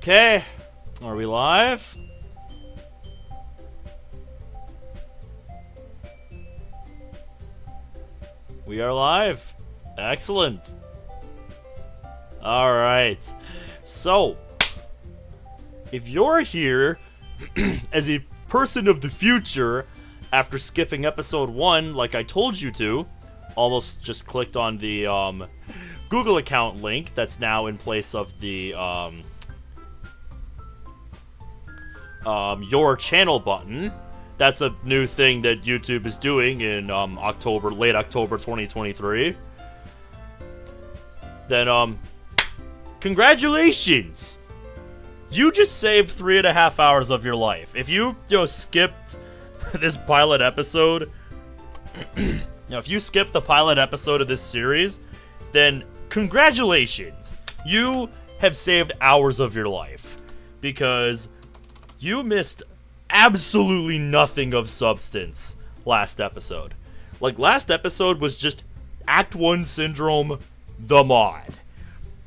Okay, are we live? We are live. Excellent. Alright. So, if you're here as a person of the future after skipping episode 1 like I told you to, almost just clicked on the Google account link that's now in place of the your channel button. That's a new thing that YouTube is doing in late October 2023. Then congratulations! You just saved 3.5 hours of your life. If you skipped this pilot episode, if you skipped the pilot episode of this series, then congratulations! You have saved hours of your life because you missed absolutely nothing of substance last episode. Like, last episode was just Act 1 Syndrome, the mod.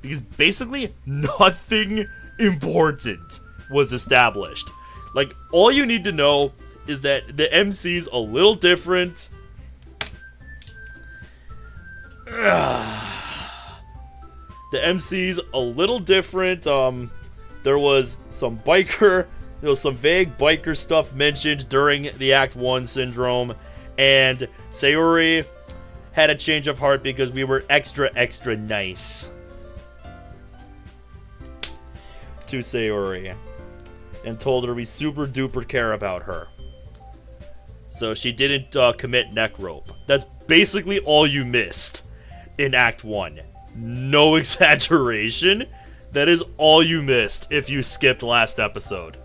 Because basically nothing important was established. Like, all you need to know is that the MC's a little different. The MC's a little different. There was some some vague biker stuff mentioned during the Act 1 Syndrome, and Sayuri had a change of heart because we were extra nice to Sayuri and told her we super duper care about her. So she didn't commit neck rope. That's basically all you missed in Act 1. No exaggeration. That is all you missed if you skipped last episode.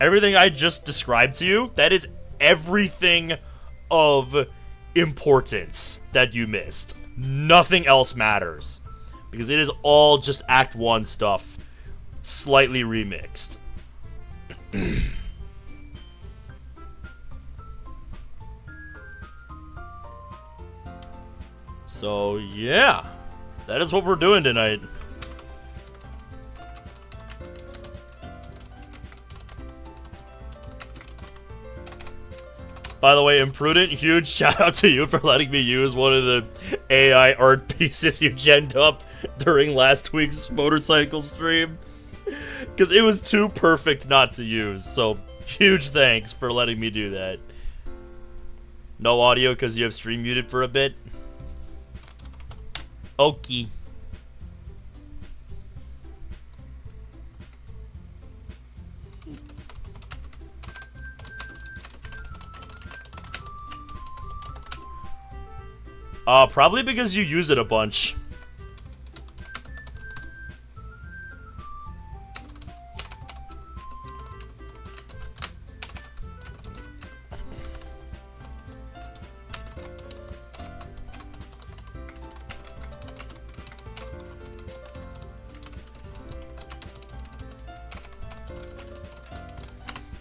Everything I just described to you, that is everything of importance that you missed. Nothing else matters. Because it is all just Act 1 stuff, slightly remixed. So, yeah. That is what we're doing tonight. By the way, Imprudent, huge shout out to you for letting me use one of the AI art pieces you genned up during last week's motorcycle stream. Because it was too perfect not to use, so huge thanks for letting me do that. No audio because you have stream muted for a bit? Okie. Probably because you use it a bunch.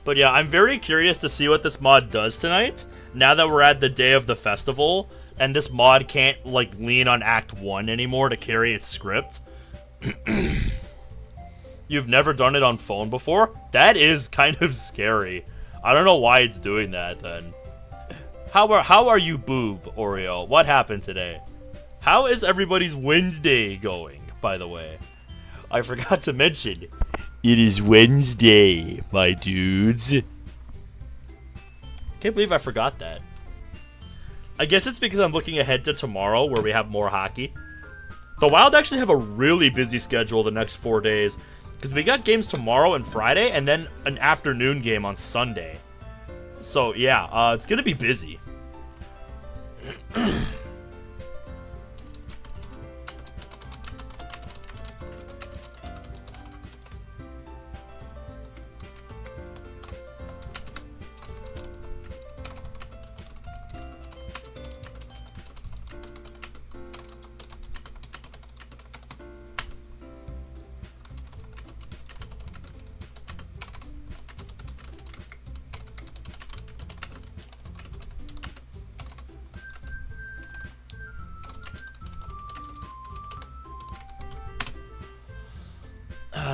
But yeah, I'm very curious to see what this mod does tonight, now that we're at the day of the festival. And this mod can't, like, lean on Act 1 anymore to carry its script. You've never done it on phone before? That is kind of scary. I don't know why it's doing that, then. How are you, Boob, Oreo? What happened today? How is everybody's Wednesday going, by the way? I forgot to mention, it is Wednesday, my dudes. Can't believe I forgot that. I guess it's because I'm looking ahead to tomorrow where we have more hockey. The Wild actually have a really busy schedule the next 4 days because we got games tomorrow and Friday and then an afternoon game on Sunday. So yeah, it's gonna be busy.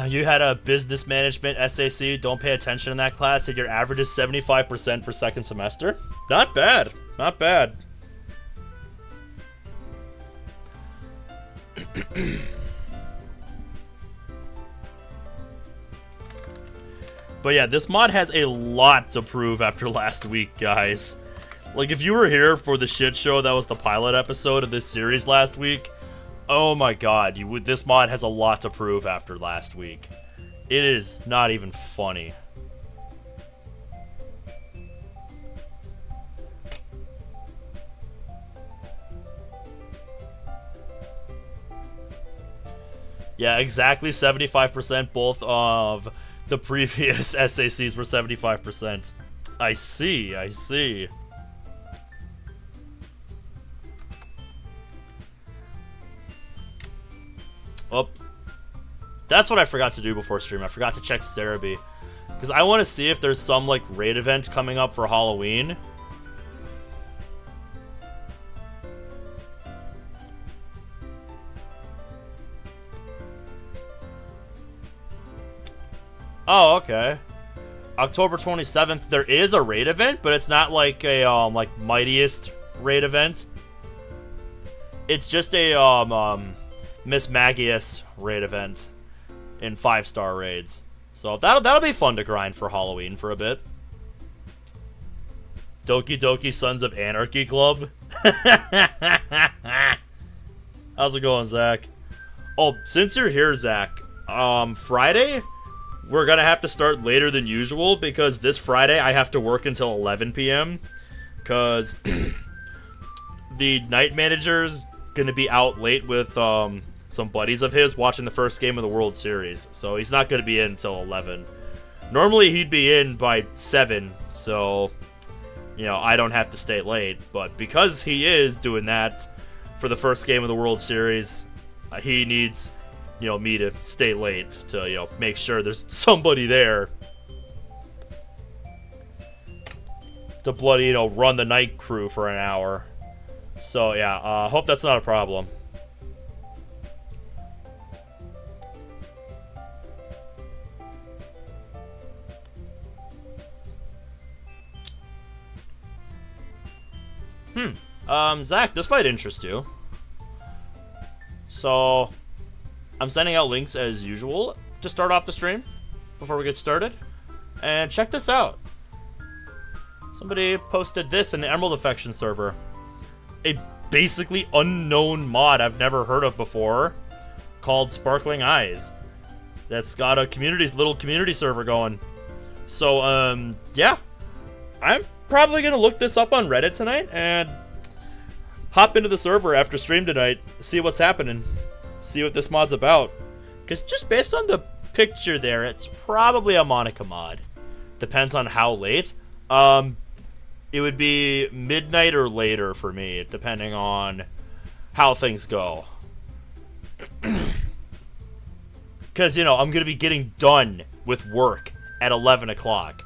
You had a business management SAC. Don't pay attention in that class. And your average is 75% for second semester. Not bad. Not bad. But yeah, this mod has a lot to prove after last week, guys. Like, if you were here for the shit show that was the pilot episode of this series last week, oh my god, this mod has a lot to prove after last week. It is not even funny. Yeah, exactly 75%. Both of the previous SACs were 75%. I see, I see. Oh, that's what I forgot to do before stream. I forgot to check Cerebi. Because I want to see if there's some, like, raid event coming up for Halloween. Oh, okay. October 27th, there is a raid event, but it's not like a, like, mightiest raid event. It's just a, Miss Magius raid event in 5-star raids. So that'll be fun to grind for Halloween for a bit. Doki Doki Sons of Anarchy Club. How's it going, Zach? Oh, since you're here, Zach, Friday, we're gonna have to start later than usual because this Friday I have to work until 11 p.m. because the night manager's gonna be out late with some buddies of his watching the first game of the World Series, so he's not gonna be in until 11. Normally he'd be in by 7, so you know I don't have to stay late. But because he is doing that for the first game of the World Series, he needs, you know, me to stay late to, you know, make sure there's somebody there to bloody, you know, run the night crew for an hour. So yeah, hope that's not a problem. Zach, this might interest you. So, I'm sending out links as usual to start off the stream before we get started. And check this out. Somebody posted this in the Emerald Affection server. A basically unknown mod I've never heard of before called Sparkling Eyes. That's got a little community server going. So, yeah. I'm probably going to look this up on Reddit tonight and hop into the server after stream tonight, see what's happening. See what this mod's about. Because just based on the picture there, it's probably a Monica mod. Depends on how late. It would be midnight or later for me, depending on how things go. Because, you know, I'm going to be getting done with work at 11 o'clock.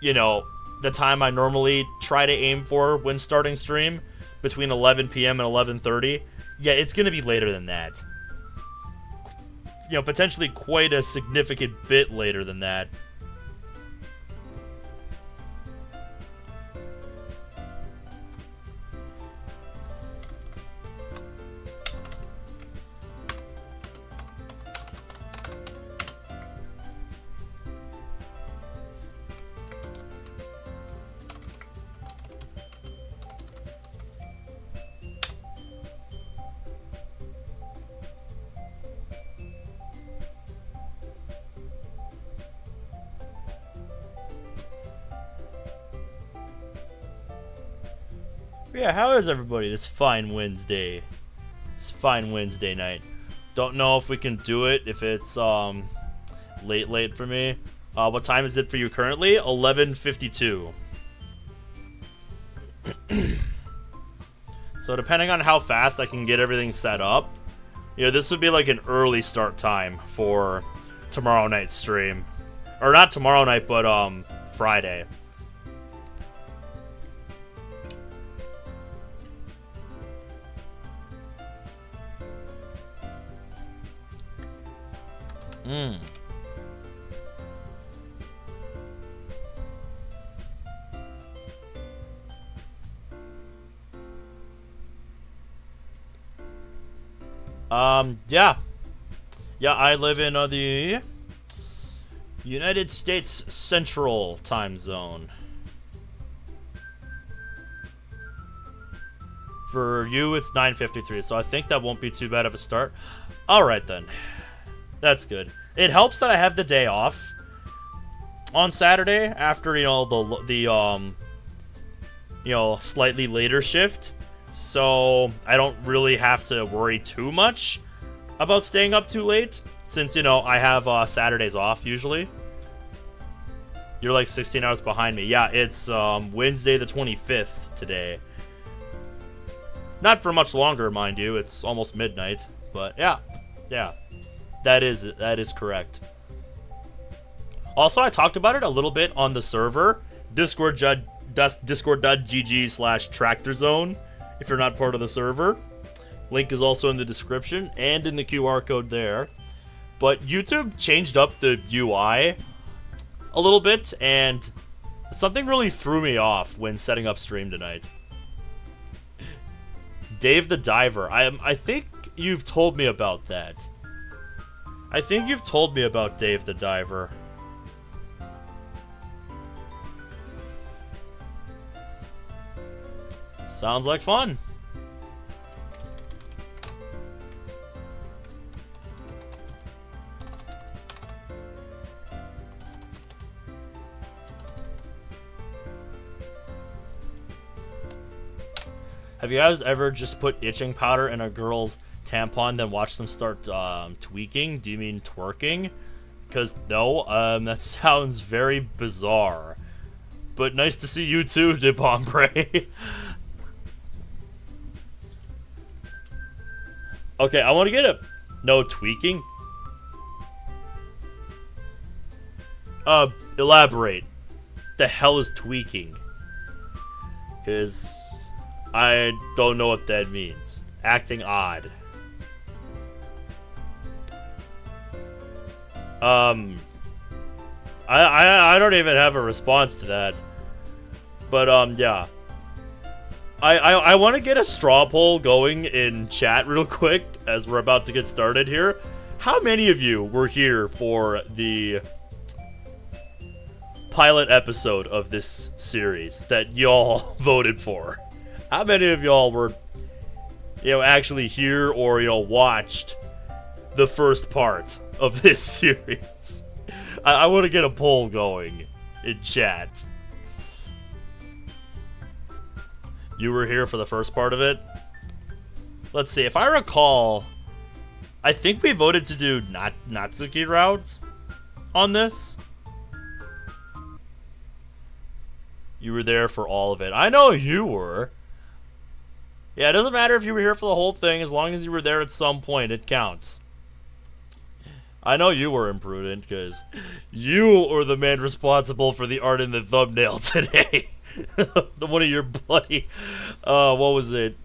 You know, the time I normally try to aim for when starting stream, between 11 p.m. and 11:30. Yeah, it's going to be later than that. You know, potentially quite a significant bit later than that. Yeah, how is everybody this fine Wednesday? This fine Wednesday night. Don't know if we can do it if it's late for me. What time is it for you currently? 11:52. So depending on how fast I can get everything set up, you know, this would be like an early start time for tomorrow night's stream. Or not tomorrow night, but Friday. Yeah. Yeah, I live in the United States Central Time Zone. For you, it's 9:53, so I think that won't be too bad of a start. Alright then. That's good. It helps that I have the day off on Saturday after, you know, the slightly later shift. So I don't really have to worry too much about staying up too late, since, you know, I have Saturdays off usually. You're like 16 hours behind me. Yeah, it's Wednesday the 25th today. Not for much longer, mind you. It's almost midnight, but yeah. That is correct. Also, I talked about it a little bit on the server, discord.gg/tractorzone, if you're not part of the server. Link is also in the description and in the QR code there. But YouTube changed up the UI a little bit, and something really threw me off when setting up stream tonight. Dave the Diver. I think you've told me about that. I think you've told me about Dave the Diver. Sounds like fun. Have you guys ever just put itching powder in a girl's tampon, then watch them start tweaking? Do you mean twerking? Because no, that sounds very bizarre. But nice to see you too, Dip Hombre. Okay, I want to get a... No tweaking? Elaborate. The hell is tweaking? Because I don't know what that means. Acting odd. I don't even have a response to that. But, yeah. I want to get a straw poll going in chat real quick as we're about to get started here. How many of you were here for the pilot episode of this series that y'all voted for? How many of y'all were, actually here or, watched the first part of this series? I want to get a poll going in chat. You were here for the first part of it? Let's see, if I recall, I think we voted to do Natsuki route on this. You were there for all of it. I know you were. Yeah, it doesn't matter if you were here for the whole thing, as long as you were there at some point, it counts. I know you were imprudent, because you were the man responsible for the art in the thumbnail today. The one of your bloody, what was it?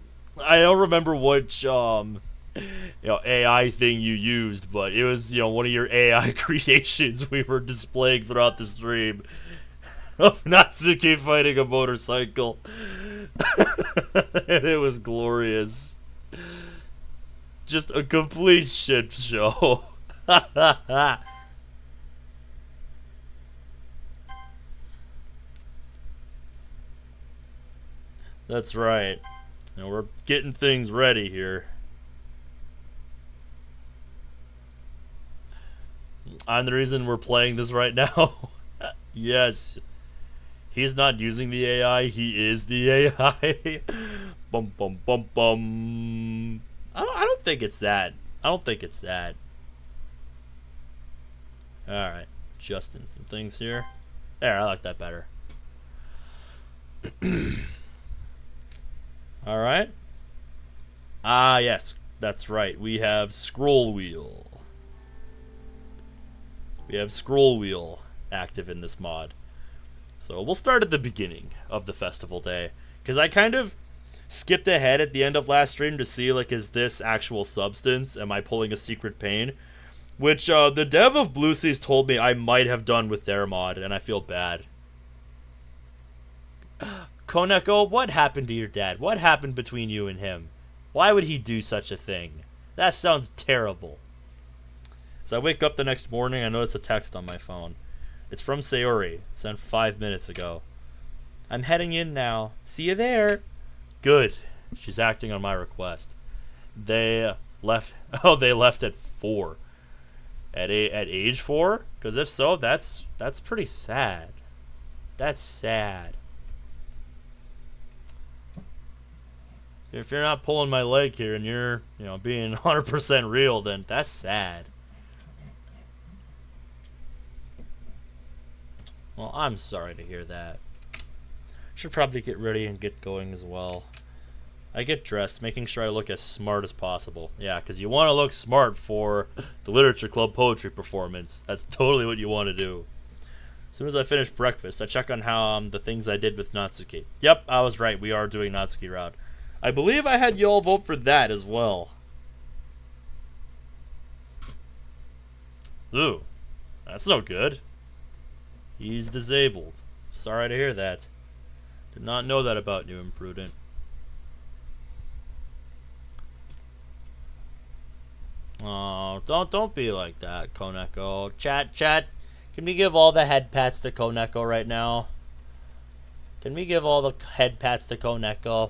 I don't remember which, AI thing you used, but it was, one of your AI creations we were displaying throughout the stream of Natsuki fighting a motorcycle. And it was glorious. Just a complete shit show. That's right. Now we're getting things ready here. I'm the reason we're playing this right now. Yes. He's not using the AI, he is the AI. Bum bum bum bum. I don't think it's that. I don't think it's that. Alright. Adjusting some things here. There, I like that better. Alright. Ah, yes. That's right. We have scroll wheel. We have scroll wheel active in this mod. So we'll start at the beginning of the festival day, because I kind of skipped ahead at the end of last stream to see, like, is this actual substance? Am I pulling a secret pain? Which the dev of Blue Seas told me I might have done with their mod, and I feel bad. Koneko, what happened to your dad? What happened between you and him? Why would he do such a thing? That sounds terrible. So I wake up the next morning, I notice a text on my phone. It's from Sayori, sent 5 minutes ago. I'm heading in now. See you there. Good. She's acting on my request. They left. Oh, they left at 4. At age 4? Because if so, that's pretty sad. That's sad. If you're not pulling my leg here and you're, being 100% real, then that's sad. Well, I'm sorry to hear that. Should probably get ready and get going as well. I get dressed, making sure I look as smart as possible. Yeah, because you want to look smart for the Literature Club poetry performance. That's totally what you want to do. As soon as I finish breakfast, I check on how the things I did with Natsuki. Yep, I was right. We are doing Natsuki route. I believe I had y'all vote for that as well. Ooh, that's no good. He's disabled. Sorry to hear that. Did not know that about you, Imprudent. Oh, don't be like that, Koneko. Chat. Can we give all the head pats to Koneko right now? Can we give all the head pats to Koneko?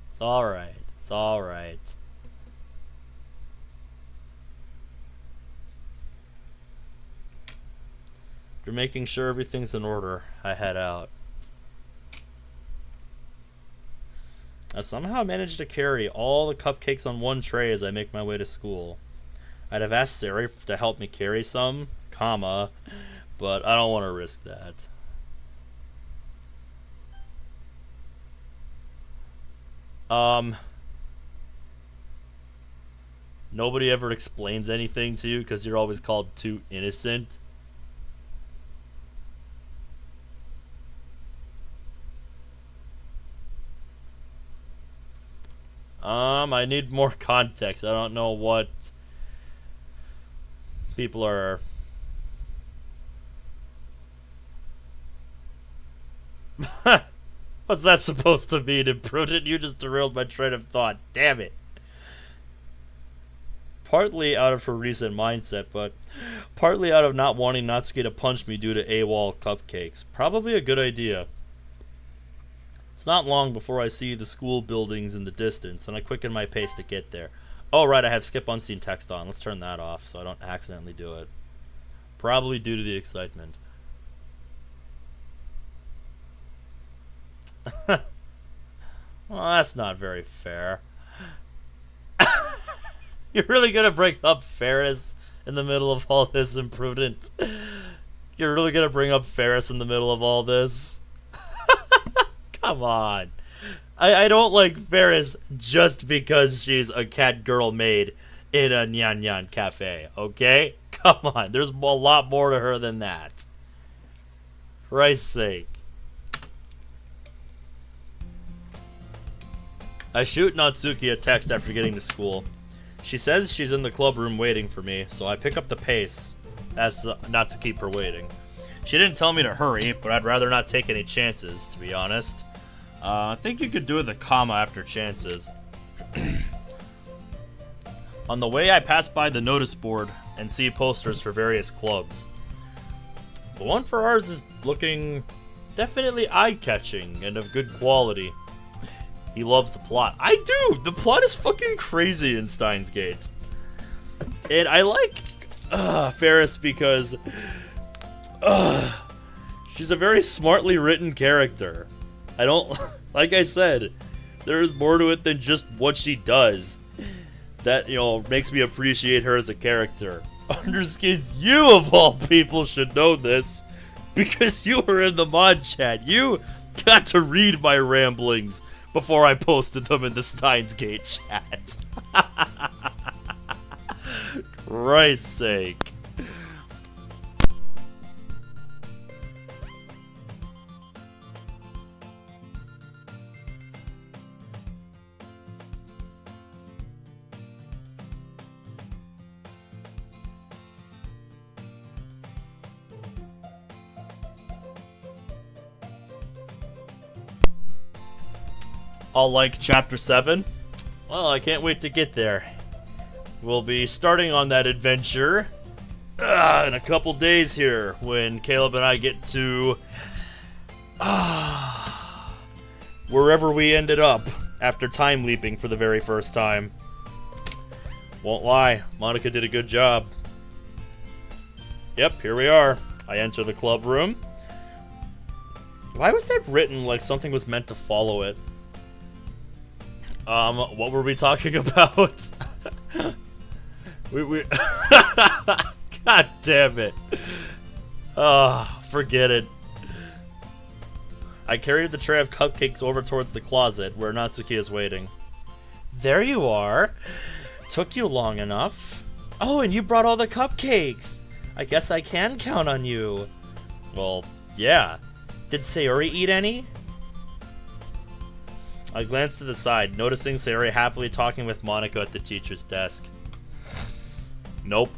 It's alright. It's alright. You're making sure everything's in order. I head out. I somehow managed to carry all the cupcakes on one tray as I make my way to school. I'd have asked Sari to help me carry some, but I don't want to risk that. Nobody ever explains anything to you because you're always called too innocent. I need more context. I don't know what people are... What's that supposed to mean, Imprudent? You just derailed my train of thought. Damn it. Partly out of her recent mindset, but partly out of not wanting Natsuki to punch me due to AWOL cupcakes. Probably a good idea. It's not long before I see the school buildings in the distance, and I quicken my pace to get there. Oh, right, I have skip unseen text on. Let's turn that off so I don't accidentally do it. Probably due to the excitement. Well, that's not very fair. You're really gonna bring up Ferris in the middle of all this, Imprudent? You're really gonna bring up Ferris in the middle of all this? Come on. I don't like Ferris just because she's a cat girl maid in a Nyan Nyan cafe, okay? Come on, there's a lot more to her than that. For Christ's sake. I shoot Natsuki a text after getting to school. She says she's in the club room waiting for me, so I pick up the pace as not to keep her waiting. She didn't tell me to hurry, but I'd rather not take any chances, to be honest. I think you could do with a comma after chances. On the way, I pass by the notice board and see posters for various clubs. The one for ours is looking definitely eye-catching and of good quality. He loves the plot. I do! The plot is fucking crazy in Steins Gate. And I like Ferris because she's a very smartly written character. I don't... Like I said, there's more to it than just what she does. That, makes me appreciate her as a character. Underskins, you of all people should know this. Because you were in the mod chat. You got to read my ramblings before I posted them in the Steins Gate chat. Christ's sake. I'll like Chapter 7. Well, I can't wait to get there. We'll be starting on that adventure in a couple days here when Caleb and I get to wherever we ended up after time leaping for the very first time. Won't lie, Monica did a good job. Yep, here we are. I enter the club room. Why was that written like something was meant to follow it? What were we talking about? we God damn it. Forget it. I carried the tray of cupcakes over towards the closet where Natsuki is waiting. There you are. Took you long enough. Oh, and you brought all the cupcakes. I guess I can count on you. Well, yeah. Did Sayori eat any? I glanced to the side, noticing Sayori happily talking with Monica at the teacher's desk. Nope.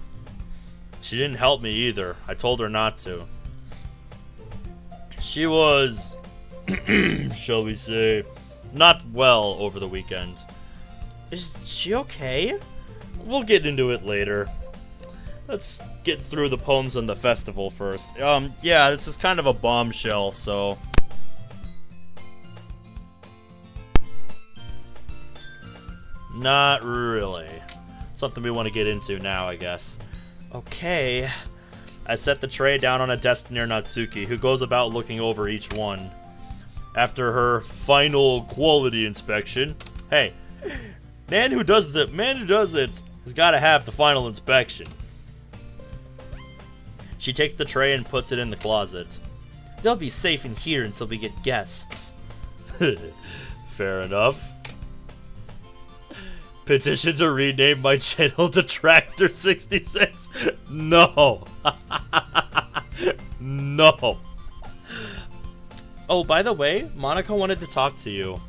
She didn't help me either. I told her not to. She was, shall we say, not well over the weekend. Is she okay? We'll get into it later. Let's get through the poems on the festival first. Yeah, this is kind of a bombshell, so... Not really. Something we want to get into now, I guess. Okay. I set the tray down on a desk near Natsuki, who goes about looking over each one. After her final quality inspection... Hey, man who does it has got to have the final inspection. She takes the tray and puts it in the closet. They'll be safe in here until we get guests. Fair enough. Petition to rename my channel to Tractor66. No. No. Oh, by the way, Monica wanted to talk to you.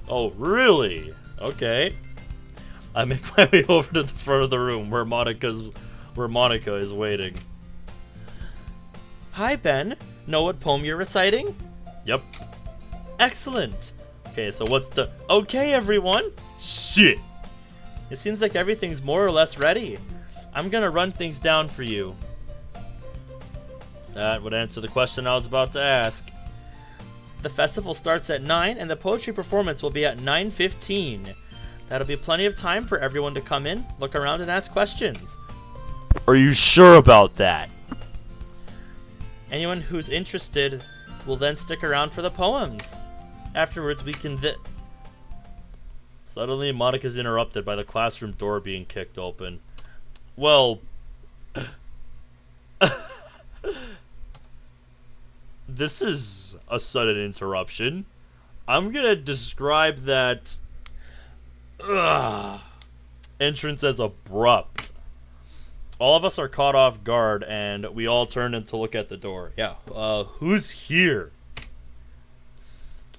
Oh, really? Okay. I make my way over to the front of the room where Monica is waiting. Hi, Ben. Know what poem you're reciting? Yep. Excellent. Okay, so what's the... Okay, everyone. Shit. It seems like everything's more or less ready. I'm gonna run things down for you. That would answer the question I was about to ask. The festival starts at 9 and the poetry performance will be at 9:15. That'll be plenty of time for everyone to come in, look around, and ask questions. Are you sure about that? Anyone who's interested will then stick around for the poems. Afterwards, we can Suddenly, Monica's interrupted by the classroom door being kicked open. Well... This is a sudden interruption. I'm gonna describe that... entrance as abrupt. All of us are caught off guard, and we all turn in to look at the door. Yeah, who's here?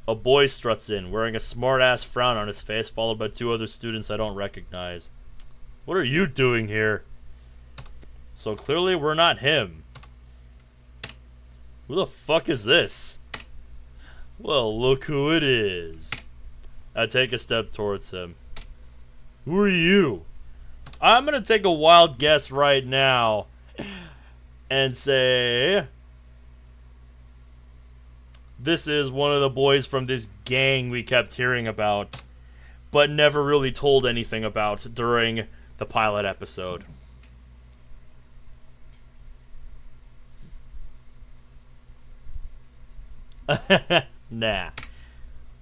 A boy struts in, wearing a smart-ass frown on his face, followed by two other students I don't recognize. What are you doing here? So clearly we're not him. Who the fuck is this? Well, look who it is. I take a step towards him. Who are you? I'm gonna take a wild guess right now and say... This is one of the boys from this gang we kept hearing about, but never really told anything about during the pilot episode. Nah.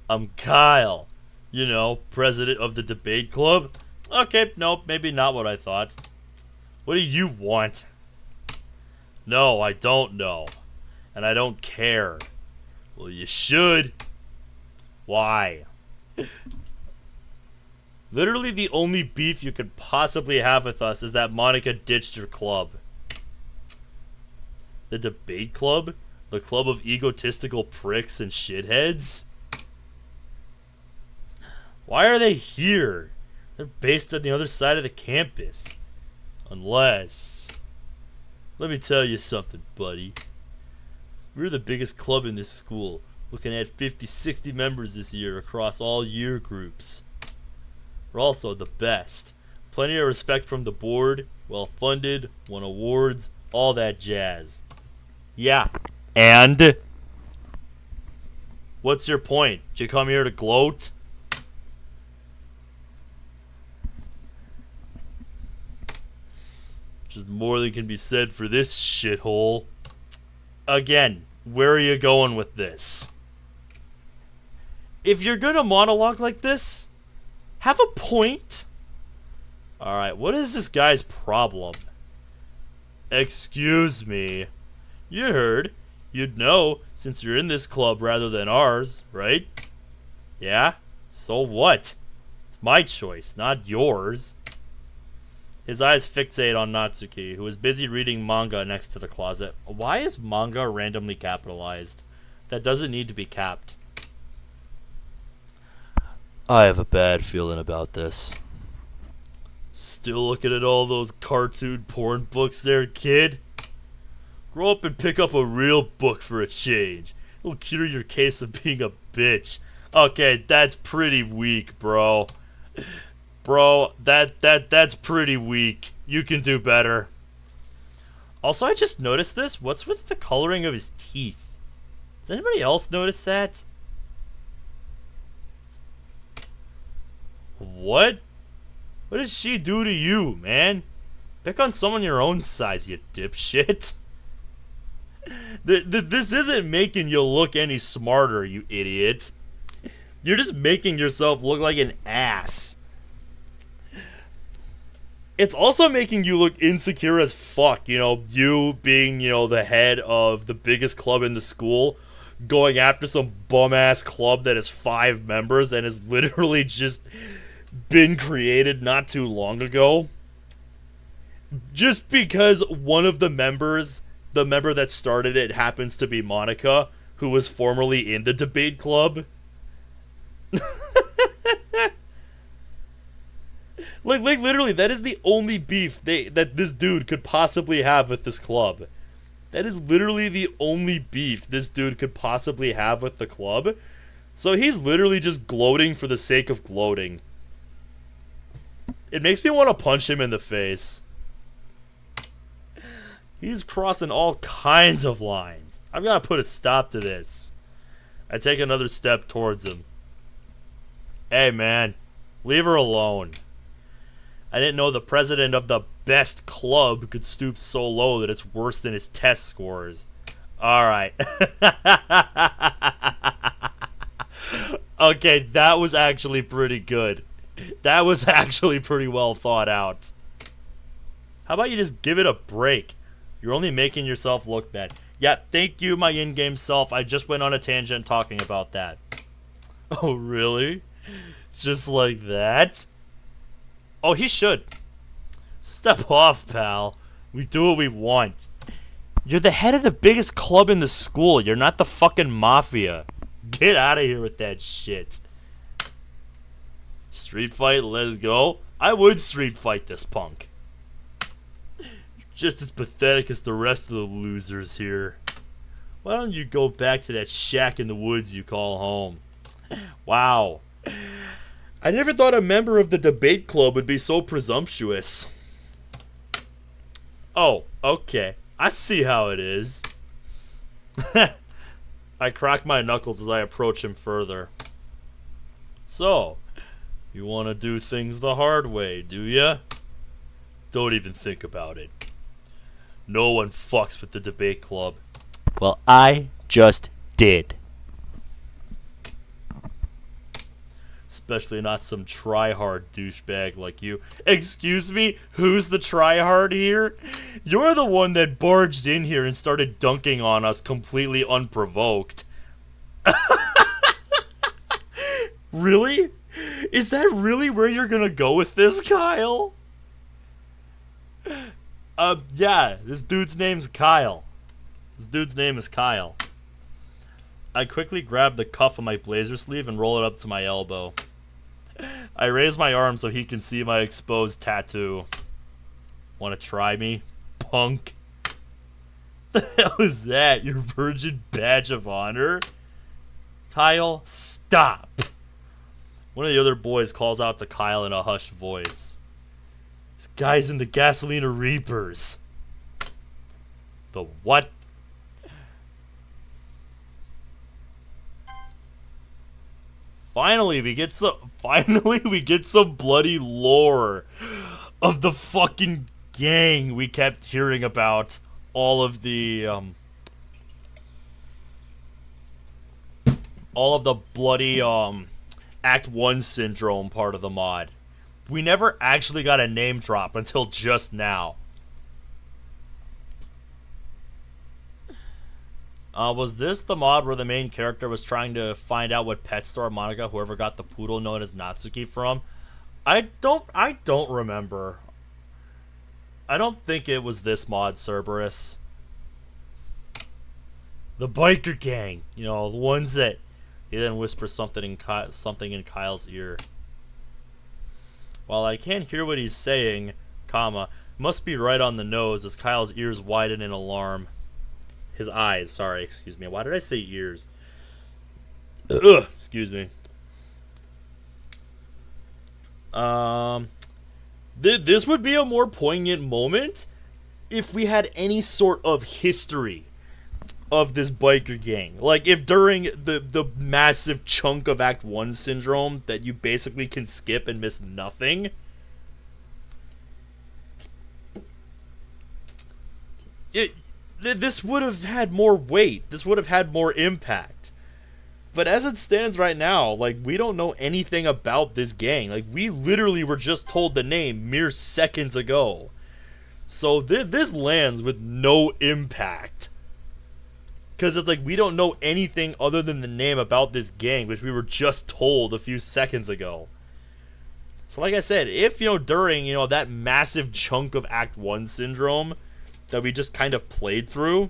I'm Kyle. You know, president of the debate club. Okay, nope, maybe not what I thought. What do you want? No, I don't know. And I don't care. Well, you should. Why? Literally the only beef you could possibly have with us is that Monica ditched your club. The debate club? The club of egotistical pricks and shitheads? Why are they here? They're based on the other side of the campus. Unless... Let me tell you something, buddy. We're the biggest club in this school. Looking at 50, 60 members this year across all year groups. We're also the best. Plenty of respect from the board, well funded, won awards, all that jazz. Yeah. And? What's your point? Did you come here to gloat? Which is more than can be said for this shithole. Again, where are you going with this? If you're gonna monologue like this, have a point. Alright, what is this guy's problem? Excuse me. You heard. You'd know, since you're in this club rather than ours, right? Yeah? So what? It's my choice, not yours. His eyes fixate on Natsuki, who is busy reading manga next to the closet. Why is manga randomly capitalized? That doesn't need to be capped. I have a bad feeling about this. Still looking at all those cartoon porn books there, kid? Grow up and pick up a real book for a change. It'll cure your case of being a bitch. Okay, that's pretty weak, bro. Bro, that's pretty weak. You can do better. Also, I just noticed this. What's with the coloring of his teeth? Does anybody else notice that? What? What did she do to you, man? Pick on someone your own size, you dipshit. This isn't making you look any smarter, you idiot. You're just making yourself look like an ass. It's also making you look insecure as fuck, you know, you being, you know, the head of the biggest club in the school, going after some bum-ass club that has 5 members and has literally just been created not too long ago. Just because one of the members, the member that started it, happens to be Monica, who was formerly in the debate club. Like literally, that is the only beef that this dude could possibly have with this club. That is literally the only beef this dude could possibly have with the club. So he's literally just gloating for the sake of gloating. It makes me want to punch him in the face. He's crossing all kinds of lines. I've got to put a stop to this. I take another step towards him. Hey man, leave her alone. I didn't know the president of the best club could stoop so low that it's worse than his test scores. Alright. Okay, that was actually pretty good. That was actually pretty well thought out. How about you just give it a break? You're only making yourself look bad. Yeah, thank you, my in-game self. I just went on a tangent talking about that. Oh, really? Just like that? Oh, he should. Step off, pal. We do what we want. You're the head of the biggest club in the school. You're not the fucking mafia. Get out of here with that shit. Street fight, let's go. I would street fight this punk. You're just as pathetic as the rest of the losers here. Why don't you go back to that shack in the woods you call home? Wow. I never thought a member of the debate club would be so presumptuous. Oh, okay. I see how it is. I crack my knuckles as I approach him further. So, you want to do things the hard way, do ya? Don't even think about it. No one fucks with the debate club. Well, I just did. Especially not some try-hard douchebag like you. Excuse me? Who's the try-hard here? You're the one that barged in here and started dunking on us completely unprovoked. Really? Is that really where you're gonna go with this, Kyle? Yeah, this dude's name's Kyle. This dude's name is Kyle. I quickly grab the cuff of my blazer sleeve and roll it up to my elbow. I raise my arm so he can see my exposed tattoo. Wanna try me, punk? The hell is that? Your virgin badge of honor? Kyle, stop! One of the other boys calls out to Kyle in a hushed voice. This guy's in the Gasolina Reapers. The what? Finally, we get some bloody lore of the fucking gang we kept hearing about. All of the bloody Act 1 syndrome part of the mod. We never actually got a name drop until just now. Was this the mod where the main character was trying to find out what pet store Monica, whoever got the poodle known as Natsuki, from? I don't remember. I don't think it was this mod, Cerberus. The biker gang, you know, the ones that he then whispers something in Kyle's ear. While I can't hear what he's saying, comma, must be right on the nose as Kyle's ears widen in alarm. His eyes, sorry, excuse me. Why did I say ears? Ugh, excuse me. This would be a more poignant moment if we had any sort of history of this biker gang. Like, if during the massive chunk of Act 1 syndrome that you basically can skip and miss nothing, this would have had more weight. This would have had more impact. But as it stands right now, like, we don't know anything about this gang. Like, we literally were just told the name mere seconds ago. So this lands with no impact. Because it's like we don't know anything other than the name about this gang, which we were just told a few seconds ago. So like I said, if, during, that massive chunk of Act 1 syndrome that we just kind of played through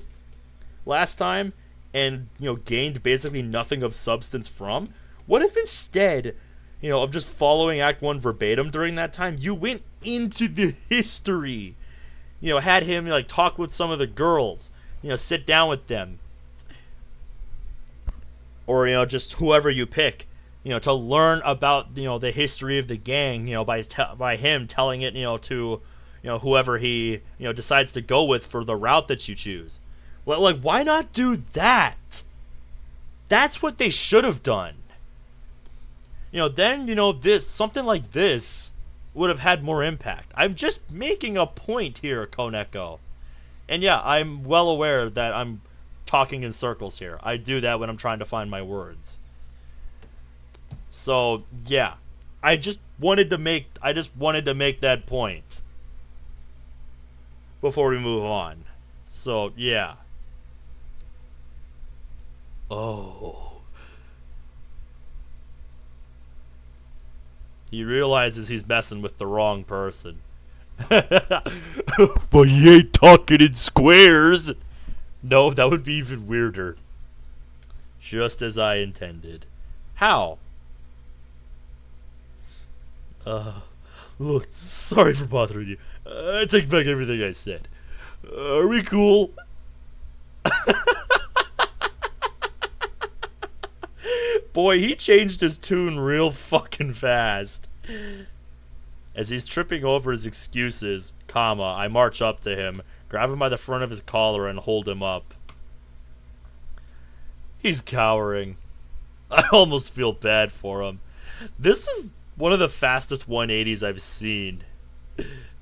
last time and, gained basically nothing of substance from, what if instead, of just following Act 1 verbatim during that time, you went into the history, had him, talk with some of the girls, sit down with them, or, just whoever you pick, to learn about, the history of the gang, by him telling it, to, whoever he, decides to go with for the route that you choose. Well, like, why not do that? That's what they should have done. Then, something like this would have had more impact. I'm just making a point here, Koneko. And yeah, I'm well aware that I'm talking in circles here. I do that when I'm trying to find my words. So, yeah. I just wanted to make that point before we move on. So, yeah. Oh. He realizes he's messing with the wrong person. But he ain't talking in squares. No, that would be even weirder. Just as I intended. How? Look, sorry for bothering you. I take back everything I said. Are we cool? Boy, he changed his tune real fucking fast. As he's tripping over his excuses, I march up to him, grab him by the front of his collar, and hold him up. He's cowering. I almost feel bad for him. This is one of the fastest 180s I've seen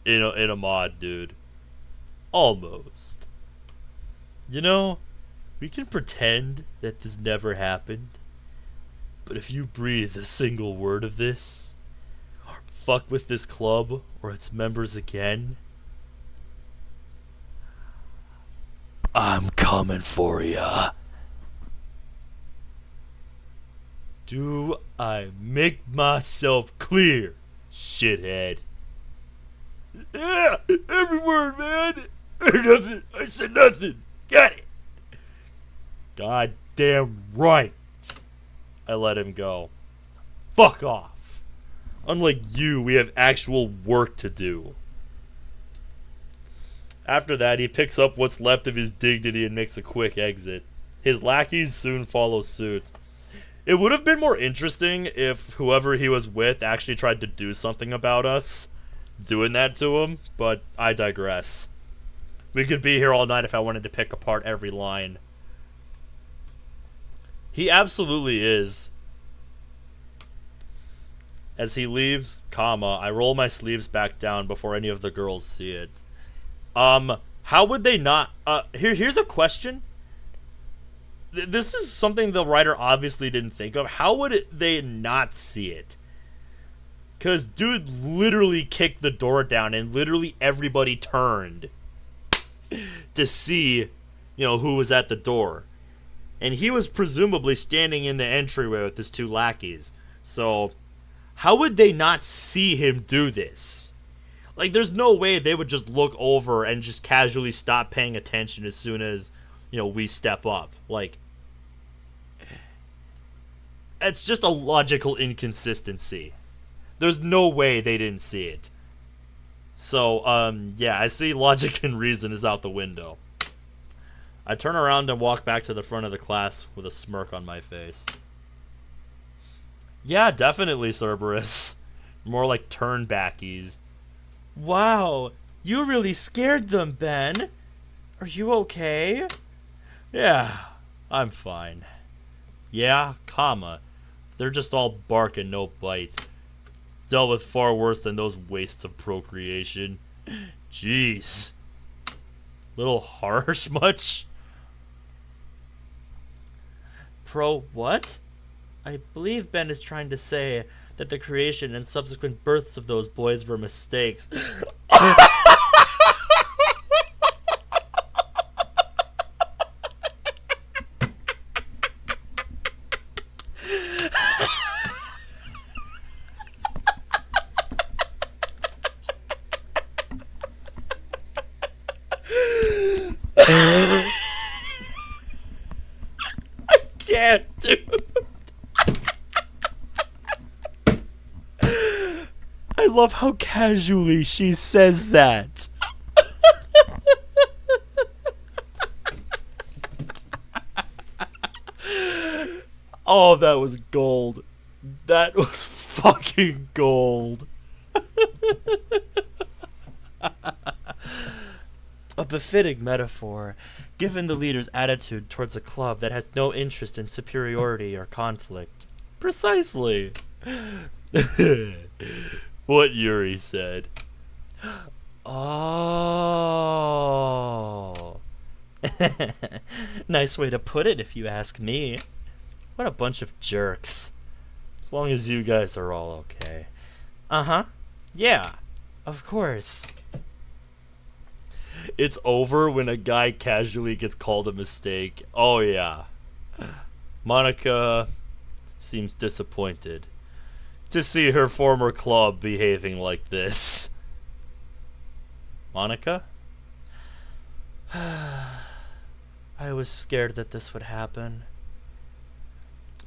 in a mod, dude. Almost. We can pretend that this never happened. But if you breathe a single word of this, or fuck with this club or its members again, I'm coming for ya. Do I make myself clear, shithead? Yeah, every word, man. Nothing. I said nothing. Got it. Goddamn right. I let him go. Fuck off. Unlike you, we have actual work to do. After that, he picks up what's left of his dignity and makes a quick exit. His lackeys soon follow suit. It would have been more interesting if whoever he was with actually tried to do something about us doing that to him, but I digress. We could be here all night if I wanted to pick apart every line. He absolutely is. As he leaves, I roll my sleeves back down before any of the girls see it. How would they not... here's a question. This is something the writer obviously didn't think of. How would they not see it? Because dude literally kicked the door down and literally everybody turned to see, who was at the door. And he was presumably standing in the entryway with his 2 lackeys. So, how would they not see him do this? Like, there's no way they would just look over and just casually stop paying attention as soon as, we step up. Like, it's just a logical inconsistency. There's no way they didn't see it. So, yeah, I see logic and reason is out the window. I turn around and walk back to the front of the class with a smirk on my face. Yeah, definitely, Cerberus. More like turnbackies. Wow, you really scared them, Ben. Are you okay? Yeah, I'm fine. Yeah, they're just all bark and no bite. Dealt with far worse than those wastes of procreation. Jeez. Little harsh much? Pro what? I believe Ben is trying to say that the creation and subsequent births of those boys were mistakes. I can't, dude. I love how casually she says that. Oh, that was gold. That was fucking gold. A befitting metaphor, given the leader's attitude towards a club that has no interest in superiority or conflict. Precisely. What Yuri said. Oh. Nice way to put it, if you ask me. What a bunch of jerks. As long as you guys are all okay. Uh-huh. Yeah. Of course. It's over when a guy casually gets called a mistake. Oh, yeah. Monica seems disappointed to see her former club behaving like this. Monica? I was scared that this would happen.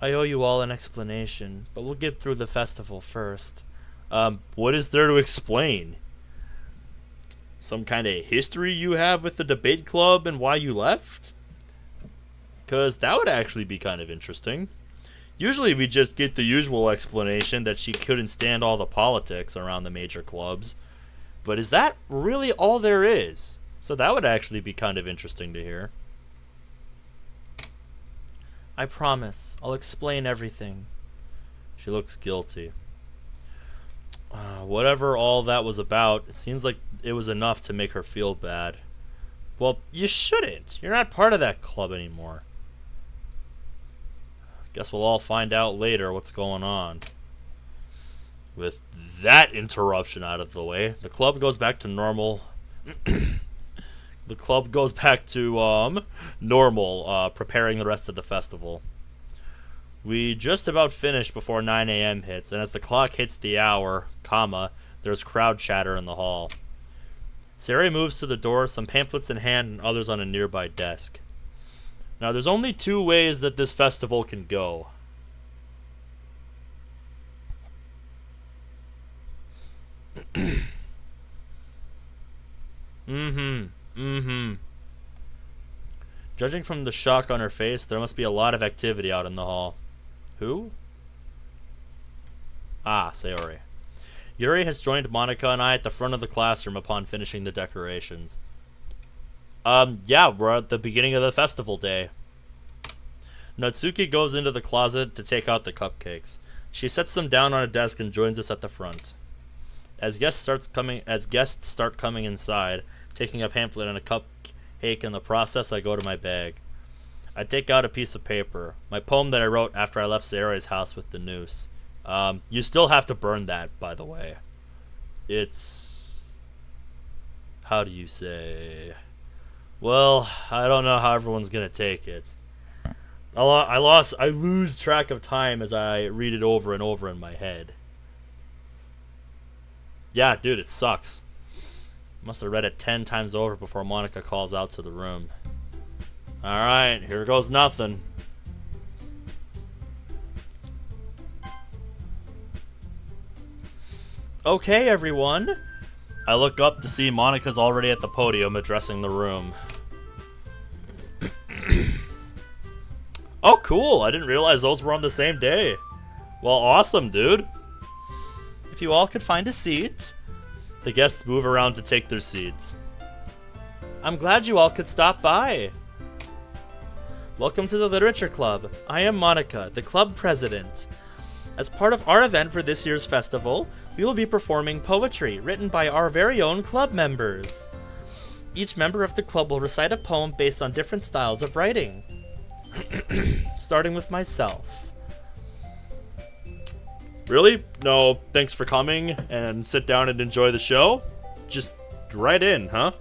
I owe you all an explanation, but we'll get through the festival first. What is there to explain? Some kind of history you have with the debate club and why you left? Because that would actually be kind of interesting. Usually we just get the usual explanation that she couldn't stand all the politics around the major clubs. But is that really all there is? So that would actually be kind of interesting to hear. I promise. I'll explain everything. She looks guilty. Whatever all that was about, it seems like it was enough to make her feel bad. Well, you shouldn't. You're not part of that club anymore. Guess we'll all find out later what's going on. With that interruption out of the way, the club goes back to normal. The club goes back to normal, preparing the rest of the festival. We just about finished before 9 a.m. hits, and as the clock hits the hour, there's crowd chatter in the hall. Sari moves to the door, some pamphlets in hand and others on a nearby desk. Now, there's only 2 ways that this festival can go. Judging from the shock on her face, there must be a lot of activity out in the hall. Who? Ah, Sayori. Yuri has joined Monica and I at the front of the classroom upon finishing the decorations. Yeah, we're at the beginning of the festival day. Natsuki goes into the closet to take out the cupcakes. She sets them down on a desk and joins us at the front. As guests start coming inside, taking a pamphlet and a cupcake in the process, I go to my bag. I take out a piece of paper, my poem that I wrote after I left Sayori's house with the noose. You still have to burn that, by the way. It's... how do you say... well, I don't know how everyone's gonna take it. I lose track of time as I read it over and over in my head. Yeah, dude, it sucks. Must have read it 10 times over before Monica calls out to the room. Alright, here goes nothing. Okay, everyone. I look up to see Monica's already at the podium addressing the room. Oh, cool. I didn't realize those were on the same day. Well, awesome, dude. If you all could find a seat. The guests move around to take their seats. I'm glad you all could stop by. Welcome to the Literature Club. I am Monica, the club president. As part of our event for this year's festival, we will be performing poetry written by our very own club members. Each member of the club will recite a poem based on different styles of writing. Starting with myself. Really? No, thanks for coming and sit down and enjoy the show? Just right in, huh?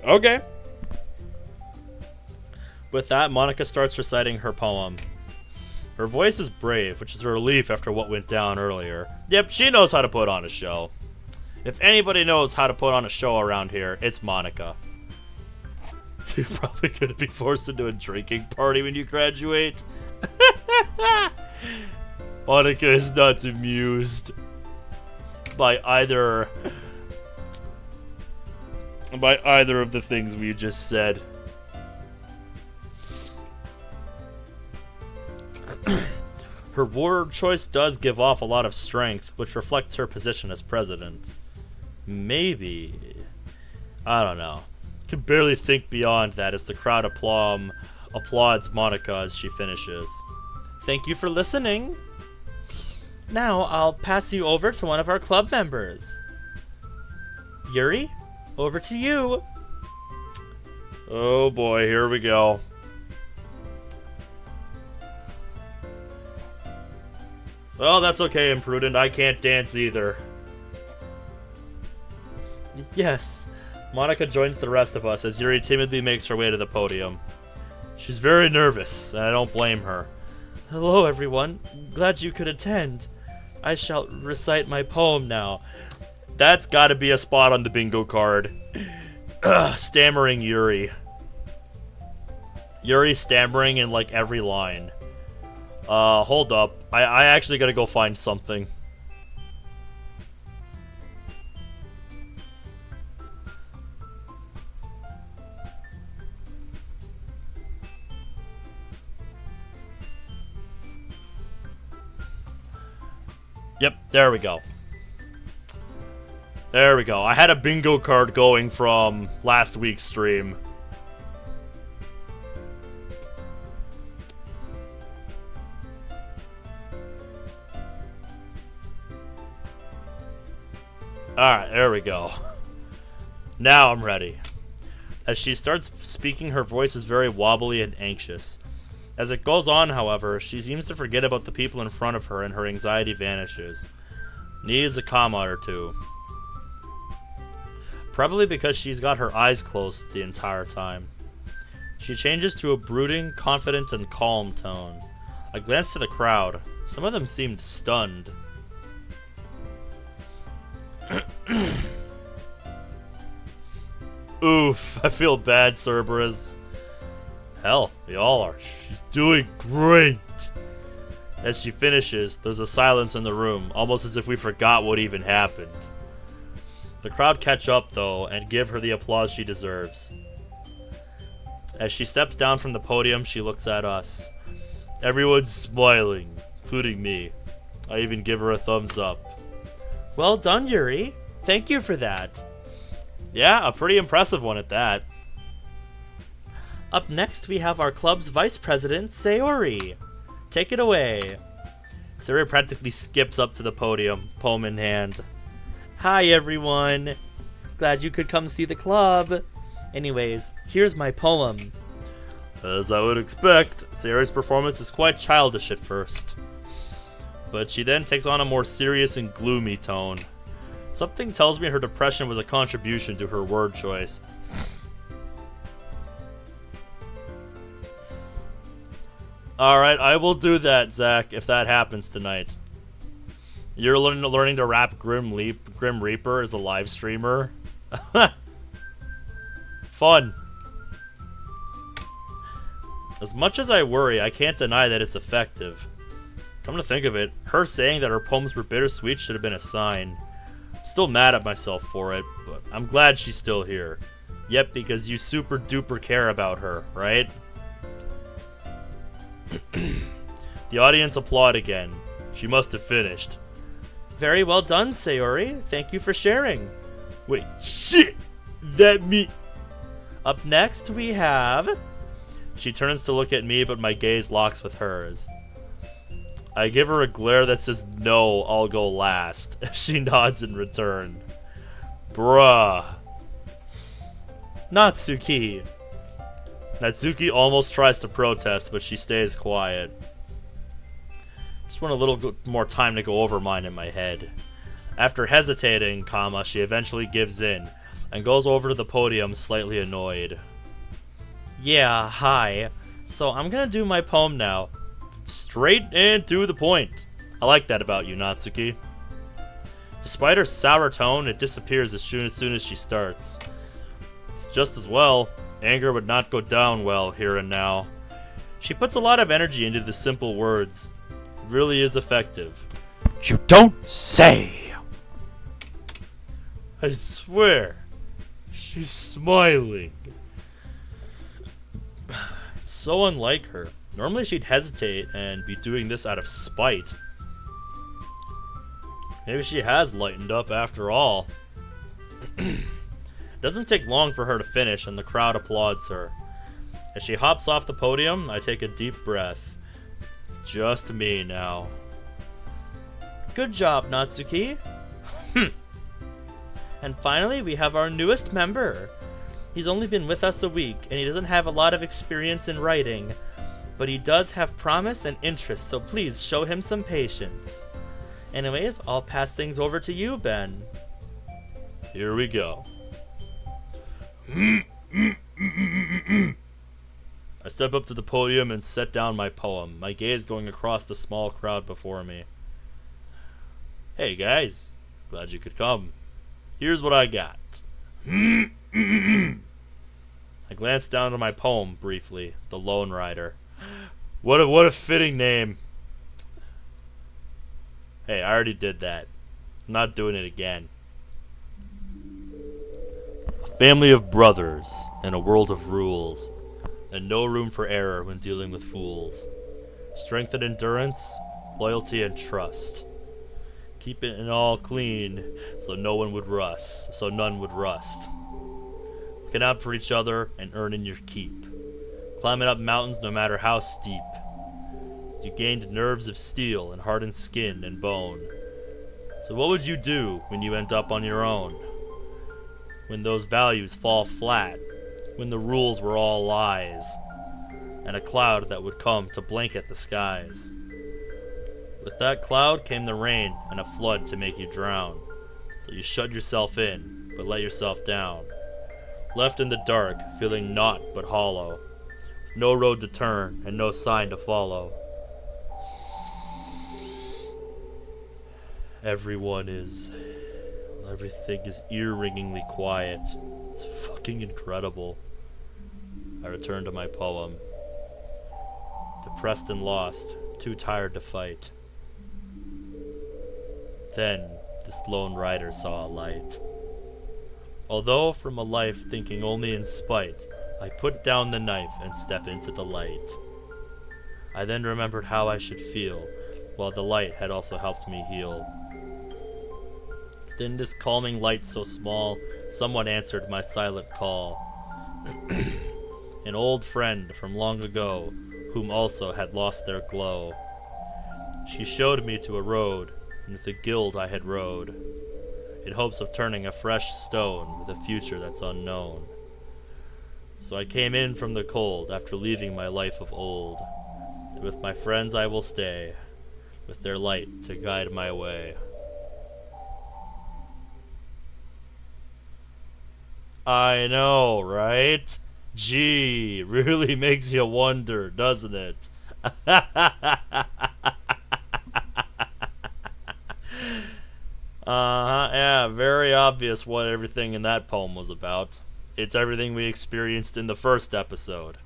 Okay. With that, Monica starts reciting her poem. Her voice is brave, which is a relief after what went down earlier. Yep, she knows how to put on a show. If anybody knows how to put on a show around here, it's Monica. You're probably gonna be forced into a drinking party when you graduate. Monica is not amused by either of the things we just said. Her word choice does give off a lot of strength, which reflects her position as president. Maybe. I don't know. Can barely think beyond that as the crowd applauds Monica as she finishes. Thank you for listening. Now I'll pass you over to one of our club members. Yuri, over to you. Oh boy, here we go. Well, that's okay, Imprudent. I can't dance either. Yes. Monica joins the rest of us as Yuri timidly makes her way to the podium. She's very nervous, and I don't blame her. Hello, everyone. Glad you could attend. I shall recite my poem now. That's gotta be a spot on the bingo card. Stammering Yuri. Yuri stammering in, like, every line. Hold up. I actually gotta go find something. Yep, there we go. There we go. I had a bingo card going from last week's stream. Alright, there we go. Now I'm ready. As she starts speaking, her voice is very wobbly and anxious. As it goes on, however, she seems to forget about the people in front of her and her anxiety vanishes. Needs a comma or two. Probably because she's got her eyes closed the entire time. She changes to a brooding, confident, and calm tone. I glance to the crowd. Some of them seemed stunned. Oof, I feel bad, Cerberus. Hell, we all are. She's doing great. As she finishes, there's a silence in the room, almost as if we forgot what even happened. The crowd catch up, though, and give her the applause she deserves. As she steps down from the podium, she looks at us. Everyone's smiling, including me. I even give her a thumbs up. Well done, Yuri. Thank you for that. Yeah, a pretty impressive one at that. Up next, we have our club's vice president, Sayori. Take it away. Sayori practically skips up to the podium, poem in hand. Hi, everyone. Glad you could come see the club. Anyways, here's my poem. As I would expect, Sayori's performance is quite childish at first. But she then takes on a more serious and gloomy tone. Something tells me her depression was a contribution to her word choice. Alright, I will do that, Zach, if that happens tonight. You're learning to rap Grim Reaper as a live streamer. Fun. As much as I worry, I can't deny that it's effective. Come to think of it, her saying that her poems were bittersweet should have been a sign. I'm still mad at myself for it, but I'm glad she's still here. Yep, because you super duper care about her, right? The audience applaud again. She must have finished. Very well done, Sayori. Thank you for sharing. Wait, shit! That me... Up next, we have... She turns to look at me, but my gaze locks with hers. I give her a glare that says, no, I'll go last. She nods in return. Bruh. Natsuki. Natsuki almost tries to protest, but she stays quiet. Just want a little more time to go over mine in my head. After hesitating, she eventually gives in, and goes over to the podium slightly annoyed. Yeah, hi. So I'm gonna do my poem now. Straight and to the point. I like that about you, Natsuki. Despite her sour tone, it disappears as soon as she starts. It's just as well. Anger would not go down well here and now. She puts a lot of energy into the simple words. It really is effective. You don't say! I swear. She's smiling. It's so unlike her. Normally she'd hesitate and be doing this out of spite. Maybe she has lightened up after all. Doesn't take long for her to finish and the crowd applauds her. As she hops off the podium, I take a deep breath. It's just me now. Good job, Natsuki. And finally, we have our newest member. He's only been with us a week, and he doesn't have a lot of experience in writing. But he does have promise and interest, so please show him some patience. Anyways, I'll pass things over to you, Ben. Here we go. I step up to the podium and set down my poem, my gaze going across the small crowd before me. Hey guys, glad you could come. Here's what I got. I glance down to my poem briefly, The Lone Rider. What a fitting name. Hey, I already did that. I'm not doing it again. A family of brothers in a world of rules, and no room for error when dealing with fools. Strength and endurance, loyalty and trust. Keep it all clean so none would rust. Looking out for each other and earning your keep. Climbing up mountains no matter how steep. You gained nerves of steel and hardened skin and bone. So what would you do when you end up on your own? When those values fall flat, when the rules were all lies, and a cloud that would come to blanket the skies. With that cloud came the rain and a flood to make you drown. So you shut yourself in, but let yourself down. Left in the dark, feeling naught but hollow. With no road to turn and no sign to follow. Everything is ear-ringingly quiet. It's fucking incredible. I return to my poem. Depressed and lost, too tired to fight. Then, this lone rider saw a light. Although from a life thinking only in spite, I put down the knife and step into the light. I then remembered how I should feel, while the light had also helped me heal. In this calming light so small, someone answered my silent call. An old friend from long ago, whom also had lost their glow. She showed me to a road, and with a guild I had rode, in hopes of turning a fresh stone with a future that's unknown. So I came in from the cold after leaving my life of old, and with my friends I will stay, with their light to guide my way. I know, right? Gee, really makes you wonder, doesn't it? Yeah, very obvious what everything in that poem was about. It's everything we experienced in the first episode.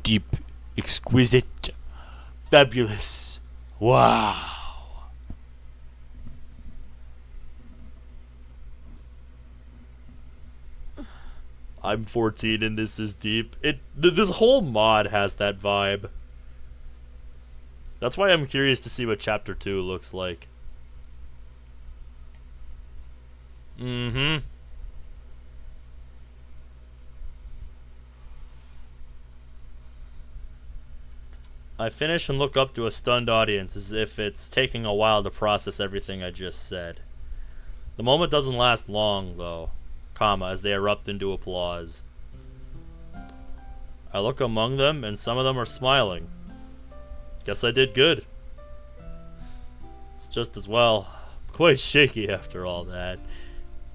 Deep, exquisite, fabulous. Wow. I'm 14 and this is deep. This whole mod has that vibe. That's why I'm curious to see what Chapter 2 looks like. I finish and look up to a stunned audience as if it's taking a while to process everything I just said. The moment doesn't last long, though, as they erupt into applause. I look among them, and some of them are smiling. Guess I did good. It's just as well. I'm quite shaky after all that.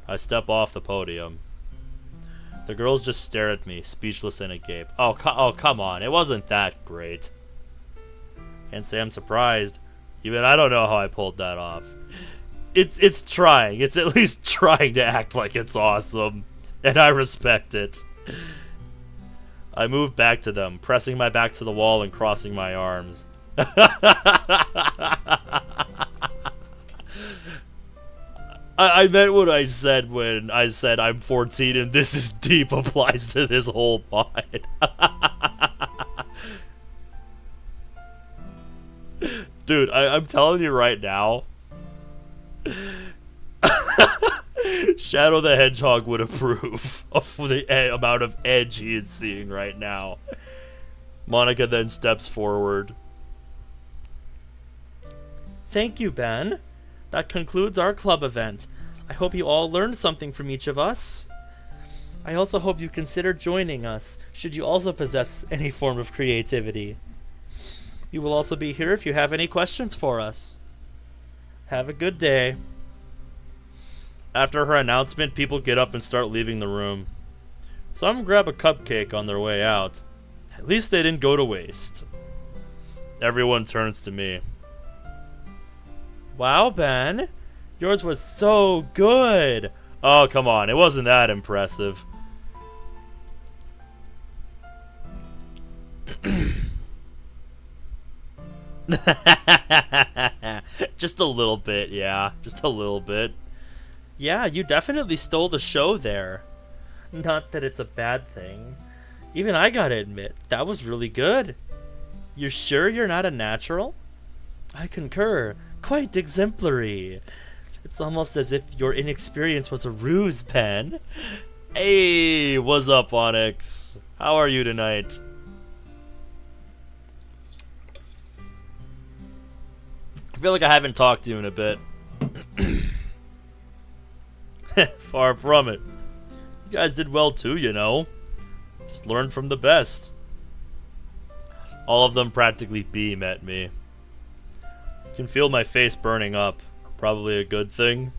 I step off the podium. The girls just stare at me, speechless and agape. Oh, come on. It wasn't that great. Can't say I'm surprised. Even I don't know how I pulled that off. It's trying. It's at least trying to act like it's awesome. And I respect it. I move back to them, pressing my back to the wall and crossing my arms. I meant what I said when I said I'm 14 and this is deep applies to this whole pod. Dude, I'm telling you right now, Shadow the Hedgehog would approve of the amount of edge he is seeing right now. Monica then steps forward. Thank you, Ben. That concludes our club event. I hope you all learned something from each of us. I also hope you consider joining us, should you also possess any form of creativity. You will also be here if you have any questions for us. Have a good day. After her announcement, people get up and start leaving the room. Some grab a cupcake on their way out. At least they didn't go to waste. Everyone turns to me. Wow, Ben. Yours was so good. Oh, come on. It wasn't that impressive. Just a little bit, yeah. Just a little bit. Yeah, you definitely stole the show there. Not that it's a bad thing. Even I gotta admit, that was really good. You're sure you're not a natural? I concur. Quite exemplary. It's almost as if your inexperience was a ruse, Ben. Hey, what's up, Onyx? How are you tonight? I feel like I haven't talked to you in a bit. Far from it. You guys did well too, you know. Just learned from the best. All of them practically beam at me. You can feel my face burning up. Probably a good thing.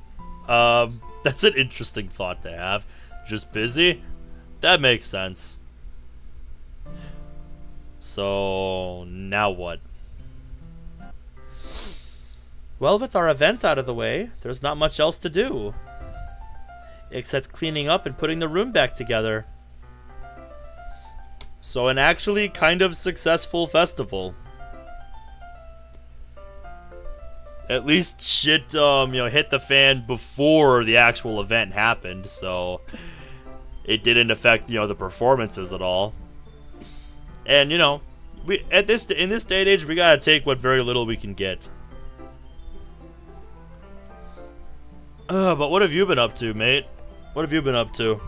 That's an interesting thought to have. Just busy? That makes sense. So, now what? Well, with our event out of the way, there's not much else to do. Except cleaning up and putting the room back together. So an actually kind of successful festival. At least shit, hit the fan before the actual event happened, so it didn't affect, the performances at all. And, we in this day and age, we gotta take what very little we can get. But what have you been up to, mate? What have you been up to?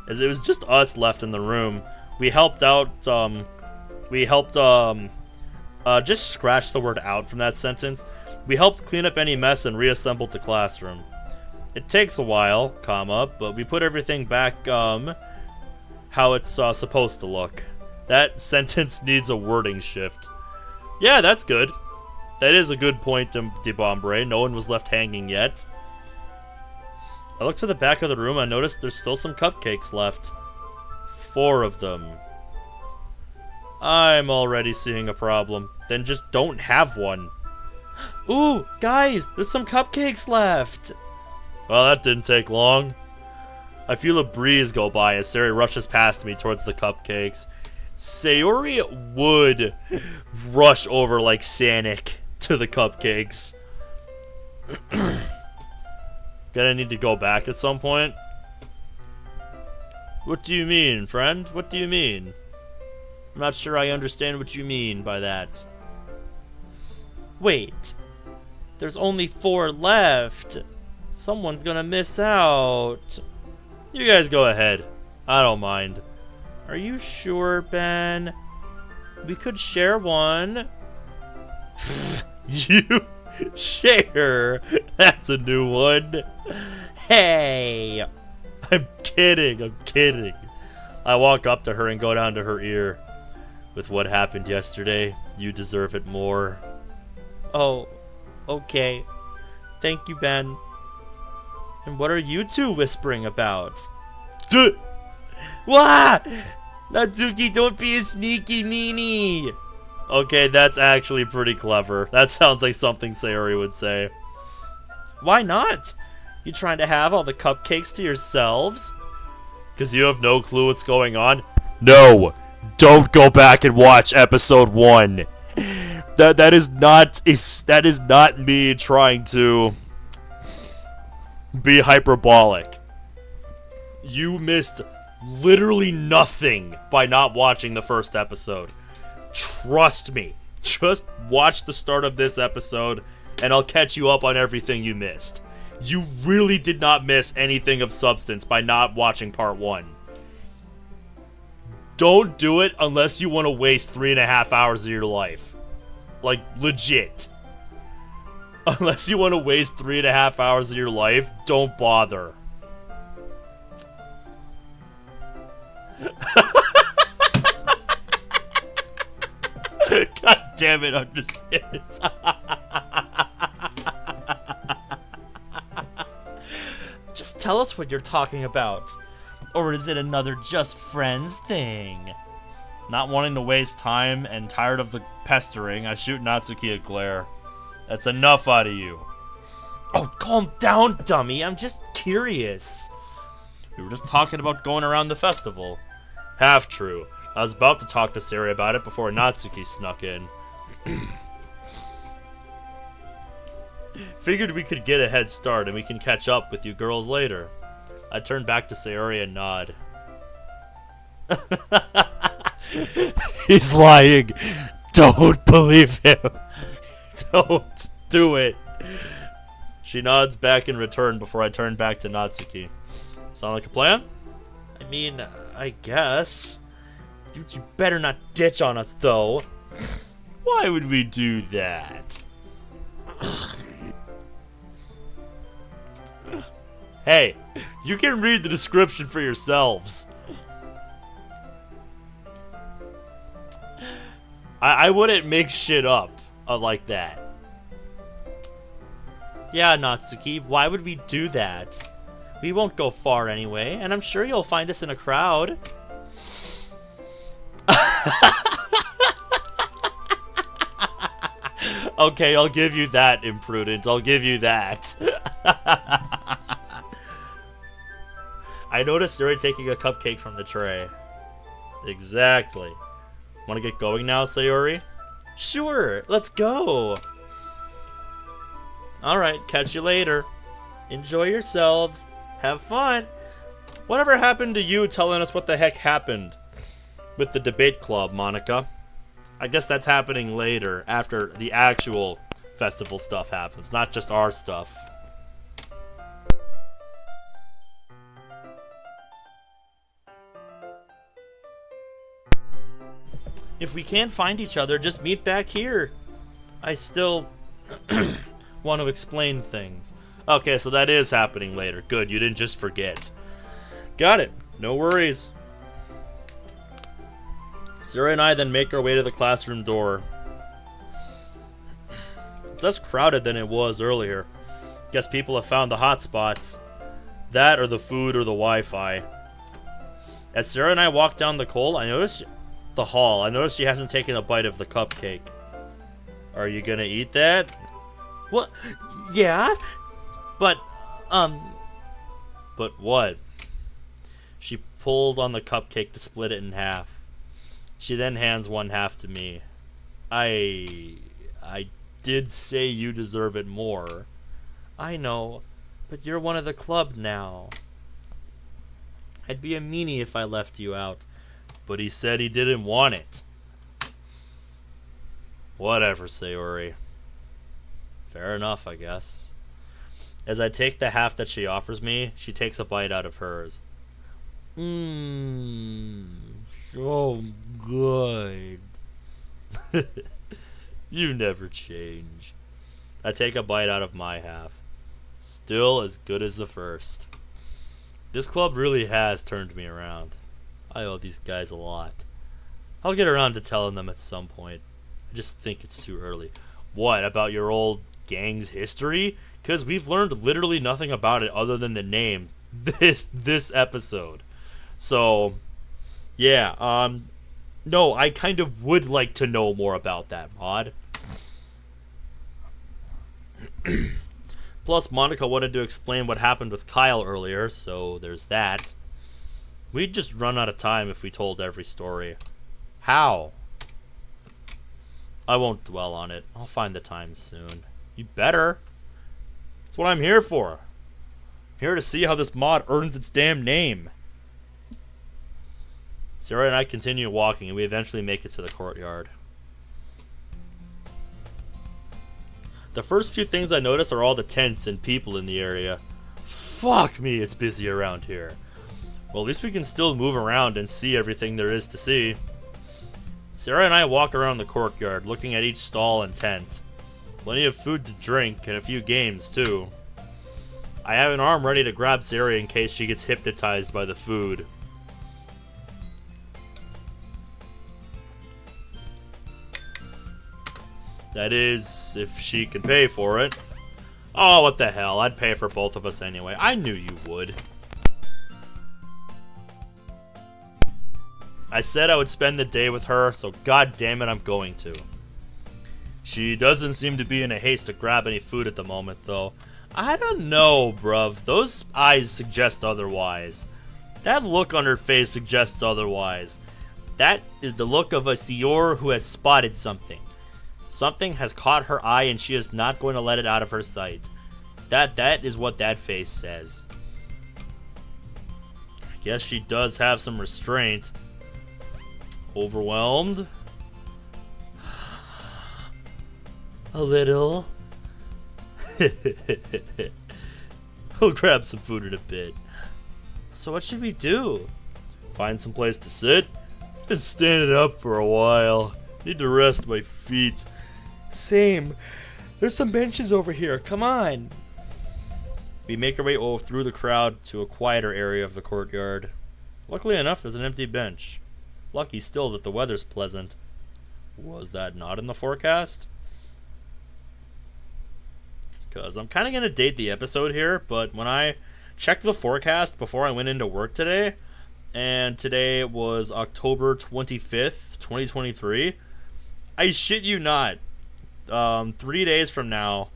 As it was just us left in the room. We helped out, just scratch the word out from that sentence. We helped clean up any mess and reassembled the classroom. It takes a while, but we put everything back, how it's supposed to look. That sentence needs a wording shift. Yeah, that's good. That is a good point, DeBombre. No one was left hanging yet. I looked to the back of the room and noticed there's still some cupcakes left. 4 of them. I'm already seeing a problem. Then just don't have one. Ooh, guys, there's some cupcakes left. Well, that didn't take long. I feel a breeze go by as Sayori rushes past me towards the cupcakes. Sayori would rush over like Sonic to the cupcakes. Gonna need to go back at some point. What do you mean, friend? What do you mean? I'm not sure I understand what you mean by that. Wait. There's only 4 left. Someone's gonna miss out. You guys go ahead. I don't mind. Are you sure, Ben? We could share one. You share? That's a new one. Hey! I'm kidding. I walk up to her and go down to her ear. With what happened yesterday, you deserve it more. Oh, okay. Thank you, Ben. And what are you two whispering about? Wah! Natsuki, don't be a sneaky meanie! Okay, that's actually pretty clever. That sounds like something Sayori would say. Why not? You trying to have all the cupcakes to yourselves? Because you have no clue what's going on? No! Don't go back and watch episode 1. That is not me trying to be hyperbolic. You missed literally nothing by not watching the first episode. Trust me. Just watch the start of this episode and I'll catch you up on everything you missed. You really did not miss anything of substance by not watching part 1. Don't do it unless you want to waste 3.5 hours of your life. Like, legit. Unless you want to waste 3.5 hours of your life, don't bother. God damn it, understand. Just tell us what you're talking about. Or is it another just friends thing? Not wanting to waste time and tired of the pestering, I shoot Natsuki a glare. That's enough out of you. Oh, calm down, dummy. I'm just curious. We were just talking about going around the festival. Half true. I was about to talk to Sayori about it before Natsuki snuck in. Figured we could get a head start and we can catch up with you girls later. I turn back to Sayori and nod. He's lying. Don't believe him. Don't do it. She nods back in return before I turn back to Natsuki. Sound like a plan? I mean, I guess. Dude, you better not ditch on us, though. Why would we do that? Hey, you can read the description for yourselves. I wouldn't make shit up like that. Yeah, Natsuki, why would we do that? We won't go far anyway, and I'm sure you'll find us in a crowd. Okay, I'll give you that, imprudent. I'll give you that. I noticed Sayori taking a cupcake from the tray. Exactly. Want to get going now, Sayori? Sure, let's go. Alright, catch you later. Enjoy yourselves. Have fun. Whatever happened to you telling us what the heck happened with the debate club, Monica? I guess that's happening later, after the actual festival stuff happens, not just our stuff. If we can't find each other, just meet back here. I still want to explain things. Okay, so that is happening later. Good, you didn't just forget. Got it. No worries. Sarah and I then make our way to the classroom door. It's less crowded than it was earlier. Guess people have found the hot spots. That or the food or the Wi-Fi. As Sarah and I walk down the hall, I notice she hasn't taken a bite of the cupcake. Are you gonna eat that? What? Yeah? But what? She pulls on the cupcake to split it in half. She then hands one half to me. I did say you deserve it more. I know, but you're one of the club now. I'd be a meanie if I left you out. But he said he didn't want it. Whatever, Sayori. Fair enough, I guess. As I take the half that she offers me, she takes a bite out of hers. So good. You never change. I take a bite out of my half. Still as good as the first. This club really has turned me around. I owe these guys a lot. I'll get around to telling them at some point. I just think it's too early. What, about your old gang's history? Because we've learned literally nothing about it other than the name this episode. So, yeah, no, I kind of would like to know more about that, Mod. Plus, Monica wanted to explain what happened with Kyle earlier, so there's that. We'd just run out of time if we told every story. How? I won't dwell on it. I'll find the time soon. You better. That's what I'm here for. I'm here to see how this mod earns its damn name. Sarah and I continue walking, and we eventually make it to the courtyard. The first few things I notice are all the tents and people in the area. Fuck me, it's busy around here. Well, at least we can still move around and see everything there is to see. Sarah and I walk around the courtyard, looking at each stall and tent. Plenty of food to drink, and a few games, too. I have an arm ready to grab Sarah in case she gets hypnotized by the food. That is, if she can pay for it. Oh, what the hell, I'd pay for both of us anyway. I knew you would. I said I would spend the day with her, so god damn it, I'm going to. She doesn't seem to be in a haste to grab any food at the moment, though. I don't know, bruv. Those eyes suggest otherwise. That look on her face suggests otherwise. That is the look of a señor who has spotted something. Something has caught her eye and she is not going to let it out of her sight. That is what that face says. I guess she does have some restraint. Overwhelmed? A little. We'll grab some food in a bit. So what should we do? Find some place to sit? Been standing up for a while. Need to rest my feet. Same. There's some benches over here. Come on. We make our way through the crowd to a quieter area of the courtyard. Luckily enough, there's an empty bench. Lucky still that the weather's pleasant. Was that not in the forecast? Because I'm kind of going to date the episode here, but when I checked the forecast before I went into work today, and today was October 25th, 2023, I shit you not, 3 days from now,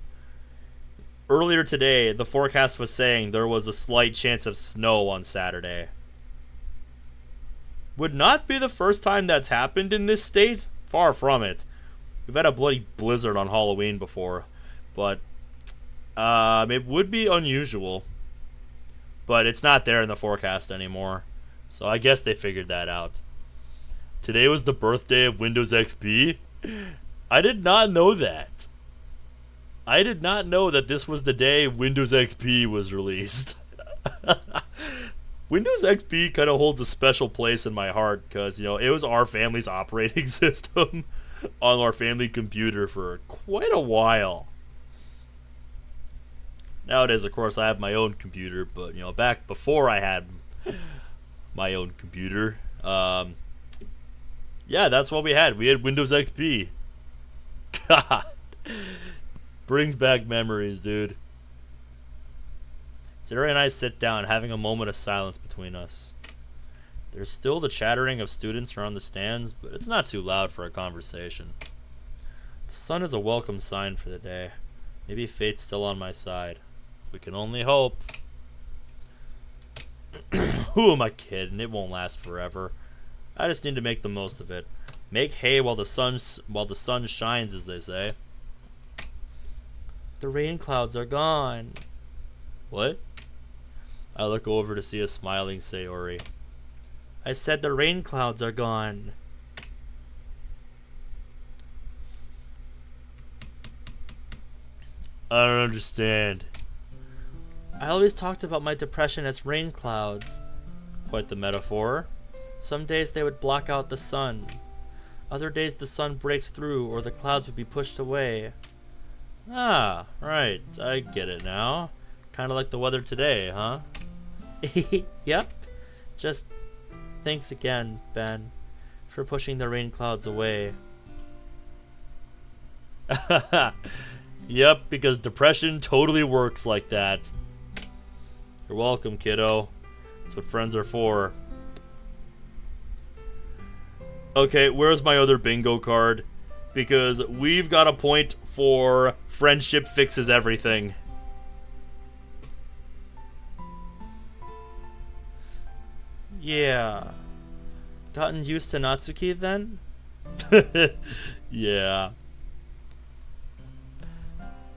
earlier today, the forecast was saying there was a slight chance of snow on Saturday. Would not be the first time that's happened in this state. Far from it. We've had a bloody blizzard on Halloween before, but it would be unusual. but it's not there in the forecast anymore. So I guess they figured that out. Today was the birthday of Windows XP? I did not know that. I did not know that this was the day Windows XP was released. Windows XP kind of holds a special place in my heart because, you know, it was our family's operating system on our family computer for quite a while. Nowadays, of course, I have my own computer, but, you know, back before I had my own computer, yeah, that's what we had. We had Windows XP. God. Brings back memories, dude. Sarah and I sit down, having a moment of silence between us. There's still the chattering of students around the stands, but it's not too loud for a conversation. The sun is a welcome sign for the day. Maybe fate's still on my side. We can only hope. Who am I kidding? It won't last forever. I just need to make the most of it. Make hay while the sun shines, as they say. The rain clouds are gone. What? I look over to see a smiling Sayori. I said the rain clouds are gone. I don't understand. I always talked about my depression as rain clouds. Quite the metaphor. Some days they would block out the sun. Other days the sun breaks through or the clouds would be pushed away. Ah, right. I get it now. Kind of like the weather today, huh? Yep. Just thanks again, Ben, for pushing the rain clouds away. Yep, because depression totally works like that. You're welcome, kiddo. That's what friends are for. Okay, where's my other bingo card? Because we've got a point for friendship fixes everything. Yeah. Gotten used to Natsuki then? Yeah.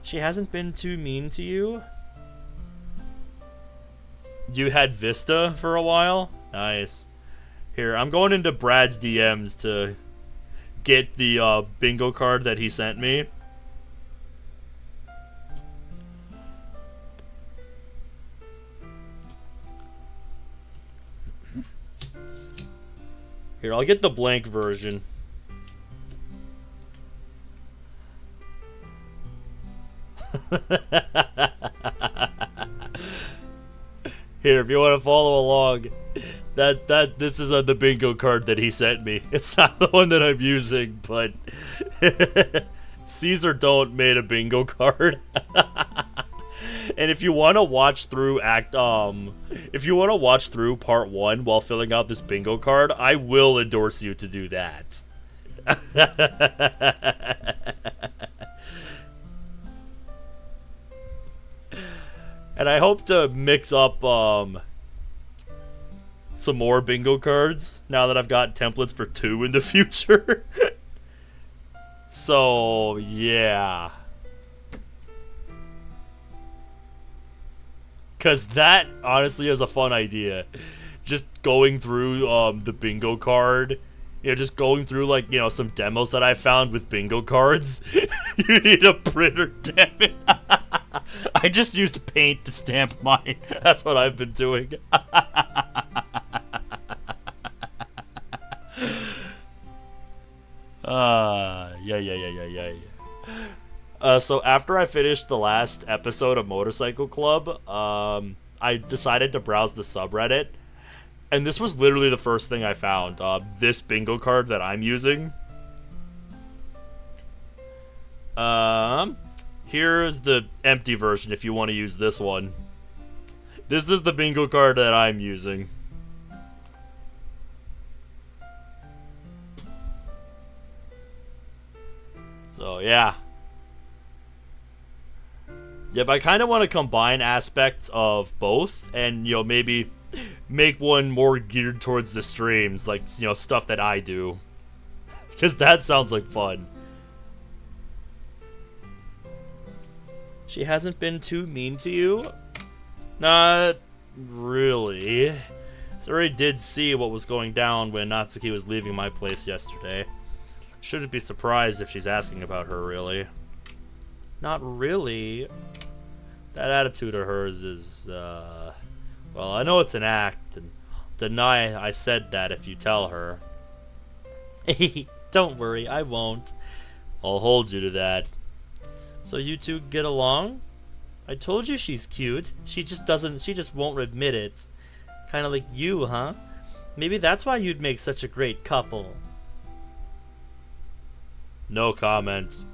She hasn't been too mean to you? You had Vista for a while? Nice. Here, I'm going into Brad's DMs to get the bingo card that he sent me. Here, I'll get the blank version. Here, if you want to follow along, this is the bingo card that he sent me. It's not the one that I'm using, but Caesar Don't made a bingo card. And if you want to watch through part 1 while filling out this bingo card, I will endorse you to do that. And I hope to mix up some more bingo cards now that I've got templates for 2 in the future. So, yeah. Because that, honestly, is a fun idea. Just going through the bingo card. You know, just going through, like, you know, some demos that I found with bingo cards. You need a printer, damn it. I just used paint to stamp mine. That's what I've been doing. Yeah. So after I finished the last episode of Motorcycle Club, I decided to browse the subreddit, and this was literally the first thing I found. This bingo card that I'm using. Here's the empty version if you want to use this one. This is the bingo card that I'm using. So, yeah. Yep, I kind of want to combine aspects of both and, you know, maybe make one more geared towards the streams, like, you know, stuff that I do. Because that sounds like fun. She hasn't been too mean to you? Nah, really. Suri did see what was going down when Natsuki was leaving my place yesterday. Shouldn't be surprised if she's asking about her, really. Not really. That attitude of hers is, well, I know it's an act, and deny I said that if you tell her. Don't worry, I won't. I'll hold you to that. So you two get along? I told you she's cute. She just won't admit it. Kinda like you, huh? Maybe that's why you'd make such a great couple. No comment.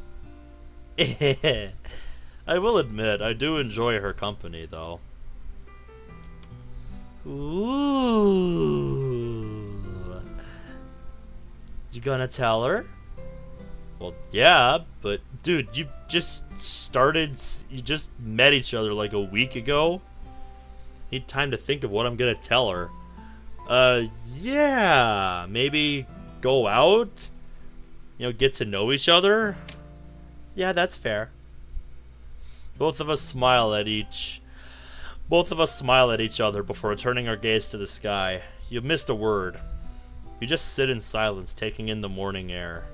I will admit, I do enjoy her company, though. Ooh. You gonna tell her? Well, yeah, but dude, you just met each other like a week ago. Need time to think of what I'm gonna tell her. Yeah, maybe go out? You know, get to know each other? Yeah, that's fair. Both of us smile at each other before turning our gaze to the sky. You've missed a word. You just sit in silence, taking in the morning air.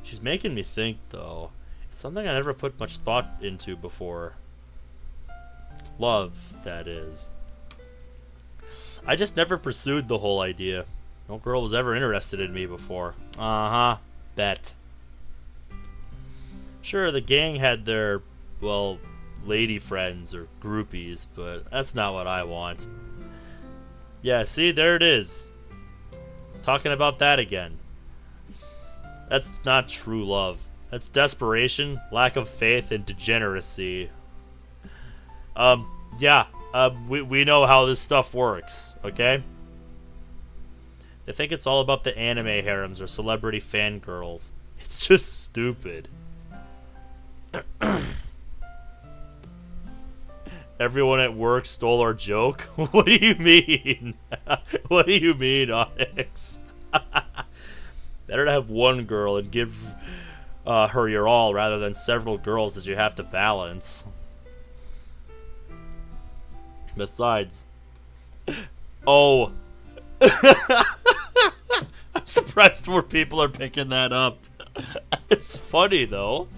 She's making me think, though. It's something I never put much thought into before. Love, that is. I just never pursued the whole idea. No girl was ever interested in me before. Uh-huh. Bet. Sure, the gang had their, well, lady friends or groupies, but that's not what I want. Yeah, see, there it is. Talking about that again. That's not true love. That's desperation, lack of faith, and degeneracy. Yeah, we know how this stuff works, okay? They think it's all about the anime harems or celebrity fangirls. It's just stupid. Everyone at work stole our joke? What do you mean? What do you mean, Onyx? Better to have one girl and give her your all rather than several girls that you have to balance. Besides... Oh... I'm surprised more people are picking that up. It's funny, though.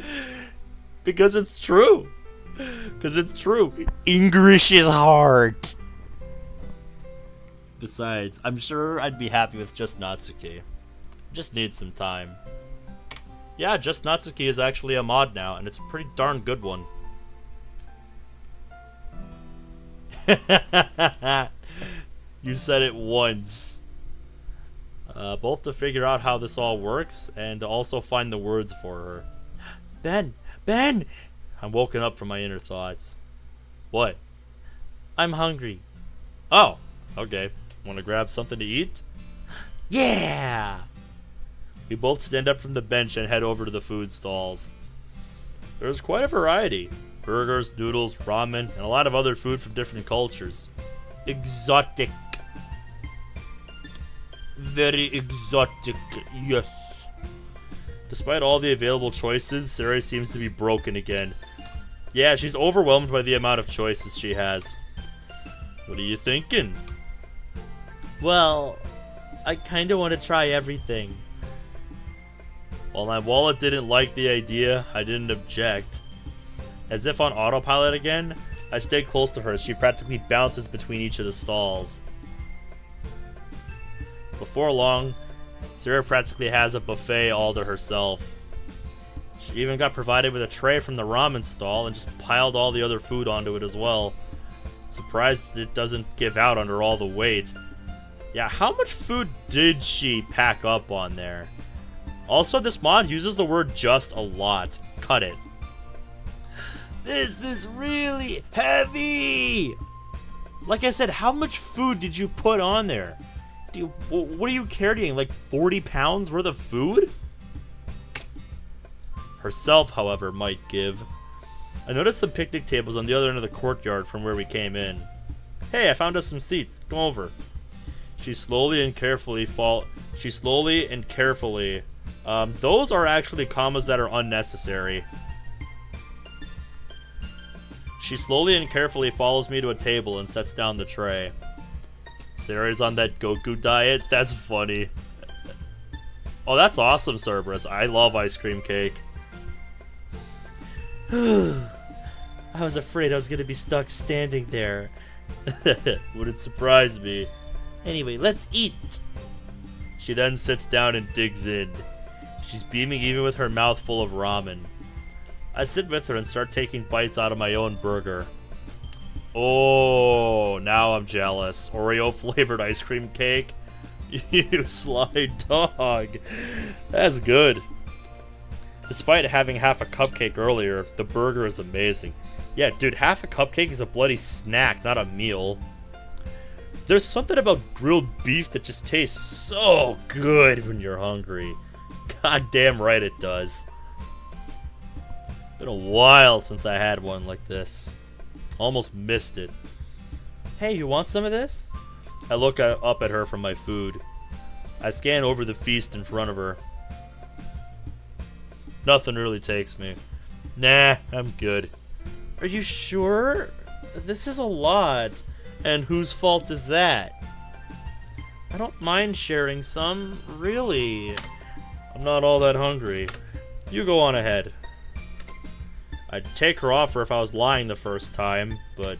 Because it's true. Because it's true. English is hard. Besides, I'm sure I'd be happy with just Natsuki. Just need some time. Yeah, just Natsuki is actually a mod now, and it's a pretty darn good one. You said it once. Both to figure out how this all works, and to also find the words for her. Ben! Ben! I'm woken up from my inner thoughts. What? I'm hungry. Oh, okay. Want to grab something to eat? Yeah! We both stand up from the bench and head over to the food stalls. There's quite a variety. Burgers, noodles, ramen, and a lot of other food from different cultures. Exotic. Very exotic, yes. Despite all the available choices, Sarah seems to be broken again. Yeah, she's overwhelmed by the amount of choices she has. What are you thinking? Well, I kinda want to try everything. While my wallet didn't like the idea, I didn't object. As if on autopilot again, I stay close to her as she practically bounces between each of the stalls. Before long, Sarah practically has a buffet all to herself. She even got provided with a tray from the ramen stall and just piled all the other food onto it as well. Surprised it doesn't give out under all the weight. Yeah, how much food did she pack up on there? Also, this mod uses the word just a lot. Cut it. This is really heavy! Like I said, how much food did you put on there? What are you carrying, like 40 pounds worth of food? Herself, however, might give. I noticed some picnic tables on the other end of the courtyard from where we came in. Hey, I found us some seats. Come over. She slowly and carefully those are actually commas that are unnecessary. She slowly and carefully follows me to a table and sets down the tray. Sarah's on that Goku diet? That's funny. Oh, that's awesome, Cerberus. I love ice cream cake. I was afraid I was gonna be stuck standing there. Wouldn't surprise me. Anyway, let's eat. She then sits down and digs in. She's beaming even with her mouth full of ramen. I sit with her and start taking bites out of my own burger. Oh, now I'm jealous. Oreo flavored ice cream cake? You sly dog. That's good. Despite having half a cupcake earlier, the burger is amazing. Yeah, dude, half a cupcake is a bloody snack, not a meal. There's something about grilled beef that just tastes so good when you're hungry. Goddamn right it does. Been a while since I had one like this. Almost missed it. Hey, you want some of this? I look up at her from my food. I scan over the feast in front of her. Nothing really takes me. Nah, I'm good. Are you sure? This is a lot. And whose fault is that? I don't mind sharing some, really. I'm not all that hungry. You go on ahead. I'd take her offer if I was lying the first time, but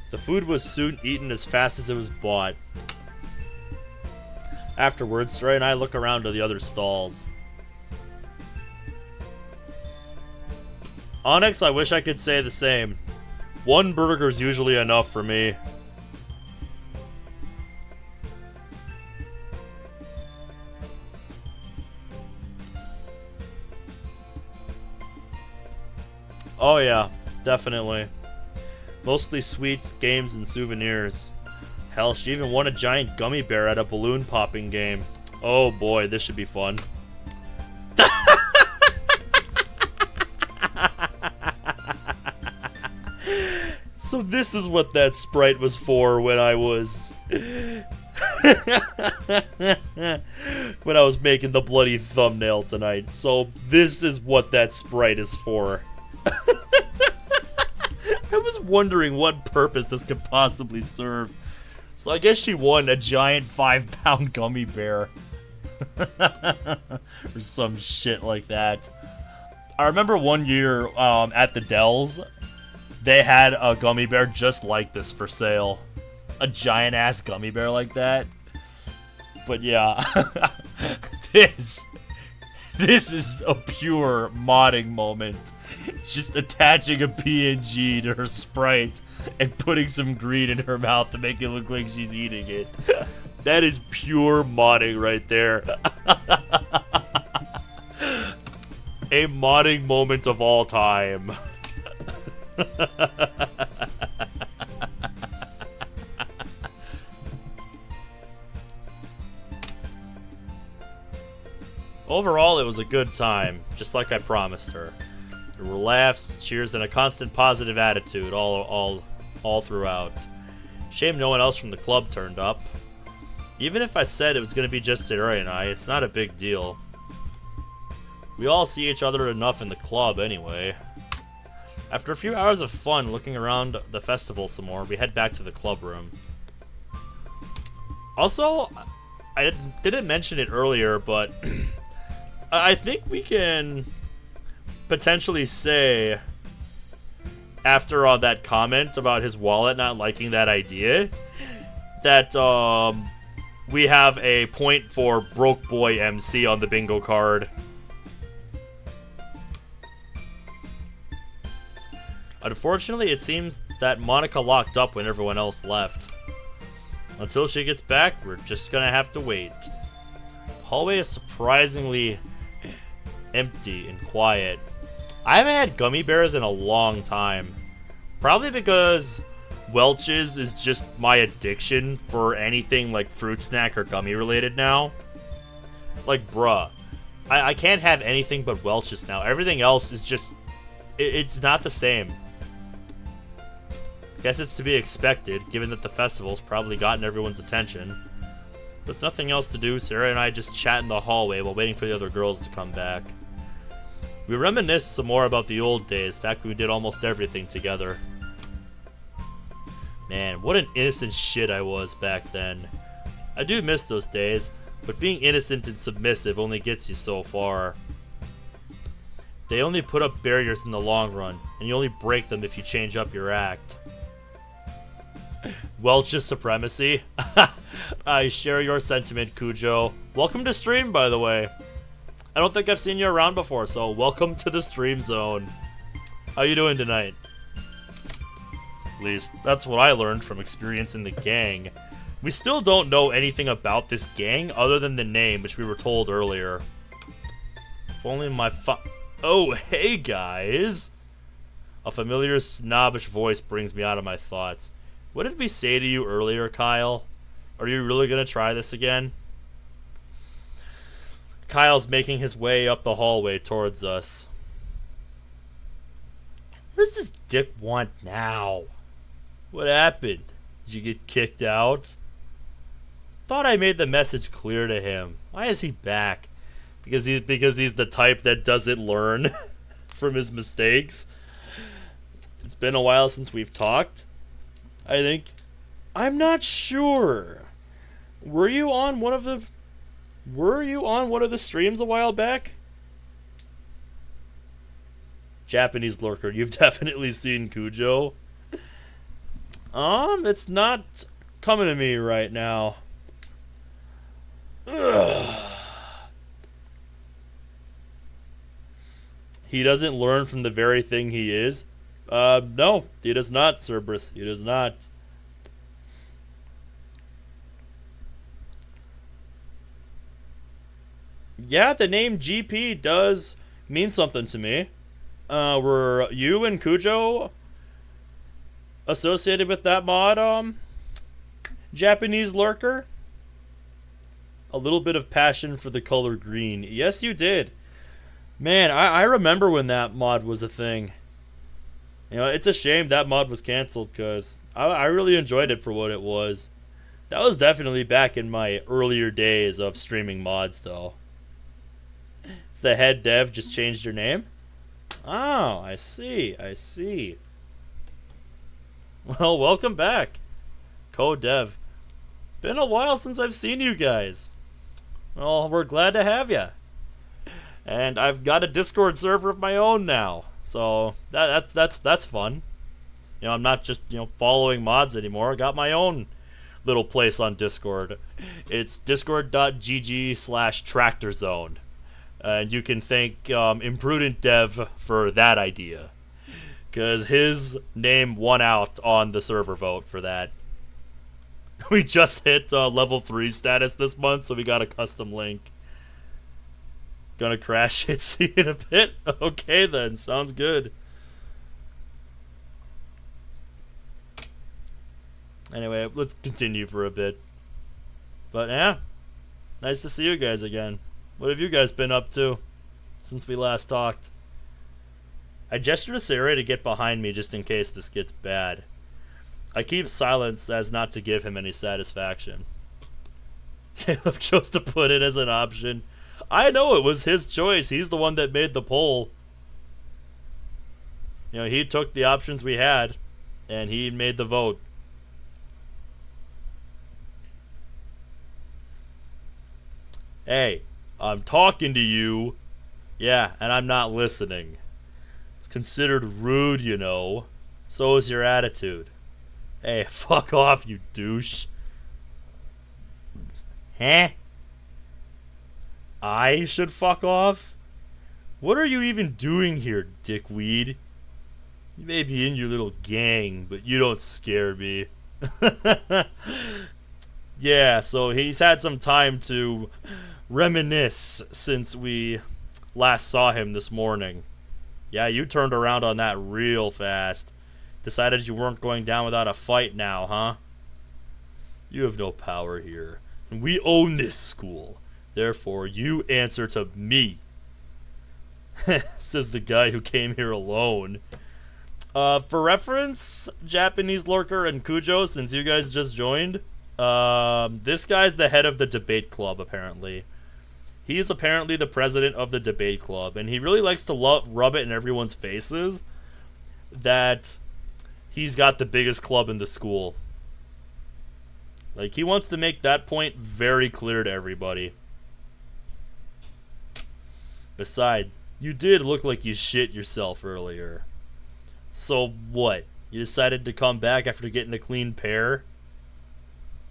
the food was soon eaten as fast as it was bought. Afterwards, Stray and I look around to the other stalls. Onyx, I wish I could say the same. One burger's usually enough for me. Oh yeah, definitely. Mostly sweets, games, and souvenirs. Hell, she even won a giant gummy bear at a balloon popping game. Oh boy, this should be fun. So this is what that sprite was for when I was... when I was making the bloody thumbnail tonight. So this is what that sprite is for. I was wondering what purpose this could possibly serve. So I guess she won a giant 5-pound gummy bear. Or some shit like that. I remember one year at the Dells, they had a gummy bear just like this for sale. A giant ass gummy bear like that. But yeah, this is a pure modding moment. Just attaching a PNG to her Sprite and putting some green in her mouth to make it look like she's eating it. That is pure modding right there. A modding moment of all time. Overall, it was a good time, just like I promised her. There were laughs, cheers, and a constant positive attitude all throughout. Shame no one else from the club turned up. Even if I said it was going to be just Sarah and I, it's not a big deal. We all see each other enough in the club anyway. After a few hours of fun looking around the festival some more, we head back to the club room. Also, I didn't mention it earlier, but I think we can potentially say, after that comment about his wallet not liking that idea, that we have a point for Broke Boy MC on the bingo card. Unfortunately, it seems that Monica locked up when everyone else left. Until she gets back, we're just gonna have to wait. The hallway is surprisingly empty and quiet. I haven't had gummy bears in a long time. Probably because Welch's is just my addiction for anything like fruit snack or gummy related now. Like, bruh. I can't have anything but Welch's now. Everything else is just... It's not the same. Guess it's to be expected, given that the festival's probably gotten everyone's attention. With nothing else to do, Sarah and I just chat in the hallway while waiting for the other girls to come back. We reminisce some more about the old days, back when we did almost everything together. Man, what an innocent shit I was back then. I do miss those days, but being innocent and submissive only gets you so far. They only put up barriers in the long run, and you only break them if you change up your act. Welch's supremacy? I share your sentiment, Cujo. Welcome to stream, by the way. I don't think I've seen you around before, so welcome to the stream zone. How you doing tonight? At least, that's what I learned from experience in the gang. We still don't know anything about this gang other than the name, which we were told earlier. If only my Oh, hey guys! A familiar snobbish voice brings me out of my thoughts. What did we say to you earlier, Kyle? Are you really gonna try this again? Kyle's making his way up the hallway towards us. What does this dick want now? What happened? Did you get kicked out? Thought I made the message clear to him. Why is he back? Because he's the type that doesn't learn from his mistakes. It's been a while since we've talked, I think. I'm not sure. Were you on one of the streams a while back? Japanese lurker, you've definitely seen Cujo. It's not coming to me right now. Ugh. He doesn't learn from the very thing he is. No, he does not, Cerberus. He does not. Yeah, the name GP does mean something to me. Were you and Cujo associated with that mod, Japanese lurker? A little bit of passion for the color green. Yes, you did. Man, I remember when that mod was a thing. You know, it's a shame that mod was canceled, because I really enjoyed it for what it was. That was definitely back in my earlier days of streaming mods, though. It's the head dev just changed your name? Oh, I see. Well, welcome back, co-dev. Been a while since I've seen you guys. Well, we're glad to have you. And I've got a Discord server of my own now, so that's fun. You know, I'm not just following mods anymore. I got my own little place on Discord. It's discord.gg/tractorzone, and you can thank Imprudent Dev for that idea, because his name won out on the server vote for that. We just hit level 3 status this month, so we got a custom link. Gonna crash it, see in a bit? Okay then, sounds good. Anyway, let's continue for a bit. But yeah, nice to see you guys again. What have you guys been up to since we last talked? I gestured to Sarah to get behind me just in case this gets bad. I keep silence as not to give him any satisfaction. Caleb chose to put it as an option. I know it was his choice. He's the one that made the poll. You know, he took the options we had, and he made the vote. Hey, I'm talking to you. Yeah, and I'm not listening. It's considered rude, you know. So is your attitude. Hey, fuck off, you douche. Huh? I should fuck off? What are you even doing here, dickweed? You may be in your little gang, but you don't scare me. Yeah, so he's had some time to reminisce since we last saw him this morning. Yeah, you turned around on that real fast. Decided you weren't going down without a fight now, huh? You have no power here. And we own this school. Therefore, you answer to me. Says the guy who came here alone. For reference, Japanese lurker and Cujo, since you guys just joined, this guy's the head of the debate club, apparently. He is apparently the president of the debate club, and he really likes to rub it in everyone's faces that he's got the biggest club in the school. Like, he wants to make that point very clear to everybody. Besides, you did look like you shit yourself earlier. So what? You decided to come back after getting a clean pair?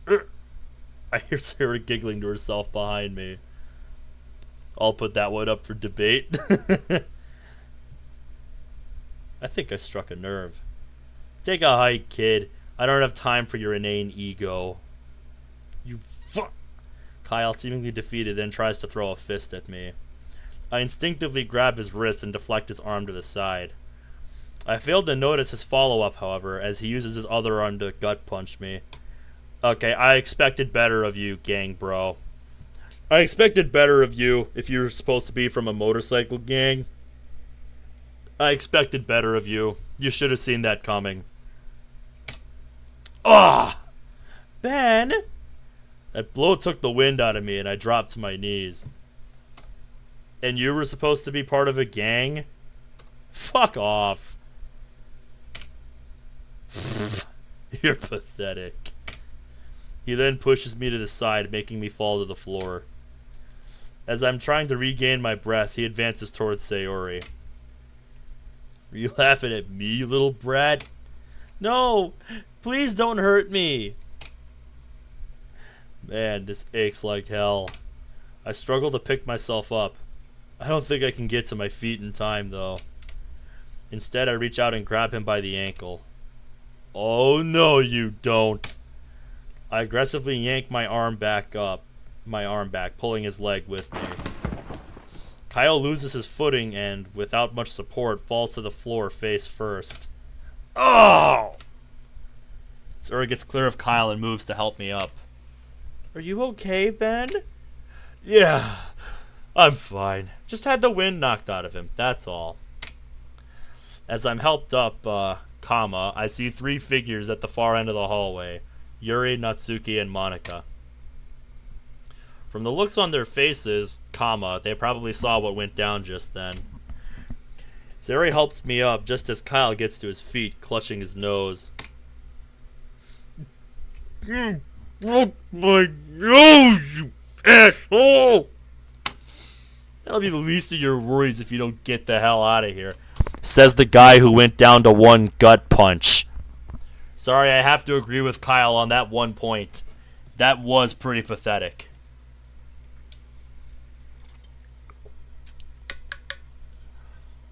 I hear Sarah giggling to herself behind me. I'll put that one up for debate. I think I struck a nerve. Take a hike, kid. I don't have time for your inane ego. You fuck! Kyle, seemingly defeated, then tries to throw a fist at me. I instinctively grab his wrist and deflect his arm to the side. I failed to notice his follow-up, however, as he uses his other arm to gut punch me. Okay, I expected better of you, gang bro. I expected better of you if you were supposed to be from a motorcycle gang. I expected better of you. You should have seen that coming. Ah! Ben! That blow took the wind out of me and I dropped to my knees. And you were supposed to be part of a gang? Fuck off. You're pathetic. He then pushes me to the side, making me fall to the floor. As I'm trying to regain my breath, he advances towards Sayori. Are you laughing at me, you little brat? No! Please don't hurt me! Man, this aches like hell. I struggle to pick myself up. I don't think I can get to my feet in time, though. Instead, I reach out and grab him by the ankle. Oh, no, you don't. I aggressively yank my arm back, pulling his leg with me. Kyle loses his footing and, without much support, falls to the floor face first. Oh! Zura gets clear of Kyle and moves to help me up. Are you okay, Ben? Yeah, I'm fine. Just had the wind knocked out of him, that's all. As I'm helped up, I see three figures at the far end of the hallway. Yuri, Natsuki, and Monica. From the looks on their faces, they probably saw what went down just then. Zuri helps me up just as Kyle gets to his feet, clutching his nose. You broke my nose, you asshole! That'll be the least of your worries if you don't get the hell out of here, says the guy who went down to one gut punch. Sorry, I have to agree with Kyle on that one point. That was pretty pathetic.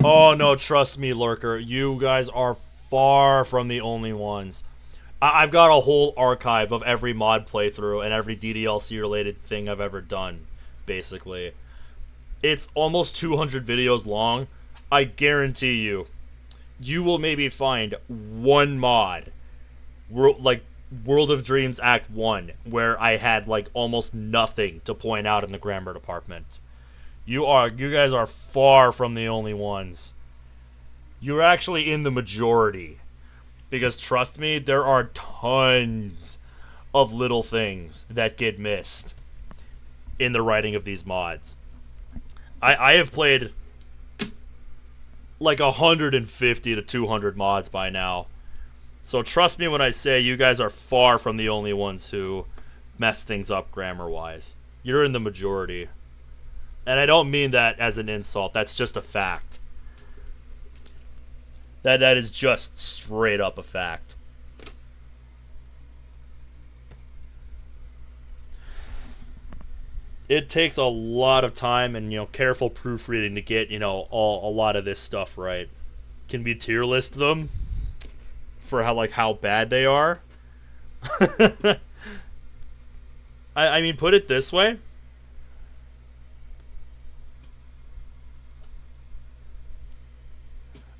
Oh no, trust me, Lurker. You guys are far from the only ones. I've got a whole archive of every mod playthrough and every DDLC related thing I've ever done, basically. It's almost 200 videos long. I guarantee you, you will maybe find one mod, like World of Dreams Act 1, where I had like almost nothing to point out in the grammar department. You guys are far from the only ones. You're actually in the majority. Because trust me, there are tons of little things that get missed in the writing of these mods. I have played like 150 to 200 mods by now. So trust me when I say you guys are far from the only ones who mess things up grammar-wise. You're in the majority. And I don't mean that as an insult. That's just a fact. That is just straight up a fact. It takes a lot of time and, careful proofreading to get, a lot of this stuff right. Can we tier list them for how bad they are? I mean, put it this way.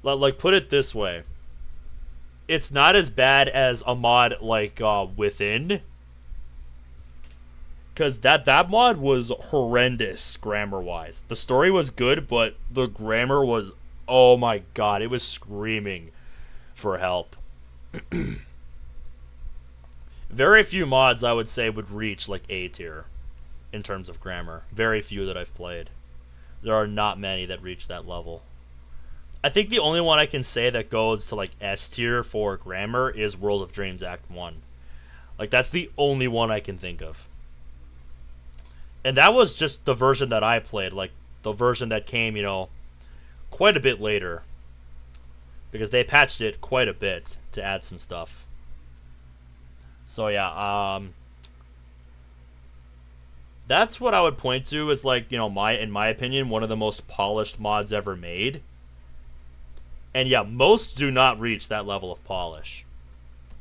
Put it this way. It's not as bad as a mod like Within. Because that mod was horrendous grammar-wise. The story was good, but the grammar was, oh my god, it was screaming for help. Very few mods, I would say, would reach, A tier. in terms of grammar. Very few that I've played. There are not many that reach that level. I think the only one I can say that goes to like S tier for grammar is World of Dreams Act 1. Like that's the only one I can think of. And that was just the version that I played, like the version that came, quite a bit later. Because they patched it quite a bit to add some stuff. So yeah, that's what I would point to as like, in my opinion, one of the most polished mods ever made. And yeah, most do not reach that level of polish.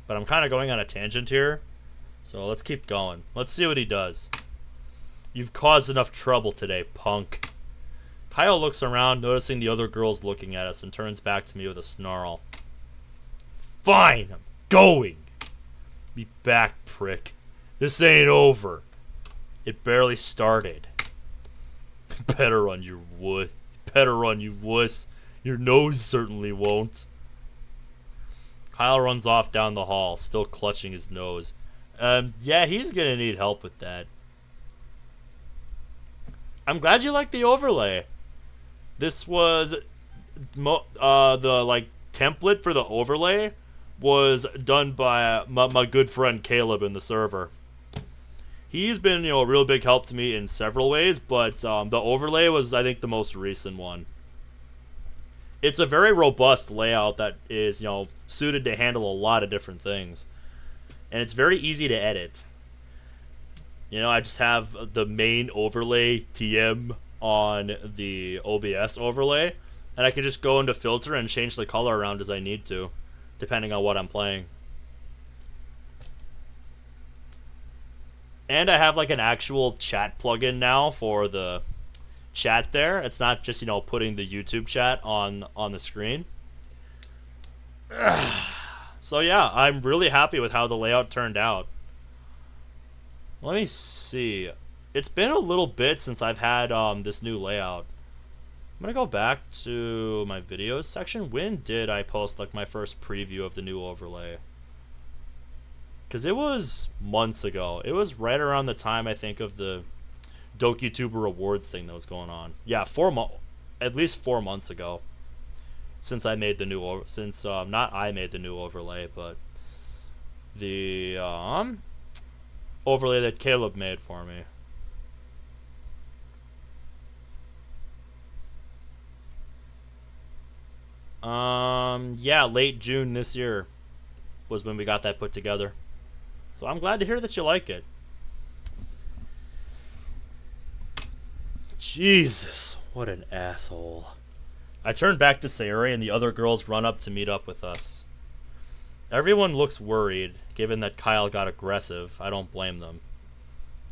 But I'm kind of going on a tangent here. So let's keep going. Let's see what he does. You've caused enough trouble today, punk. Kyle looks around, noticing the other girls looking at us, and turns back to me with a snarl. Fine, I'm going. Be back, prick. This ain't over. It barely started. Better run, you wuss. Better run, you wuss. Your nose certainly won't. Kyle runs off down the hall, still clutching his nose. Yeah, he's gonna need help with that. I'm glad you like the overlay. This was the template for the overlay was done by my good friend Caleb in the server. He's been a real big help to me in several ways, but the overlay was, I think, the most recent one. It's a very robust layout that is, suited to handle a lot of different things. And it's very easy to edit. I just have the main overlay TM on the OBS overlay, and I can just go into filter and change the color around as I need to, depending on what I'm playing. And I have like an actual chat plugin now for the chat there. It's not just, putting the YouTube chat on the screen. So yeah, I'm really happy with how the layout turned out. Let me see. It's been a little bit since I've had this new layout. I'm gonna go back to my videos section. When did I post like my first preview of the new overlay? Because it was months ago. It was right around the time, I think, of the DokuTuber Awards thing that was going on. Yeah, at least 4 months ago. Since I made the new not I made the new overlay, but the overlay that Caleb made for me. Yeah, late June this year was when we got that put together. So I'm glad to hear that you like it. Jesus, what an asshole. I turn back to Sayuri and the other girls run up to meet up with us. Everyone looks worried, given that Kyle got aggressive. I don't blame them.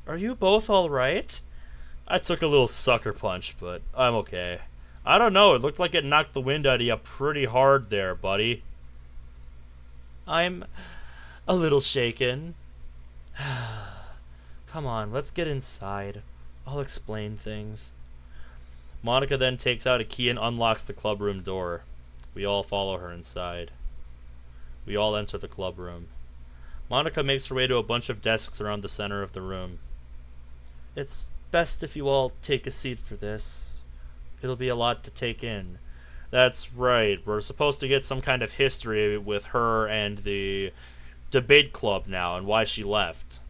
Are you both alright? I took a little sucker punch, but I'm okay. I don't know, it looked like it knocked the wind out of you pretty hard there, buddy. I'm a little shaken. Come on, let's get inside. I'll explain things. Monica then takes out a key and unlocks the clubroom door. We all follow her inside. We all enter the clubroom. Monica makes her way to a bunch of desks around the center of the room. It's best if you all take a seat for this. It'll be a lot to take in. That's right. We're supposed to get some kind of history with her and the debate club now and why she left.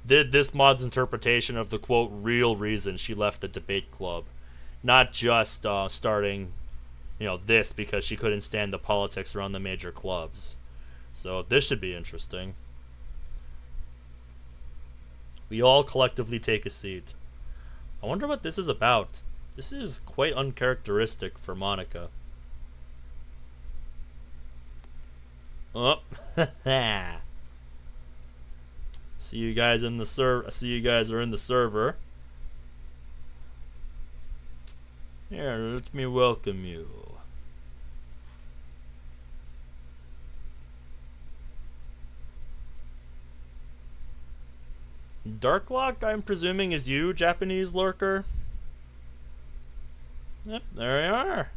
This mod's interpretation of the, quote, real reason she left the debate club. Not just starting, this because she couldn't stand the politics around the major clubs. So this should be interesting. We all collectively take a seat. I wonder what this is about. This is quite uncharacteristic for Monica. Oh, see you guys in the server. See you guys are in the server. Here, let me welcome you. Darklock, I'm presuming, is you, Japanese lurker? Yep, there you are.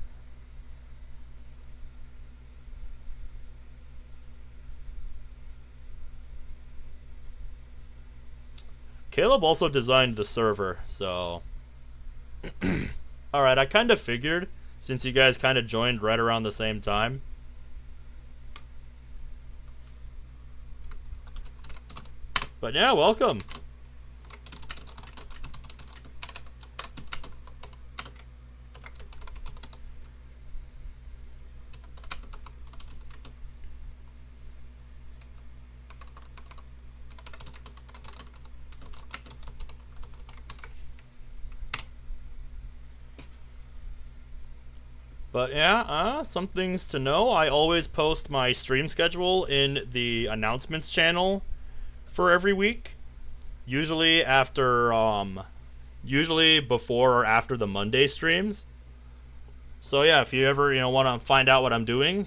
Caleb also designed the server, so... Alright, I kind of figured, since you guys kind of joined right around the same time. But yeah, welcome. But yeah, some things to know. I always post my stream schedule in the announcements channel for every week. Usually before or after the Monday streams. So yeah, if you ever, want to find out what I'm doing,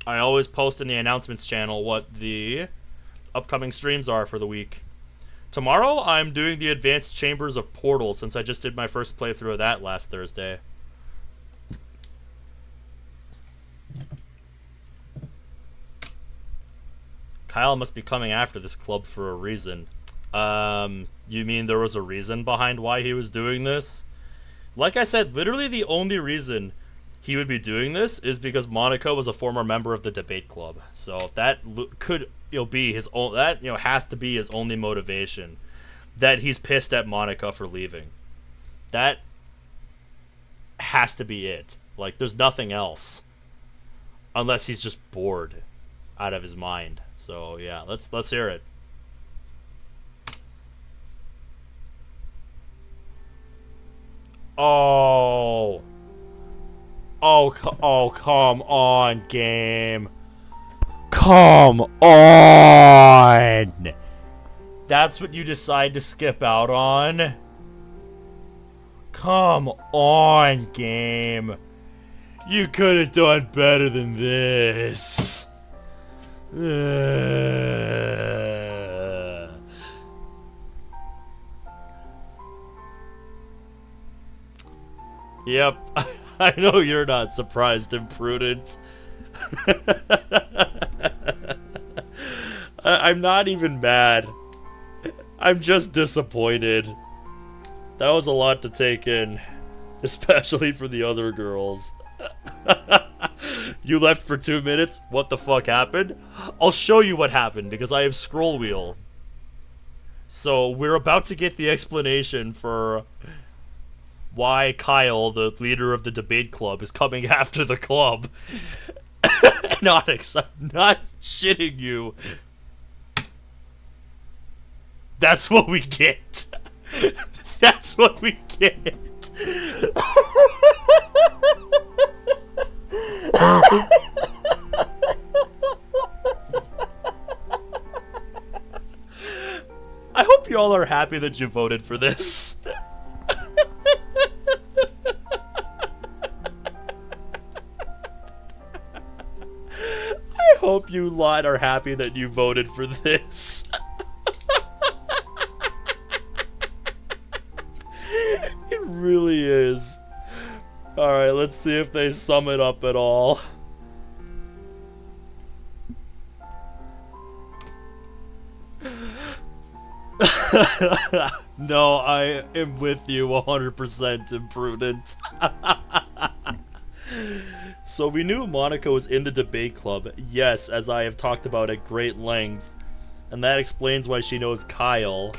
I always post in the announcements channel what the upcoming streams are for the week. Tomorrow, I'm doing the Advanced Chambers of Portal, since I just did my first playthrough of that last Thursday. Kyle must be coming after this club for a reason. You mean there was a reason behind why he was doing this? Like I said, literally the only reason he would be doing this is because Monica was a former member of the debate club. So that could be his own. That has to be his only motivation. That he's pissed at Monica for leaving. That has to be it. Like, there's nothing else, unless he's just bored out of his mind. So yeah, let's hear it. Oh, come on, game. Come on. That's what you decide to skip out on? Come on, game. You could have done better than this. Yep, I know you're not surprised, Imprudent. I'm not even mad. I'm just disappointed. That was a lot to take in, especially for the other girls. You left for 2 minutes? What the fuck happened? I'll show you what happened, because I have scroll wheel. So, we're about to get the explanation for why Kyle, the leader of the debate club, is coming after the club. Not shitting you. That's what we get. That's what we get. I hope y'all are happy that you voted for this. I hope you lot are happy that you voted for this. It really is. Alright, let's see if they sum it up at all. No, I am with you 100%, Imprudent. So we knew Monica was in the debate club, yes, as I have talked about at great length, and that explains why she knows Kyle.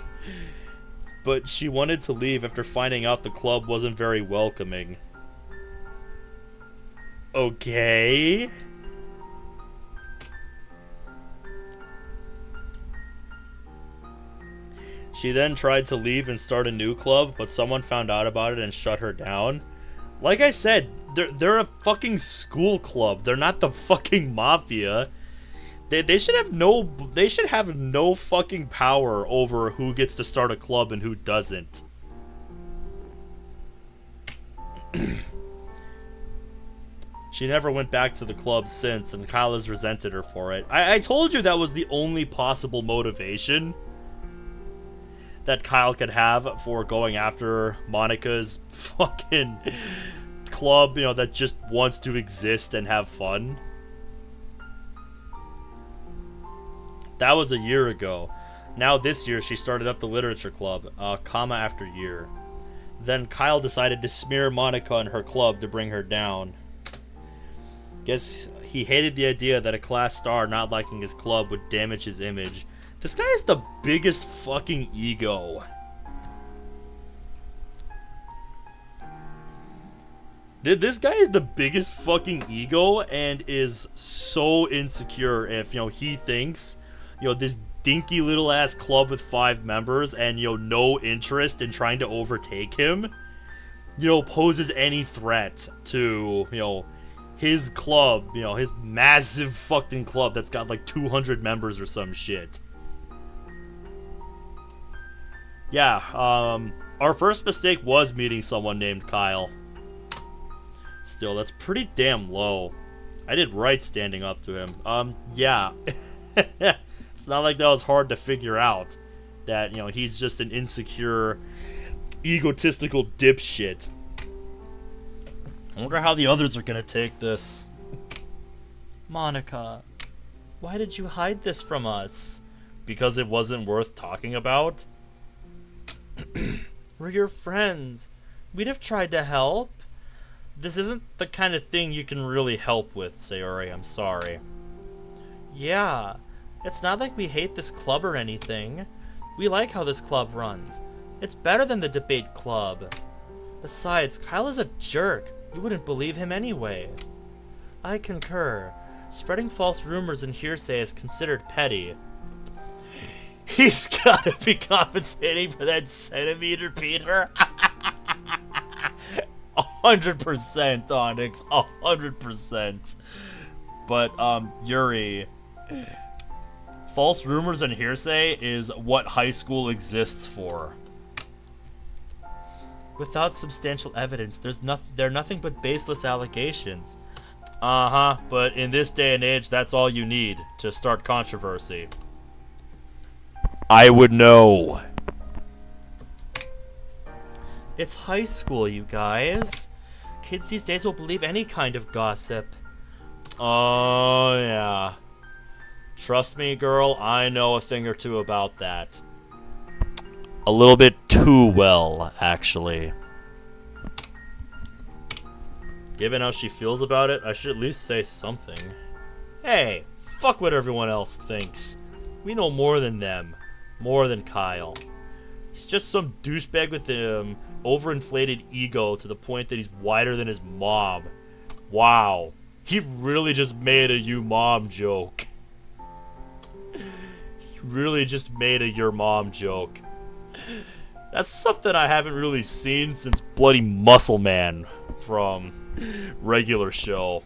But she wanted to leave after finding out the club wasn't very welcoming. Okay. She then tried to leave and start a new club, but someone found out about it and shut her down. Like I said, they're a fucking school club. They're not the fucking mafia. They should have no fucking power over who gets to start a club and who doesn't. She never went back to the club since, and Kyle has resented her for it. I told you that was the only possible motivation that Kyle could have for going after Monica's fucking club, that just wants to exist and have fun. That was a year ago. Now this year, she started up the literature club, comma after year. Then Kyle decided to smear Monica and her club to bring her down. Guess he hated the idea that a class star not liking his club would damage his image. This guy has the biggest fucking ego. This guy is the biggest fucking ego and is so insecure if, he thinks, this dinky little ass club with 5 members and, no interest in trying to overtake him, poses any threat to, his club, his massive fucking club that's got like 200 members or some shit. Yeah, our first mistake was meeting someone named Kyle. Still, that's pretty damn low. I did right standing up to him. Yeah. It's not like that was hard to figure out. That, he's just an insecure, egotistical dipshit. I wonder how the others are gonna take this. Monica, why did you hide this from us? Because it wasn't worth talking about? We're your friends. We'd have tried to help. This isn't the kind of thing you can really help with, Sayori. I'm sorry. Yeah, it's not like we hate this club or anything. We like how this club runs. It's better than the debate club. Besides, Kyle is a jerk. You wouldn't believe him anyway. I concur. Spreading false rumors and hearsay is considered petty. He's gotta be compensating for that centimeter, Peter. 100%, Onyx. 100%. But, Yuri, false rumors and hearsay is what high school exists for. Without substantial evidence, they're nothing but baseless allegations. Uh-huh, but in this day and age, that's all you need to start controversy. I would know. It's high school, you guys. Kids these days will believe any kind of gossip. Oh, yeah. Trust me, girl, I know a thing or two about that. A little bit too well, actually. Given how she feels about it, I should at least say something. Hey, fuck what everyone else thinks. We know more than them. More than Kyle. He's just some douchebag with an overinflated ego to the point that he's wider than his mom. Wow. He really just made a you mom joke. He really just made a your mom joke. That's something I haven't really seen since bloody Muscle Man from regular show.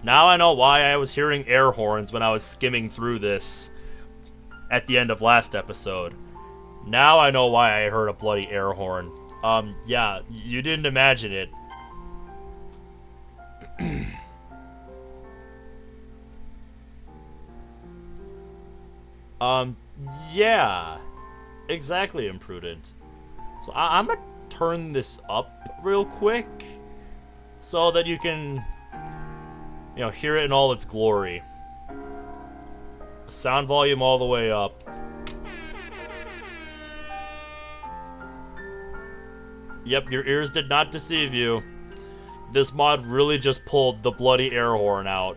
Now I know why I was hearing air horns when I was skimming through this at the end of last episode. Now I know why I heard a bloody air horn. Yeah, you didn't imagine it. Yeah. Exactly, Imprudent. So I'm gonna turn this up real quick so that you can, hear it in all its glory. Sound volume all the way up. Yep, your ears did not deceive you. This mod really just pulled the bloody air horn out.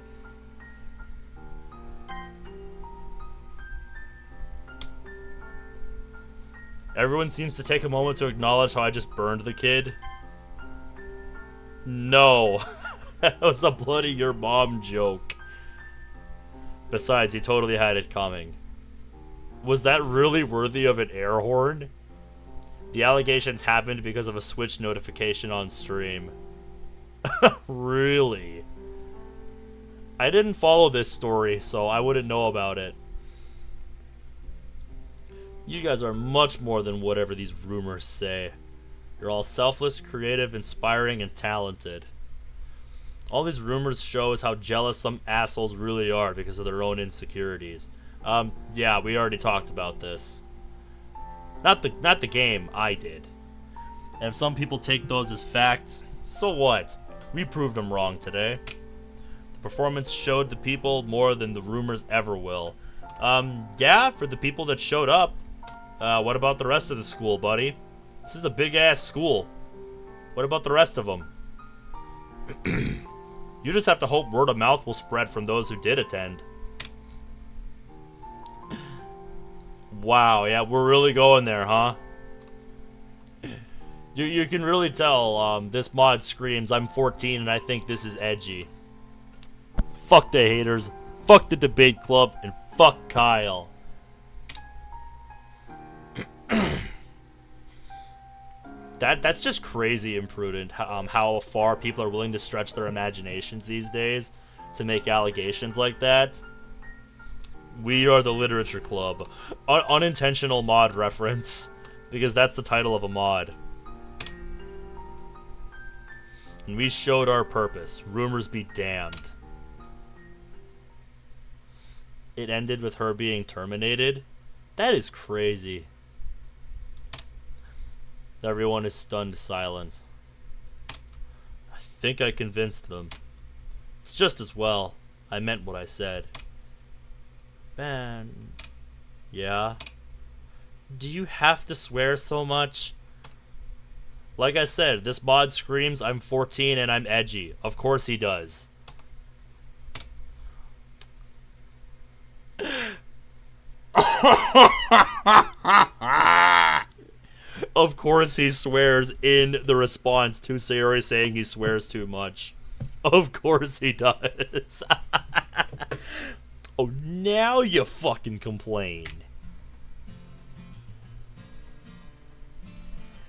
Everyone seems to take a moment to acknowledge how I just burned the kid. No. That was a bloody your mom joke. Besides, he totally had it coming. Was that really worthy of an air horn? The allegations happened because of a Switch notification on stream. Really? I didn't follow this story, so I wouldn't know about it. You guys are much more than whatever these rumors say. You're all selfless, creative, inspiring, and talented. All these rumors show is how jealous some assholes really are because of their own insecurities. Yeah, we already talked about this. Not the game, I did. And if some people take those as facts, so what? We proved them wrong today. The performance showed the people more than the rumors ever will. Yeah, for the people that showed up. What about the rest of the school, buddy? This is a big-ass school. What about the rest of them? You just have to hope word of mouth will spread from those who did attend. Wow, yeah, we're really going there, huh? You can really tell, this mod screams, I'm 14 and I think this is edgy. Fuck the haters, fuck the debate club, and fuck Kyle. That's just crazy imprudent, how far people are willing to stretch their imaginations these days to make allegations like that. We are the literature club. Unintentional mod reference, because that's the title of a mod. And we showed our purpose. Rumors be damned. It ended with her being terminated? That is crazy. Everyone is stunned silent. I think I convinced them. It's just as well. I meant what I said. Man. Yeah? Do you have to swear so much? Like I said, this mod screams I'm 14 and I'm edgy. Of course he does. Of course he swears in the response to Sayori saying he swears too much. Of course he does. Oh, now you fucking complain.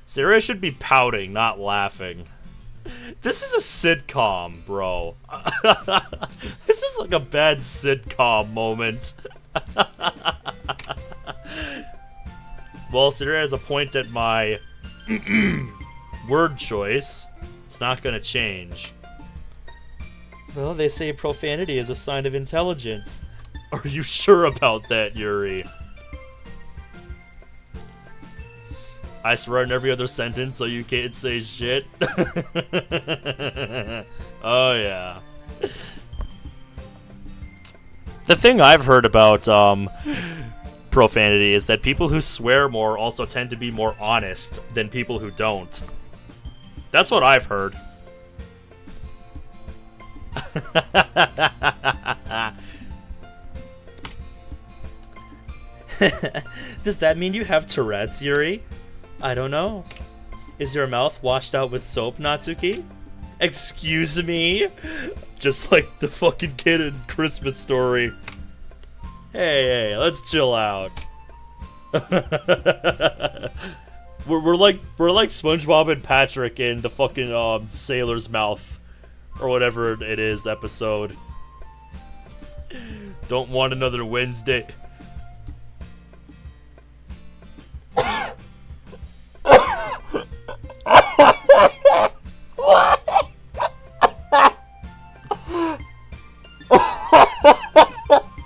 Sayori should be pouting, not laughing. This is a sitcom, bro. This is like a bad sitcom moment. Well, Sayori has a point at my word choice. It's not gonna change. Well, they say profanity is a sign of intelligence. Are you sure about that, Yuri? I swear in every other sentence so you can't say shit. Oh, yeah. The thing I've heard about, profanity is that people who swear more also tend to be more honest than people who don't. That's what I've heard. Does that mean you have Tourette's, Yuri? I don't know. Is your mouth washed out with soap, Natsuki? Excuse me? Just like the fucking kid in Christmas Story. Hey, let's chill out. we're like SpongeBob and Patrick in the fucking Sailor's Mouth or whatever it is episode. Don't want another Wednesday.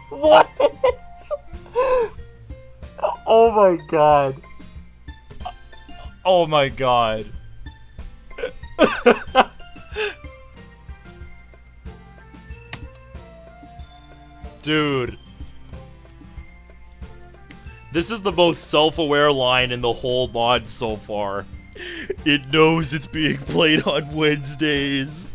What? Oh my god. Oh my god. Dude. This is the most self-aware line in the whole mod so far. It knows it's being played on Wednesdays.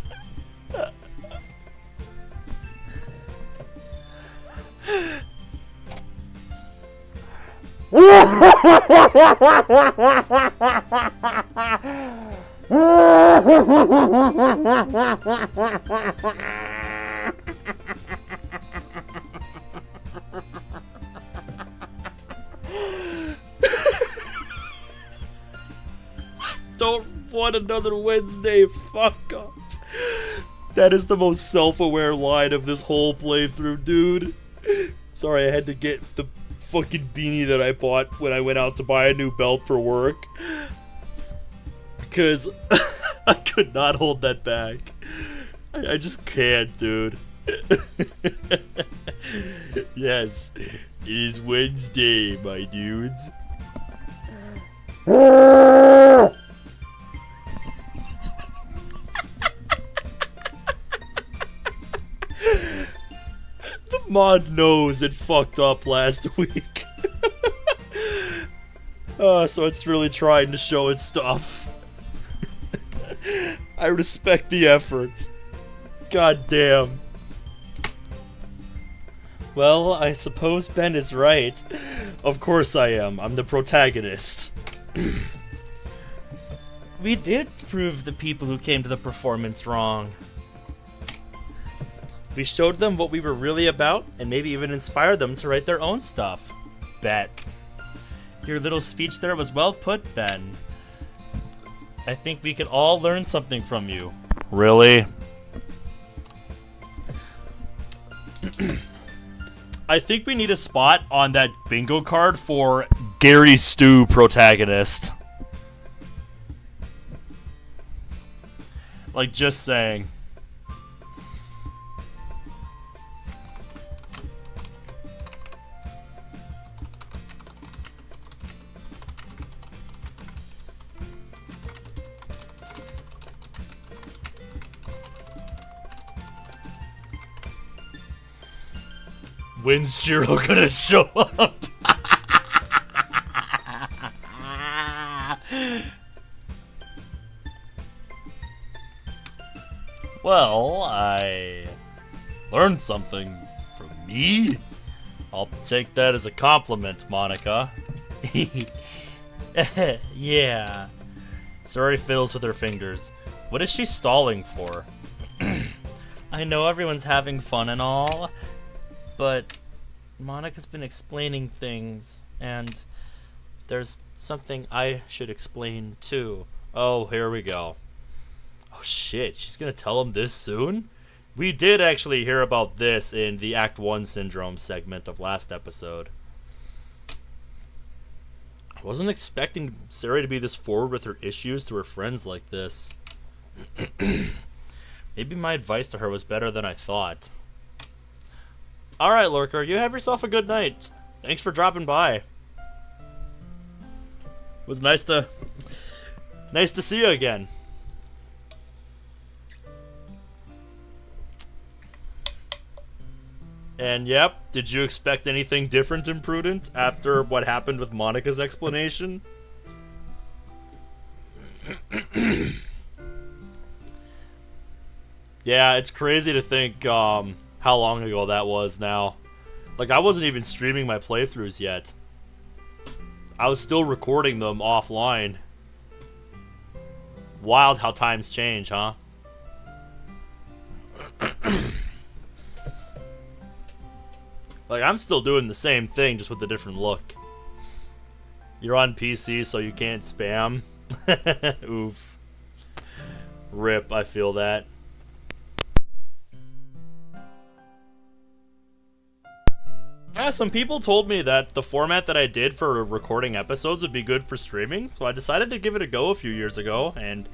Don't want another Wednesday, fuck up. That is the most self-aware line of this whole playthrough, dude. Sorry, I had to get the fucking beanie that I bought when I went out to buy a new belt for work. Because I could not hold that back. I just can't, dude. Yes, it is Wednesday, my dudes. Mod knows it fucked up last week. So it's really trying to show its stuff. I respect the effort. God damn. Well, I suppose Ben is right. Of course I am. I'm the protagonist. We did prove the people who came to the performance wrong. We showed them what we were really about, and maybe even inspired them to write their own stuff. Bet. Your little speech there was well put, Ben. I think we could all learn something from you. Really? I think we need a spot on that bingo card for Gary Stu protagonist. Like, just saying. When's Shiro gonna show up? Well, I learned something from me. I'll take that as a compliment, Monica. Yeah. Suri fiddles with her fingers. What is she stalling for? I know everyone's having fun and all, but Monica's been explaining things, and there's something I should explain too. Oh, here we go. Oh shit, she's gonna tell him this soon? We did actually hear about this in the Act 1 Syndrome segment of last episode. I wasn't expecting Suri to be this forward with her issues to her friends like this. Maybe my advice to her was better than I thought. Alright, Lurker, you have yourself a good night. Thanks for dropping by. It was nice to see you again. And yep, did you expect anything different and prudent after what happened with Monica's explanation? Yeah, it's crazy to think how long ago that was now. Like, I wasn't even streaming my playthroughs yet. I was still recording them offline. Wild how times change, huh? Like, I'm still doing the same thing, just with a different look. You're on PC, so you can't spam. Oof. Rip, I feel that. Yeah, some people told me that the format that I did for recording episodes would be good for streaming, so I decided to give it a go a few years ago, and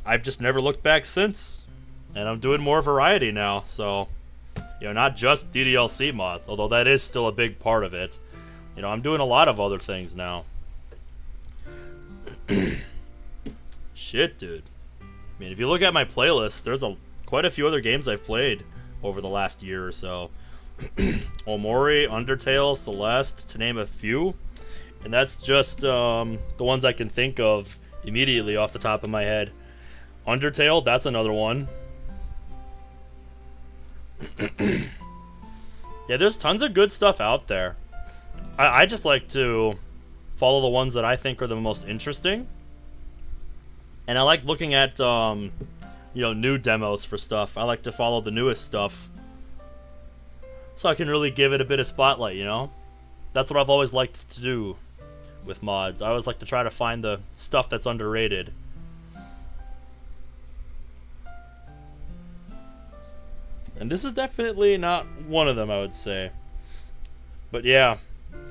I've just never looked back since. And I'm doing more variety now, so... You know, not just DDLC mods, although that is still a big part of it. You know, I'm doing a lot of other things now. Shit, dude. I mean, if you look at my playlist, there's quite a few other games I've played over the last year or so. Omori, Undertale, Celeste, to name a few. And that's just the ones I can think of immediately off the top of my head. Undertale, that's another one. Yeah, there's tons of good stuff out there. I just like to follow the ones that I think are the most interesting. And I like looking at, you know, new demos for stuff. I like to follow the newest stuff. So I can really give it a bit of spotlight, you know? That's what I've always liked to do with mods. I always like to try to find the stuff that's underrated. And this is definitely not one of them, I would say. But yeah,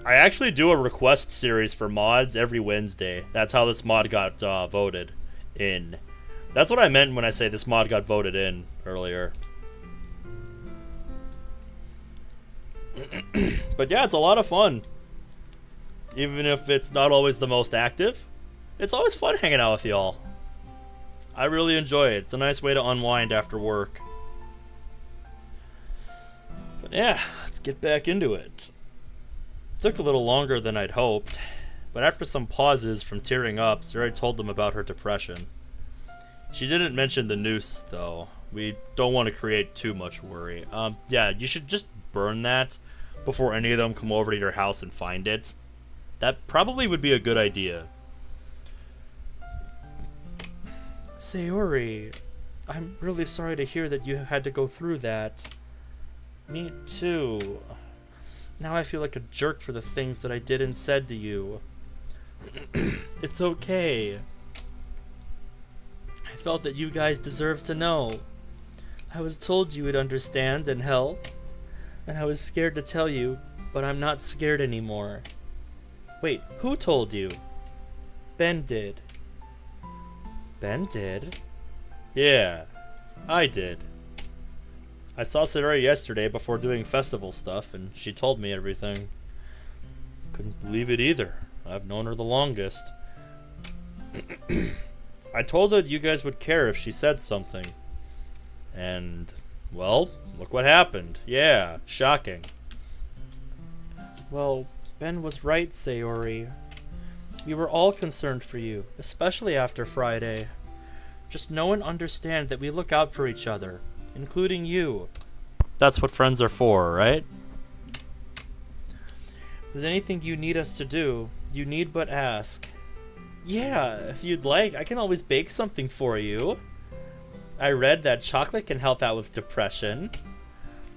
I actually do a request series for mods every Wednesday. That's how this mod got voted in. That's what I meant when I say this mod got voted in earlier. But yeah, it's a lot of fun. Even if it's not always the most active, it's always fun hanging out with y'all. I really enjoy it. It's a nice way to unwind after work. But yeah, let's get back into it. Took a little longer than I'd hoped, but after some pauses from tearing up, Zuri told them about her depression. She didn't mention the noose, though. We don't want to create too much worry. Yeah, you should just burn that before any of them come over to your house and find it. That probably would be a good idea. Sayori, I'm really sorry to hear that you had to go through that. Me too. Now I feel like a jerk for the things that I did and said to you. It's okay. I felt that you guys deserved to know. I was told you would understand and help, and I was scared to tell you, but I'm not scared anymore. Wait, who told you? Ben did. Ben did? Yeah, I did. I saw Sayori yesterday before doing festival stuff, and she told me everything. Couldn't believe it either. I've known her the longest. I told her you guys would care if she said something. And, well, look what happened. Yeah, shocking. Well, Ben was right, Sayori. We were all concerned for you, especially after Friday. Just know and understand that we look out for each other, including you. That's what friends are for, right? If there's anything you need us to do, you need but ask. Yeah, if you'd like, I can always bake something for you. I read that chocolate can help out with depression.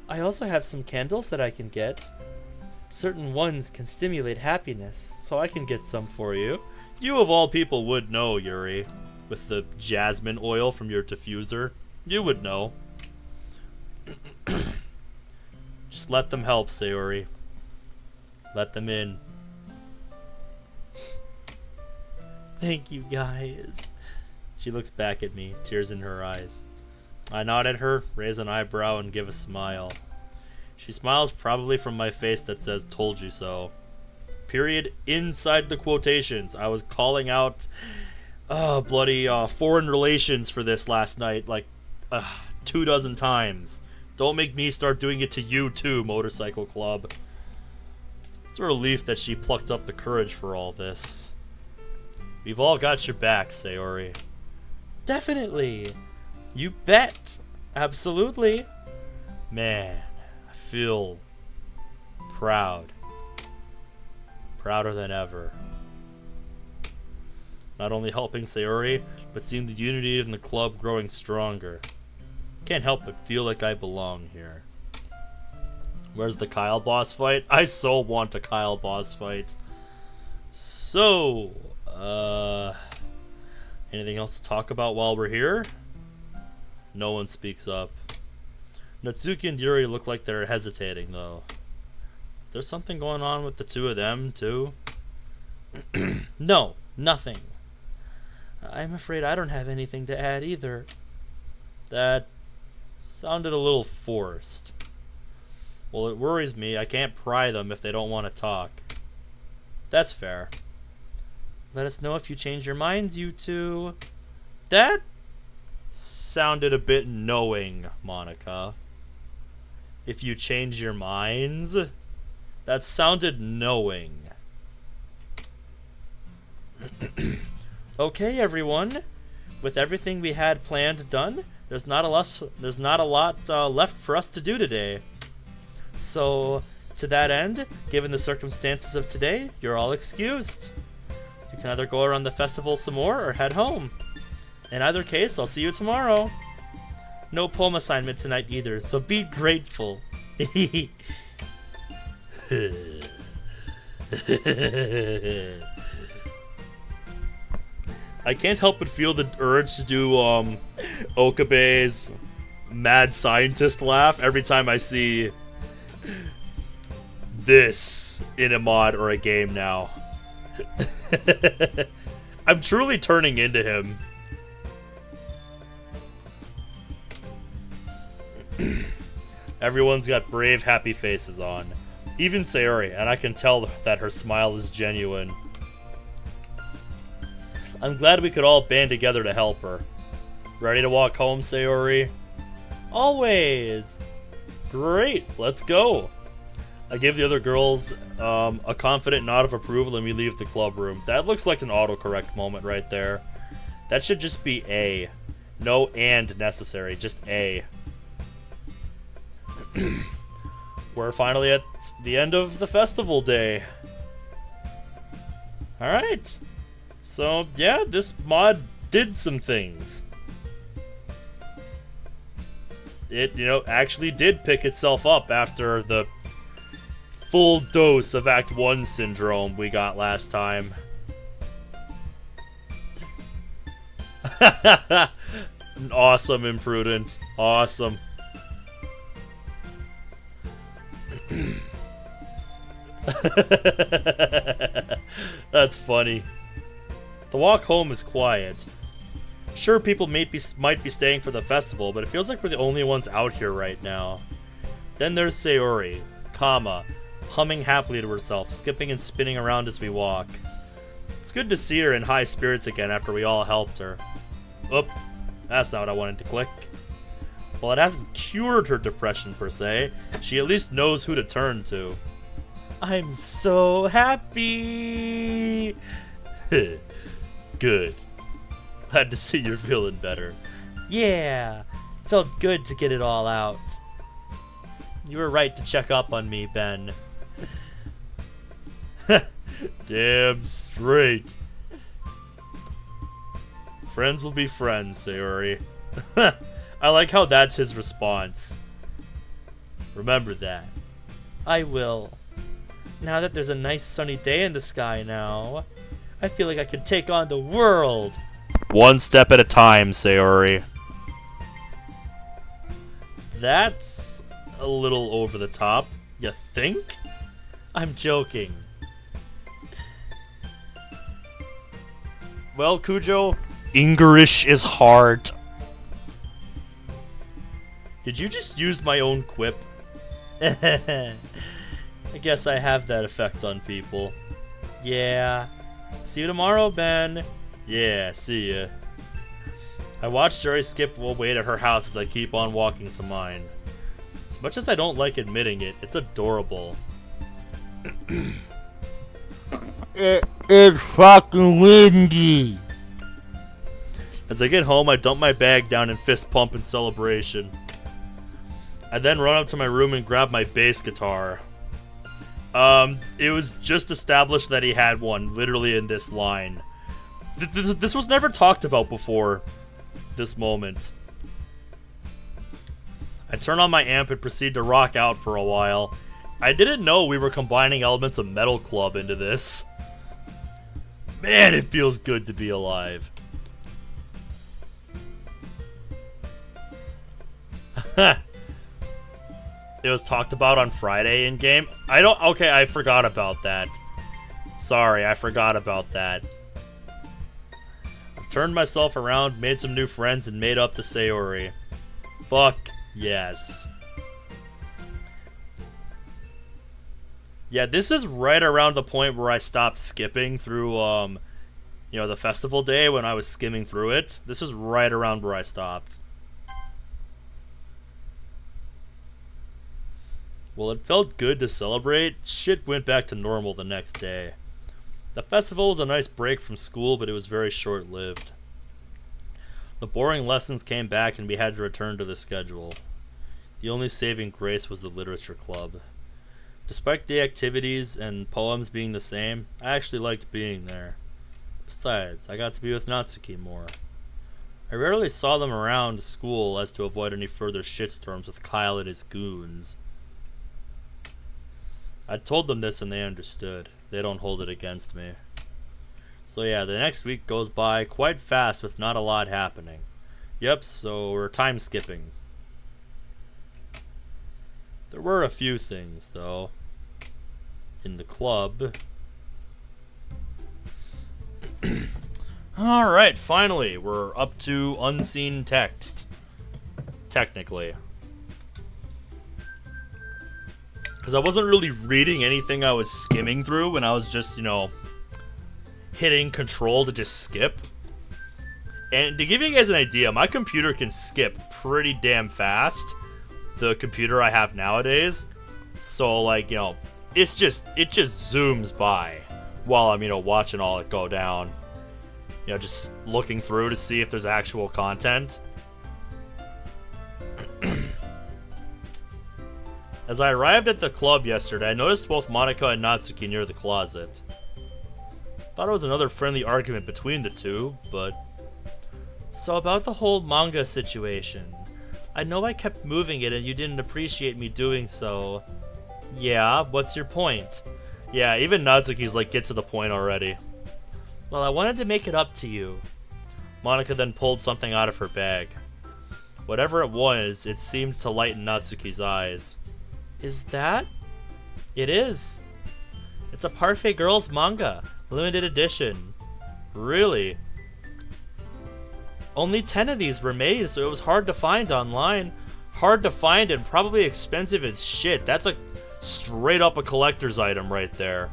I also have some candles that I can get. Certain ones can stimulate happiness, so I can get some for you. You of all people would know, Yuri. With the jasmine oil from your diffuser. You would know. Just let them help, Sayori. Let them in. Thank you, guys. She looks back at me, tears in her eyes. I nod at her, raise an eyebrow, and give a smile. She smiles probably from my face that says, "Told you so." Period inside the quotations. I was calling out bloody foreign relations for this last night like 24 times. Don't make me start doing it to you too, Motorcycle Club. It's a relief that she plucked up the courage for all this. We've all got your back, Sayori. Definitely. You bet. Absolutely. Man, I feel proud. Prouder than ever. Not only helping Sayori, but seeing the unity in the club growing stronger. Can't help but feel like I belong here. Where's the Kyle boss fight? I so want a Kyle boss fight. So, anything else to talk about while we're here? No one speaks up. Natsuki and Yuri look like they're hesitating, though. Is there something going on with the two of them, too? No, nothing. I'm afraid I don't have anything to add either. That sounded a little forced. Well, it worries me. I can't pry them if they don't want to talk. That's fair. Let us know if you change your minds, you two. That sounded a bit knowing, Monica. If you change your minds? That sounded knowing. Okay, everyone. With everything we had planned done, there's not a lot left for us to do today. So, to that end, given the circumstances of today, you're all excused. You can either go around the festival some more or head home. In either case, I'll see you tomorrow. No poem assignment tonight either, so be grateful. I can't help but feel the urge to do Okabe's mad scientist laugh every time I see this in a mod or a game now. I'm truly turning into him. Everyone's got brave, happy faces on. Even Sayori, and I can tell that her smile is genuine. I'm glad we could all band together to help her. Ready to walk home, Sayori? Always! Great, let's go. I give the other girls a confident nod of approval and we leave the club room. That looks like an autocorrect moment right there. That should just be A. No and necessary, just A. We're finally at the end of the festival day. Alright. So, yeah, this mod did some things. It, actually did pick itself up after the full dose of Act 1 syndrome we got last time. Awesome, Imprudent. Awesome. That's funny. The walk home is quiet. Sure, people might be staying for the festival, but it feels like we're the only ones out here right now. Then there's Sayori, humming happily to herself, skipping and spinning around as we walk. It's good to see her in high spirits again after we all helped her. Oop, that's not what I wanted to click. Well, it hasn't cured her depression per se. She at least knows who to turn to. I'm so happy! Good. Glad to see you're feeling better. Yeah, felt good to get it all out. You were right to check up on me, Ben. Damn straight. Friends will be friends, Sayori. I like how that's his response. Remember that. I will. Now that there's a nice sunny day in the sky now, I feel like I could take on the world. One step at a time, Sayori. That's a little over the top. You think? I'm joking. Well, Kujo, English is hard. Did you just use my own quip? I guess I have that effect on people. Yeah. See you tomorrow, Ben. Yeah, see ya. I watched Jerry skip away to her house as I keep on walking to mine. As much as I don't like admitting it, it's adorable. It's fucking windy. As I get home, I dump my bag down and fist pump in celebration. I then run up to my room and grab my bass guitar. It was just established that he had one, literally in this line. This was never talked about before this moment. I turn on my amp and proceed to rock out for a while. I didn't know we were combining elements of Metal Club into this. Man, it feels good to be alive. It was talked about on Friday in game. Okay, I forgot about that. Sorry, I forgot about that. I've turned myself around, made some new friends, and made up to Sayori. Fuck yes. Yeah, this is right around the point where I stopped skipping through, the festival day when I was skimming through it. This is right around where I stopped. Well, it felt good to celebrate. Shit went back to normal the next day. The festival was a nice break from school, but it was very short-lived. The boring lessons came back and we had to return to the schedule. The only saving grace was the literature club. Despite the activities and poems being the same, I actually liked being there. Besides, I got to be with Natsuki more. I rarely saw them around school as to avoid any further shitstorms with Kyle and his goons. I told them this and they understood. They don't hold it against me. So yeah, the next week goes by quite fast with not a lot happening. Yep, so we're time skipping. There were a few things, though. In the club. Alright, finally, we're up to unseen text. Technically. Because I wasn't really reading anything I was skimming through when I was just, hitting control to just skip. And to give you guys an idea, my computer can skip pretty damn fast. the computer I have nowadays. So like, it just zooms by while I'm, watching all it go down. Just looking through to see if there's actual content. As I arrived at the club yesterday, I noticed both Monika and Natsuki near the closet. Thought it was another friendly argument between the two, but... So about the whole manga situation. I know I kept moving it and you didn't appreciate me doing so. Yeah, what's your point? Yeah, even Natsuki's like, get to the point already. Well, I wanted to make it up to you. Monika then pulled something out of her bag. Whatever it was, it seemed to lighten Natsuki's eyes. Is that? It is. It's a Parfait Girls manga. Limited edition. Really? Only 10 of these were made, so it was hard to find online. Hard to find and probably expensive as shit. That's a straight up a collector's item right there.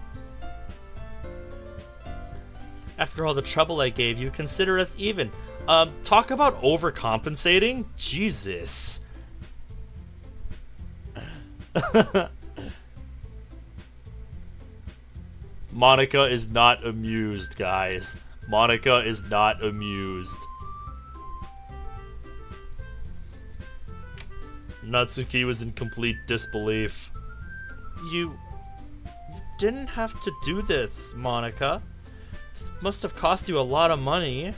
After all the trouble I gave you, consider us even. Talk about overcompensating? Jesus. Monika is not amused, guys. Monika is not amused. Natsuki was in complete disbelief. You didn't have to do this, Monika. This must have cost you a lot of money.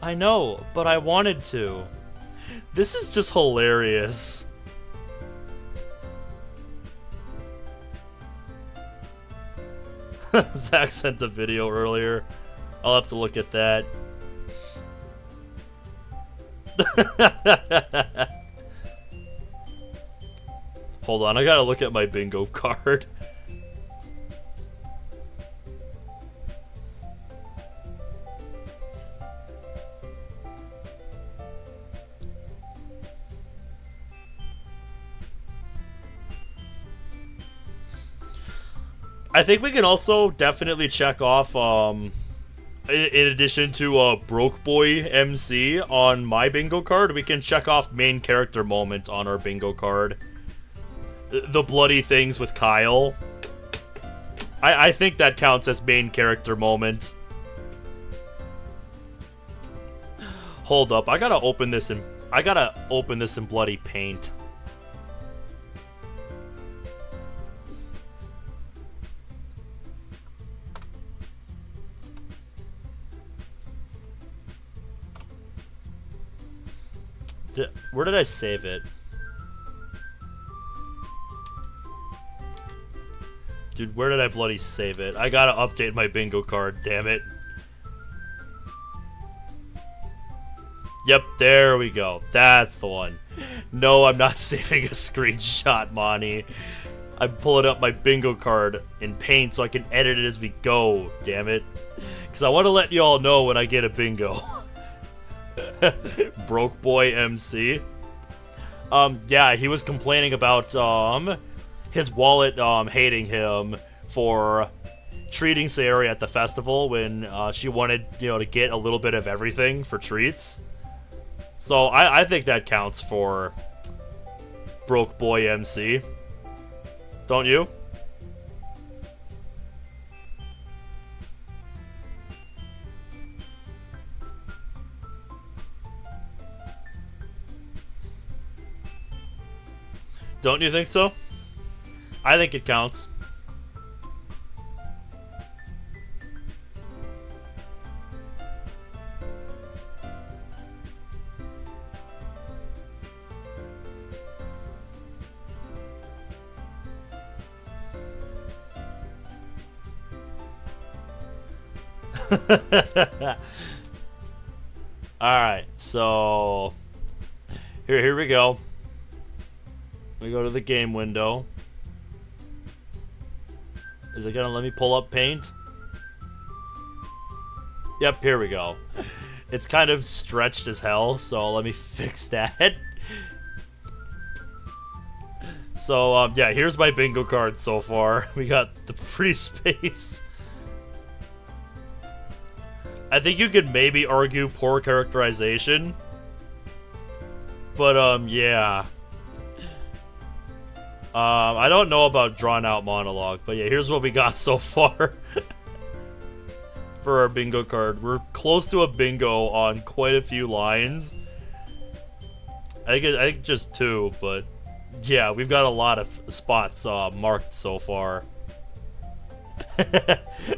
I know, but I wanted to. This is just hilarious. Zach sent a video earlier. I'll have to look at that. Hold on, I gotta look at my bingo card. I think we can also definitely check off, in addition to Broke Boy MC on my bingo card, we can check off main character moment on our bingo card. The bloody things with Kyle. I think that counts as main character moment. Hold up, I gotta open this in bloody paint. Where did I save it? Dude, where did I bloody save it? I gotta update my bingo card, damn it. Yep, there we go. That's the one. No, I'm not saving a screenshot, Monty. I'm pulling up my bingo card in Paint so I can edit it as we go, damn it. Because I want to let you all know when I get a bingo. Broke Boy MC. Yeah, he was complaining about his wallet hating him for treating Sayori at the festival when she wanted, to get a little bit of everything for treats. So I think that counts for Broke Boy MC. Don't you? Don't you think so? I think it counts. Alright, so here we go. We go to the game window. Is it gonna let me pull up Paint? Yep, here we go. It's kind of stretched as hell, so let me fix that. So, yeah, here's my bingo card so far. We got the free space. I think you could maybe argue poor characterization. But, yeah. I don't know about drawn out monologue, but yeah, here's what we got so far. For our bingo card. We're close to a bingo on quite a few lines. I think just 2, but yeah, we've got a lot of spots marked so far.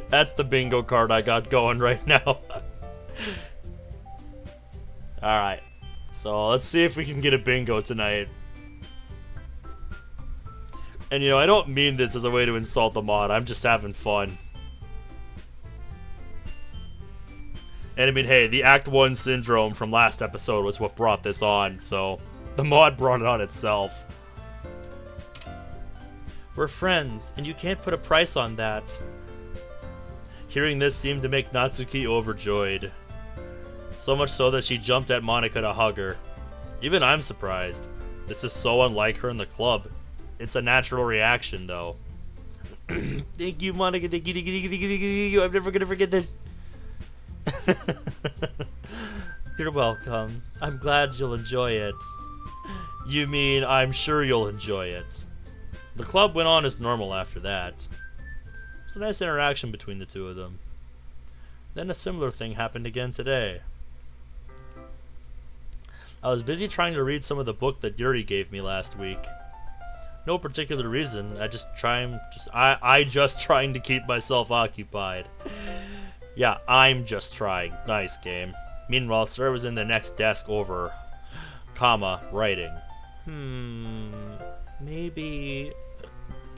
That's the bingo card I got going right now. Alright, so let's see if we can get a bingo tonight. And I don't mean this as a way to insult the mod, I'm just having fun. And I mean, hey, the Act 1 syndrome from last episode was what brought this on, so the mod brought it on itself. We're friends, and you can't put a price on that. Hearing this seemed to make Natsuki overjoyed. So much so that she jumped at Monika to hug her. Even I'm surprised. This is so unlike her in the club. It's a natural reaction, though. Thank you, Monika. Thank you. I'm never gonna forget this. You're welcome. I'm glad you'll enjoy it. You mean I'm sure you'll enjoy it. The club went on as normal after that. It was a nice interaction between the two of them. Then a similar thing happened again today. I was busy trying to read some of the book that Yuri gave me last week. No particular reason, I just trying to keep myself occupied. Yeah, I'm just trying. Nice game. Meanwhile, Sarah was in the next desk over, writing. Maybe...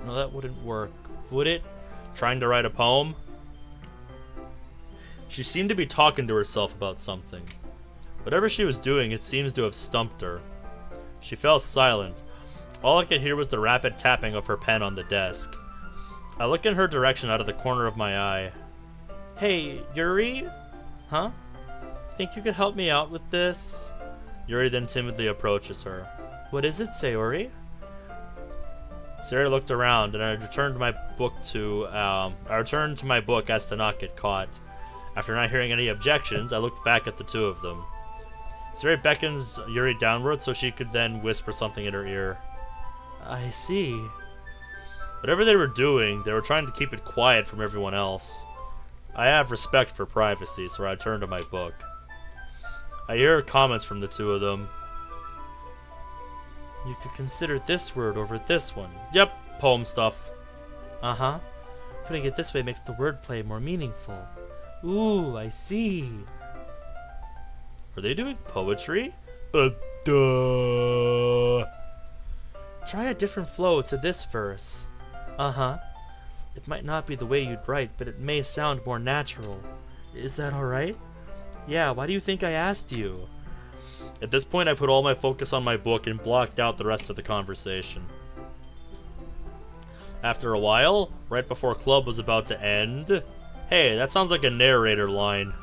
No, that wouldn't work. Would it? Trying to write a poem? She seemed to be talking to herself about something. Whatever she was doing, it seems to have stumped her. She fell silent. All I could hear was the rapid tapping of her pen on the desk. I looked in her direction out of the corner of my eye. Hey, Yuri? Huh? Think you could help me out with this? Yuri then timidly approaches her. What is it, Sayori? Sarah looked around, and I returned to my book as to not get caught. After not hearing any objections, I looked back at the two of them. Sarah beckons Yuri downward so she could then whisper something in her ear. I see. Whatever they were doing, they were trying to keep it quiet from everyone else. I have respect for privacy, so I turn to my book. I hear comments from the two of them. You could consider this word over this one. Yep, poem stuff. Uh-huh. Putting it this way makes the wordplay more meaningful. Ooh, I see. Are they doing poetry? Duh. Try a different flow to this verse. Uh-huh. It might not be the way you'd write, but it may sound more natural. Is that alright? Yeah, why do you think I asked you? At this point, I put all my focus on my book and blocked out the rest of the conversation. After a while, right before club was about to end... Hey, that sounds like a narrator line.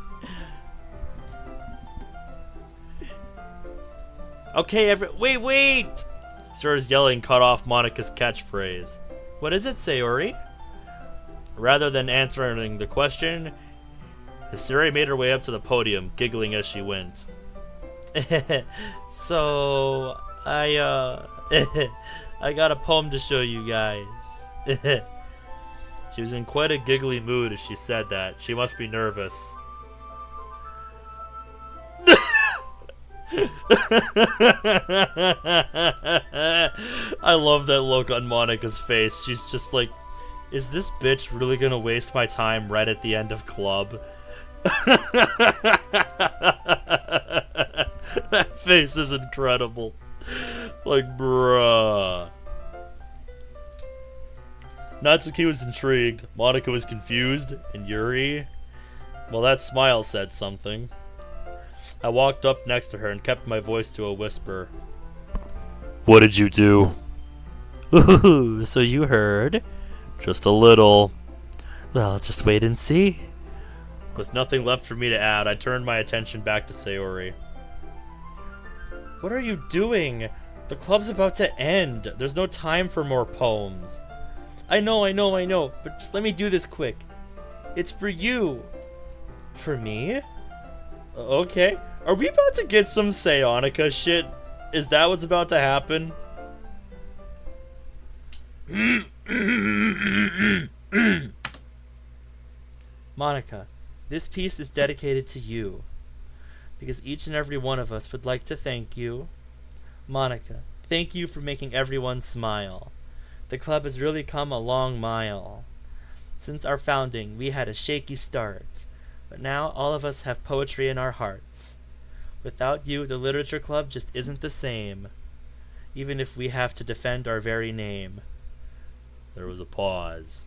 Okay, wait! Sarah's yelling cut off Monika's catchphrase. What is it, Sayori? Rather than answering the question, Sarah made her way up to the podium, giggling as she went. So, I got a poem to show you guys. She was in quite a giggly mood as she said that. She must be nervous. I love that look on Monika's face. She's just like, is this bitch really gonna waste my time right at the end of club? That face is incredible. Like, bruh. Natsuki was intrigued, Monika was confused, and Yuri... Well, that smile said something. I walked up next to her and kept my voice to a whisper. What did you do? Ooh, so you heard? Just a little. Well, just wait and see. With nothing left for me to add, I turned my attention back to Sayori. What are you doing? The club's about to end. There's no time for more poems. I know, but just let me do this quick. It's for you. For me? Okay. Are we about to get some Sayonica shit? Is that what's about to happen? Monica, this piece is dedicated to you, because each and every one of us would like to thank you. Monica, thank you for making everyone smile. The club has really come a long mile. Since our founding, we had a shaky start, but now all of us have poetry in our hearts. Without you, the literature club just isn't the same, even if we have to defend our very name. There was a pause.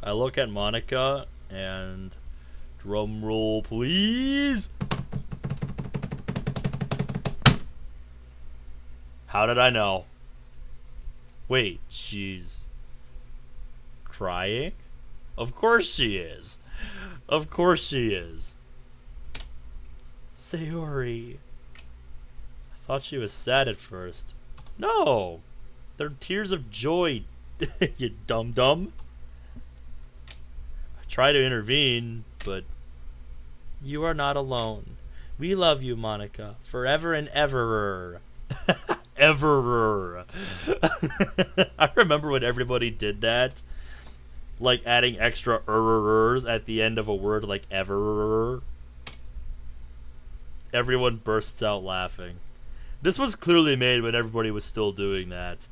I look at Monica and drum roll, please. How did I know? Wait, she's crying? Of course she is. Of course she is. Sayori. I thought she was sad at first. No! They're tears of joy, you dum-dum. I try to intervene, but... You are not alone. We love you, Monica, forever and ever. Ever. I remember when everybody did that. Like adding extra ers at the end of a word like ever. Everyone bursts out laughing. This was clearly made when everybody was still doing that.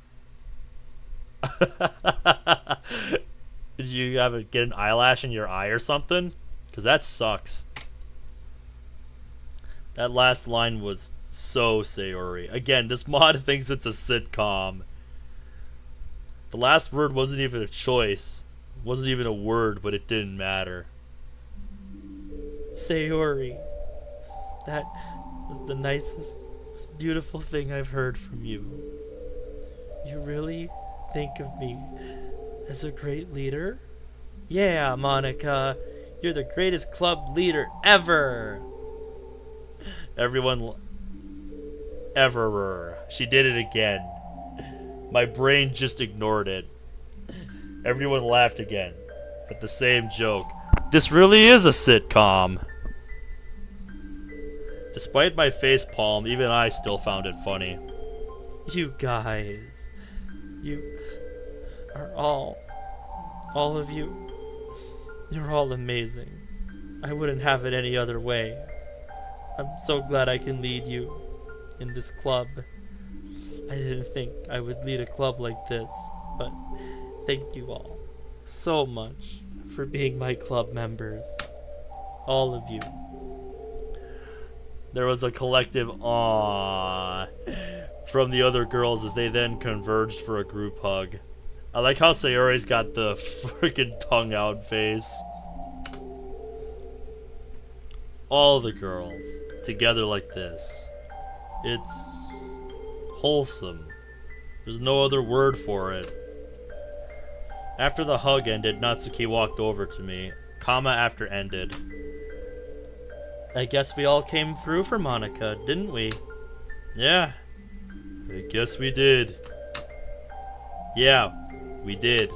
Did you get an eyelash in your eye or something? Because that sucks. That last line was so Sayori. Again, this mod thinks it's a sitcom. The last word wasn't even a choice. It wasn't even a word, but it didn't matter. Sayori. That was the nicest, most beautiful thing I've heard from you. You really think of me as a great leader? Yeah, Monica. You're the greatest club leader ever. Everyone... Ever. She did it again. My brain just ignored it. Everyone laughed again at the same joke. This really is a sitcom. Despite my facepalm, even I still found it funny. You guys. You are all of you. You're all amazing. I wouldn't have it any other way. I'm so glad I can lead you in this club. I didn't think I would lead a club like this, but thank you all so much for being my club members. All of you. There was a collective aww from the other girls as they then converged for a group hug. I like how Sayori's got the freaking tongue out face. All the girls together like this. It's wholesome. There's no other word for it. After the hug ended, Natsuki walked over to me. Comma after ended. I guess we all came through for Monica, didn't we? Yeah. I guess we did. Yeah, we did.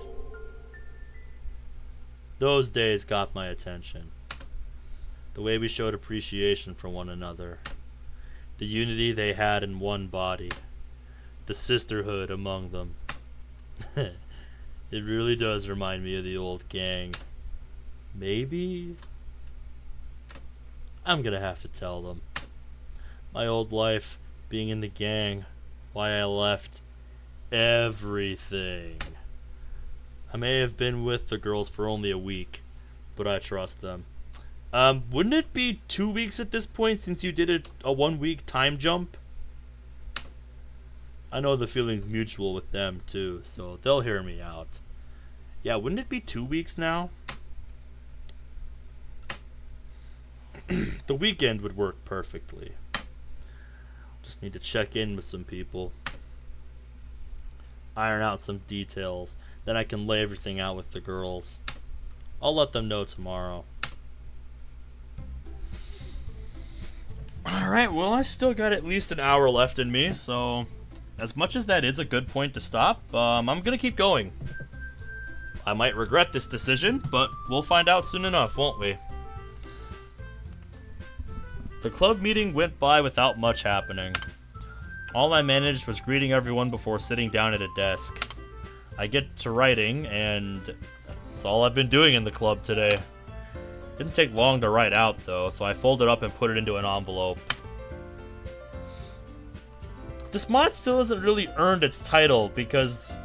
Those days got my attention. The way we showed appreciation for one another. The unity they had in one body. The sisterhood among them. It really does remind me of the old gang. Maybe I'm gonna have to tell them. My old life, being in the gang, why I left, everything. I may have been with the girls for only a week, but I trust them. Wouldn't it be 2 weeks at this point since you did a 1 week time jump? I know the feeling's mutual with them too, so they'll hear me out. Yeah, wouldn't it be 2 weeks now? The weekend would work perfectly. Just need to check in with some people. Iron out some details. Then I can lay everything out with the girls. I'll let them know tomorrow. Alright, well, I still got at least an hour left in me, so as much as that is a good point to stop, I'm gonna keep going. I might regret this decision, but we'll find out soon enough, won't we? The club meeting went by without much happening. All I managed was greeting everyone before sitting down at a desk. I get to writing, and that's all I've been doing in the club today. Didn't take long to write out, though, so I folded up and put it into an envelope. This mod still hasn't really earned its title, because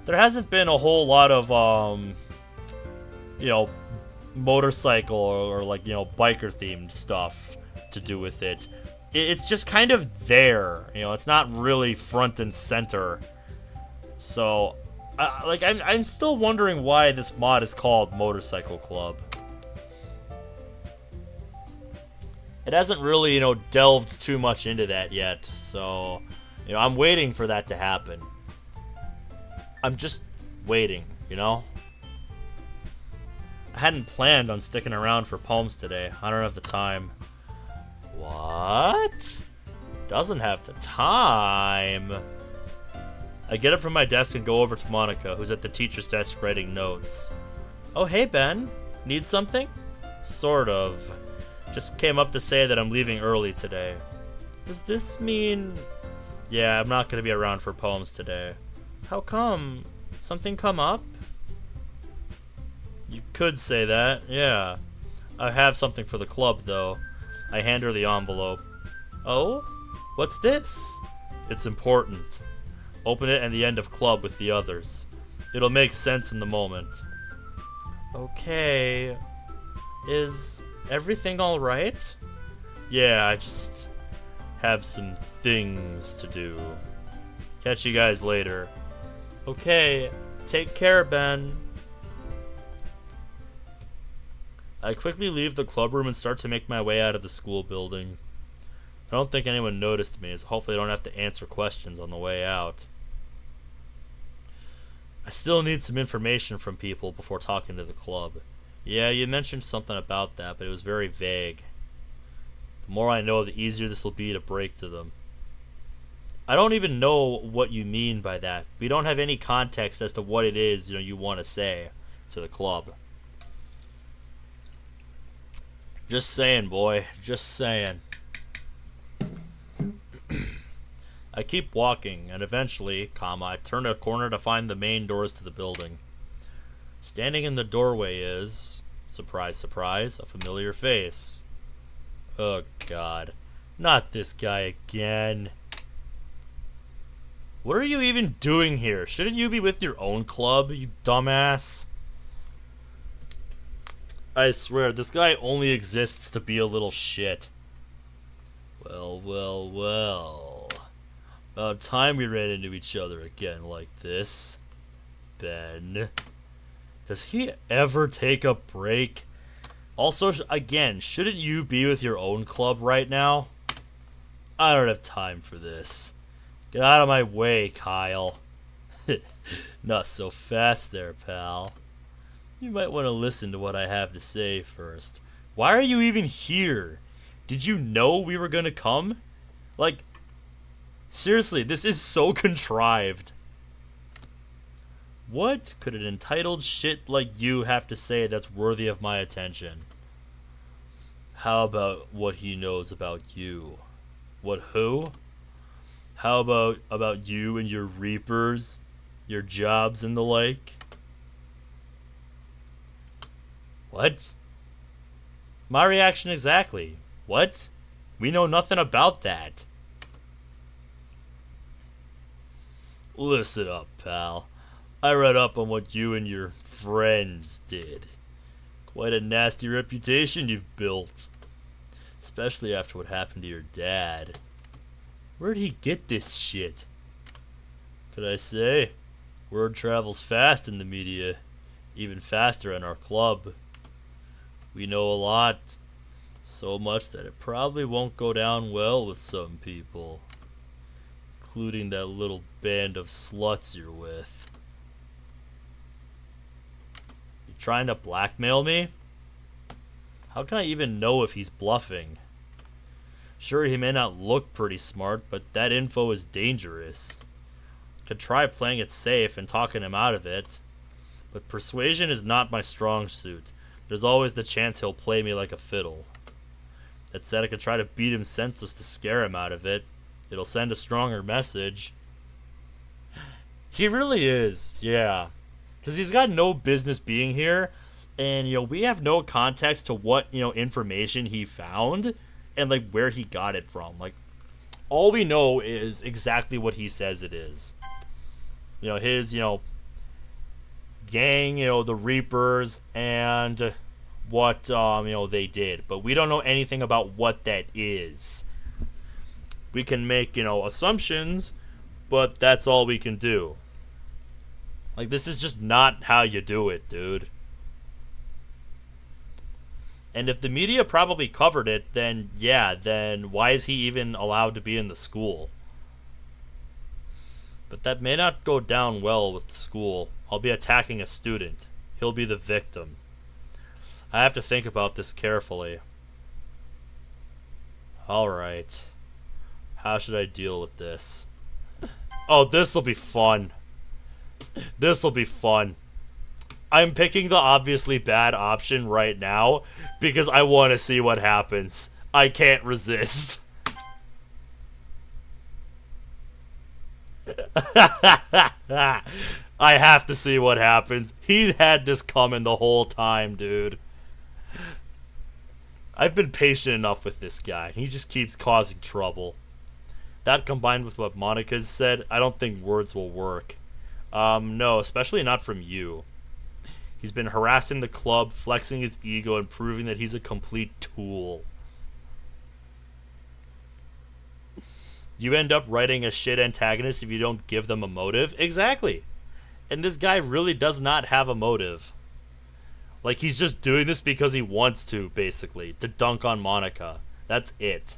there hasn't been a whole lot of, motorcycle or like, biker-themed stuff to do with it. It's just kind of there, it's not really front and center. So, I'm still wondering why this mod is called Motorcycle Club. It hasn't really, delved too much into that yet, so, I'm waiting for that to happen. I'm just waiting, I hadn't planned on sticking around for poems today. I don't have the time. What? Doesn't have the time. I get up from my desk and go over to Monica, who's at the teacher's desk writing notes. Oh, hey, Ben. Need something? Sort of. Just came up to say that I'm leaving early today. Does this mean... Yeah, I'm not going to be around for poems today. How come? Something come up? You could say that, yeah. I have something for the club, though. I hand her the envelope. Oh? What's this? It's important. Open it at the end of club with the others. It'll make sense in the moment. Okay. Is everything alright? Yeah, I just have some things to do. Catch you guys later. Okay, take care, Ben. I quickly leave the club room and start to make my way out of the school building. I don't think anyone noticed me, so hopefully I don't have to answer questions on the way out. I still need some information from people before talking to the club. Yeah, you mentioned something about that, but it was very vague. The more I know, the easier this will be to break to them. I don't even know what you mean by that. We don't have any context as to what it is you want to say to the club. Just saying, boy. Just saying. I keep walking, and eventually, I turn a corner to find the main doors to the building. Standing in the doorway is, surprise, surprise, a familiar face. Oh, God. Not this guy again. What are you even doing here? Shouldn't you be with your own club, you dumbass? I swear, this guy only exists to be a little shit. Well. About time we ran into each other again like this. Ben. Does he ever take a break? Also, again, shouldn't you be with your own club right now? I don't have time for this. Get out of my way, Kyle. Not so fast there, pal. You might want to listen to what I have to say first. Why are you even here? Did you know we were gonna come? Like, seriously, this is so contrived. What could an entitled shit like you have to say that's worthy of my attention? How about what he knows about you? What, who? How about you and your reapers? Your jobs and the like? What? My reaction exactly. What? We know nothing about that. Listen up, pal. I read up on what you and your friends did. Quite a nasty reputation you've built. Especially after what happened to your dad. Where'd he get this shit? Could I say? Word travels fast in the media. It's even faster in our club. We know a lot. So much that it probably won't go down well with some people. Including that little band of sluts you're with. You trying to blackmail me? How can I even know if he's bluffing? Sure, he may not look pretty smart, but that info is dangerous. Could try playing it safe and talking him out of it. But persuasion is not my strong suit. There's always the chance he'll play me like a fiddle. That said, I could try to beat him senseless to scare him out of it. It'll send a stronger message. He really is, yeah. Because he's got no business being here. And, we have no context to what, information he found. And, where he got it from. All we know is exactly what he says it is. His, gang, the Reapers, and what, they did. But we don't know anything about what that is. We can make, assumptions, but that's all we can do. This is just not how you do it, dude. And if the media probably covered it, then why is he even allowed to be in the school? But that may not go down well with the school. I'll be attacking a student. He'll be the victim. I have to think about this carefully. Alright. How should I deal with this? Oh, this'll be fun. This'll be fun. I'm picking the obviously bad option right now because I want to see what happens. I can't resist. I have to see what happens. He had this coming the whole time, dude. I've been patient enough with this guy. He just keeps causing trouble. That combined with what Monica's said, I don't think words will work. No, especially not from you. He's been harassing the club, flexing his ego, and proving that he's a complete tool. You end up writing a shit antagonist if you don't give them a motive? Exactly. And this guy really does not have a motive. He's just doing this because he wants to, basically. To dunk on Monica. That's it.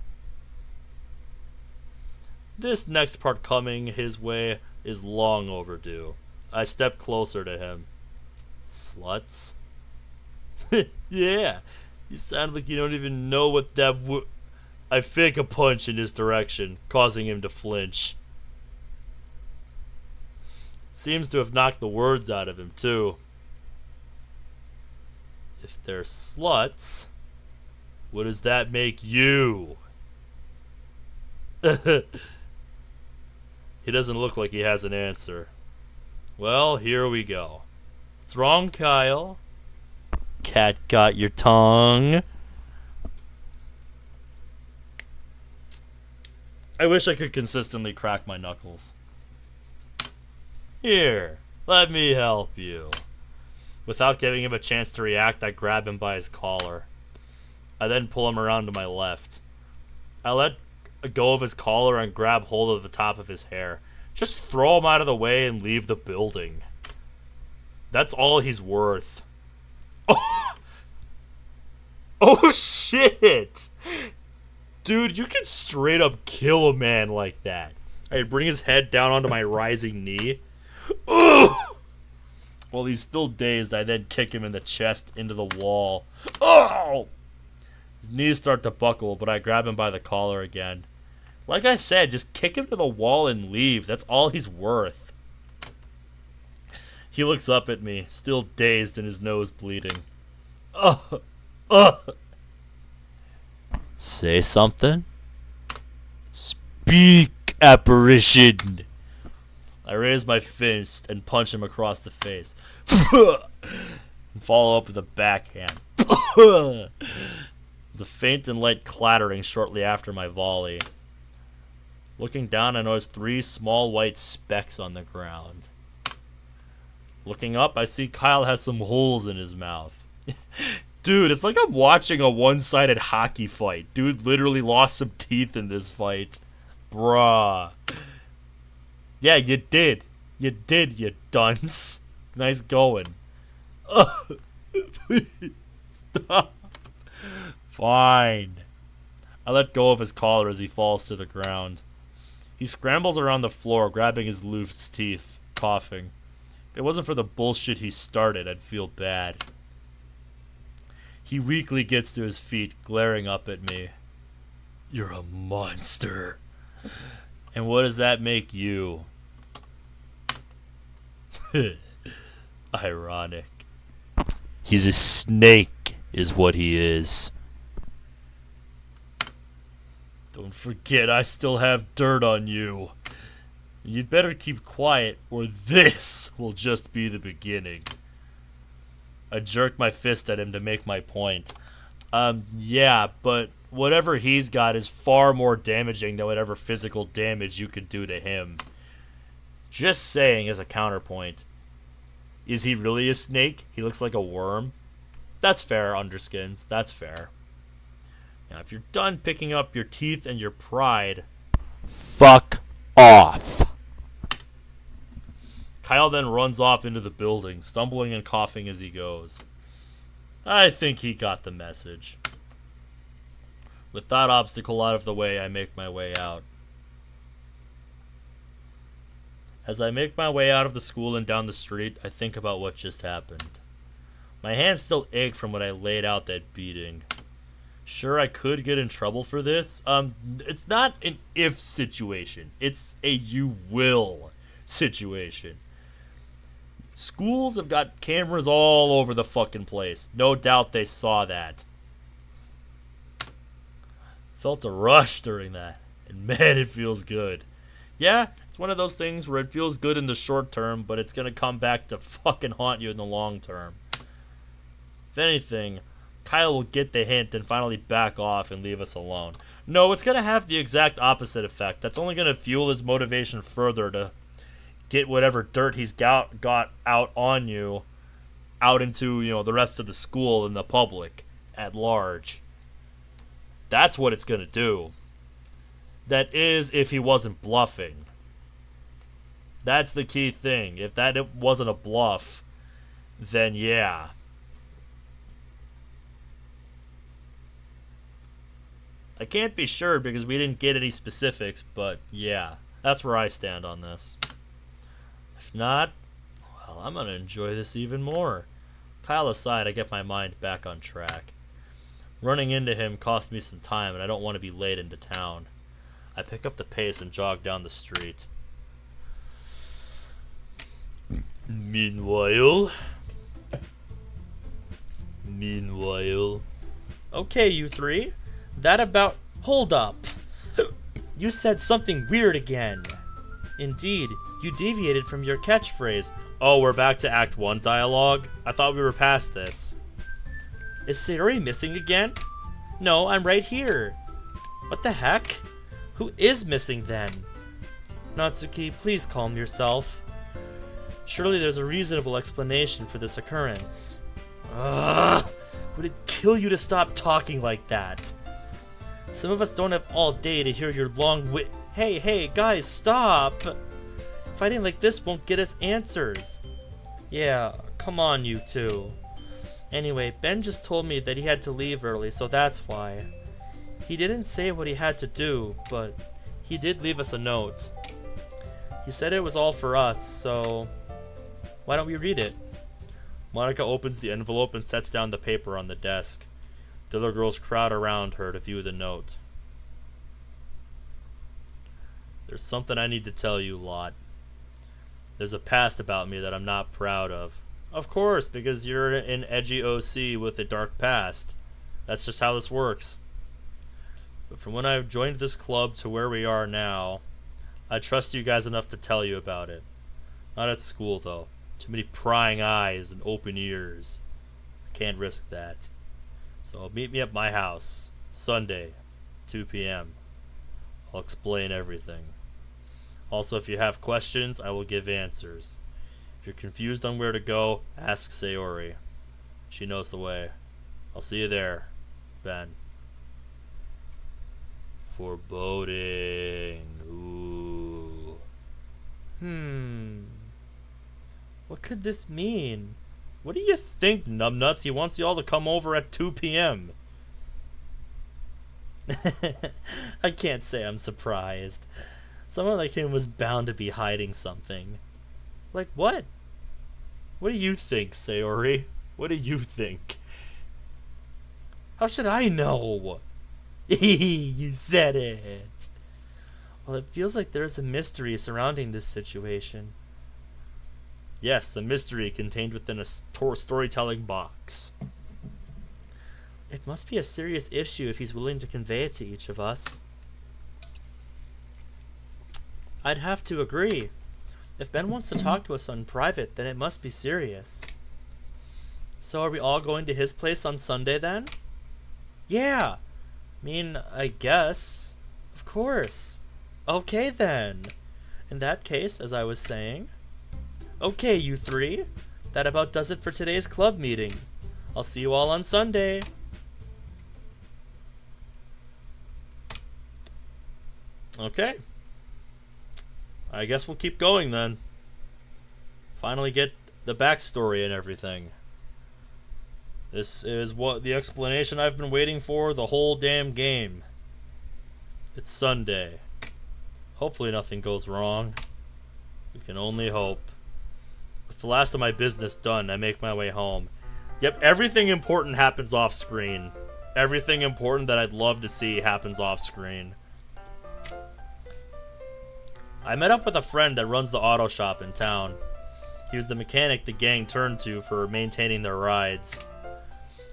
This next part coming his way is long overdue. I step closer to him. Sluts? Yeah. You sound like you don't even know what that would... I fake a punch in his direction, causing him to flinch. Seems to have knocked the words out of him, too. If they're sluts, what does that make you? He doesn't look like he has an answer. Well, here we go. What's wrong, Kyle? Cat got your tongue? I wish I could consistently crack my knuckles. Here, let me help you. Without giving him a chance to react, I grab him by his collar. I then pull him around to my left. I let go of his collar and grab hold of the top of his hair. Just throw him out of the way and leave the building. That's all he's worth. Oh, oh shit! Dude, you can straight up kill a man like that. I bring his head down onto my rising knee. Ugh! While he's still dazed, I then kick him in the chest into the wall. Oh! His knees start to buckle, but I grab him by the collar again. Like I said, just kick him to the wall and leave. That's all he's worth. He looks up at me, still dazed and his nose bleeding. Ugh! Ugh! Say something? Speak, apparition! I raise my fist and punch him across the face. And follow up with a backhand. There's a faint and light clattering shortly after my volley. Looking down, I notice 3 small white specks on the ground. Looking up, I see Kyle has some holes in his mouth. Dude, it's like I'm watching a one-sided hockey fight. Dude literally lost some teeth in this fight. Bruh. Yeah, you did. You did, you dunce. Nice going. Please stop. Fine. I let go of his collar as he falls to the ground. He scrambles around the floor, grabbing his loose teeth, coughing. If it wasn't for the bullshit he started, I'd feel bad. He weakly gets to his feet, glaring up at me. You're a monster. And what does that make you? Ironic. He's a snake, is what he is. Don't forget, I still have dirt on you. You'd better keep quiet, or this will just be the beginning. I jerked my fist at him to make my point. Yeah, but whatever he's got is far more damaging than whatever physical damage you could do to him. Just saying as a counterpoint. Is he really a snake? He looks like a worm? That's fair, Underskins. That's fair. Now, if you're done picking up your teeth and your pride, Fuck off. Kyle then runs off into the building, stumbling and coughing as he goes. I think he got the message. With that obstacle out of the way, I make my way out. As I make my way out of the school and down the street, I think about what just happened. My hands still ache from when I laid out that beating. Sure, I could get in trouble for this. It's not an if situation. It's a you will situation. Schools have got cameras all over the fucking place. No doubt they saw that. Felt a rush during that. And man, it feels good. Yeah, it's one of those things where it feels good in the short term, but it's gonna come back to fucking haunt you in the long term. If anything, Kyle will get the hint and finally back off and leave us alone. No, it's gonna have the exact opposite effect. That's only gonna fuel his motivation further to get whatever dirt he's got out on you out into, the rest of the school and the public at large. That's what it's gonna do. That is, if he wasn't bluffing. That's the key thing. If that wasn't a bluff, then yeah. I can't be sure because we didn't get any specifics, but yeah, that's where I stand on this. If not, well, I'm gonna enjoy this even more. Kyle aside, I get my mind back on track. Running into him cost me some time, and I don't want to be late into town. I pick up the pace and jog down the street. Meanwhile... Okay, you three. That about... Hold up. You said something weird again. Indeed, you deviated from your catchphrase. Oh, we're back to Act 1 dialogue? I thought we were past this. Is Sayori missing again? No, I'm right here. What the heck? Who is missing then? Natsuki, please calm yourself. Surely there's a reasonable explanation for this occurrence. Ugh! Would it kill you to stop talking like that? Some of us don't have all day to hear your long Hey, guys, stop! Fighting like this won't get us answers. Yeah, come on, you two. Anyway, Ben just told me that he had to leave early, so that's why. He didn't say what he had to do, but he did leave us a note. He said it was all for us, so why don't we read it? Monica opens the envelope and sets down the paper on the desk. The other girls crowd around her to view the note. There's something I need to tell you, Lot. There's a past about me that I'm not proud of. Of course, because you're an edgy OC with a dark past. That's just how this works. But from when I joined this club to where we are now, I trust you guys enough to tell you about it. Not at school, though. Too many prying eyes and open ears. I can't risk that. So meet me at my house, Sunday, 2 p.m. I'll explain everything. Also, if you have questions, I will give answers. If you're confused on where to go, ask Sayori. She knows the way. I'll see you there, Ben. Foreboding. Ooh. What could this mean? What do you think, numbnuts? He wants you all to come over at 2 p.m. I can't say I'm surprised. Someone like him was bound to be hiding something. Like what? What do you think, Sayori? What do you think? How should I know? You said it. Well, it feels like there's a mystery surrounding this situation. Yes, a mystery contained within a storytelling box. It must be a serious issue if he's willing to convey it to each of us. I'd have to agree. If Ben wants to talk to us in private, then it must be serious. So are we all going to his place on Sunday then? Yeah! I guess. Of course. Okay then. In that case, as I was saying... Okay, you three. That about does it for today's club meeting. I'll see you all on Sunday. Okay. I guess we'll keep going then. Finally get the backstory and everything. This is what the explanation I've been waiting for the whole damn game. It's Sunday. Hopefully nothing goes wrong. We can only hope. With the last of my business done, I make my way home. Yep, everything important happens off screen. Everything important that I'd love to see happens off screen. I met up with a friend that runs the auto shop in town. He was the mechanic the gang turned to for maintaining their rides.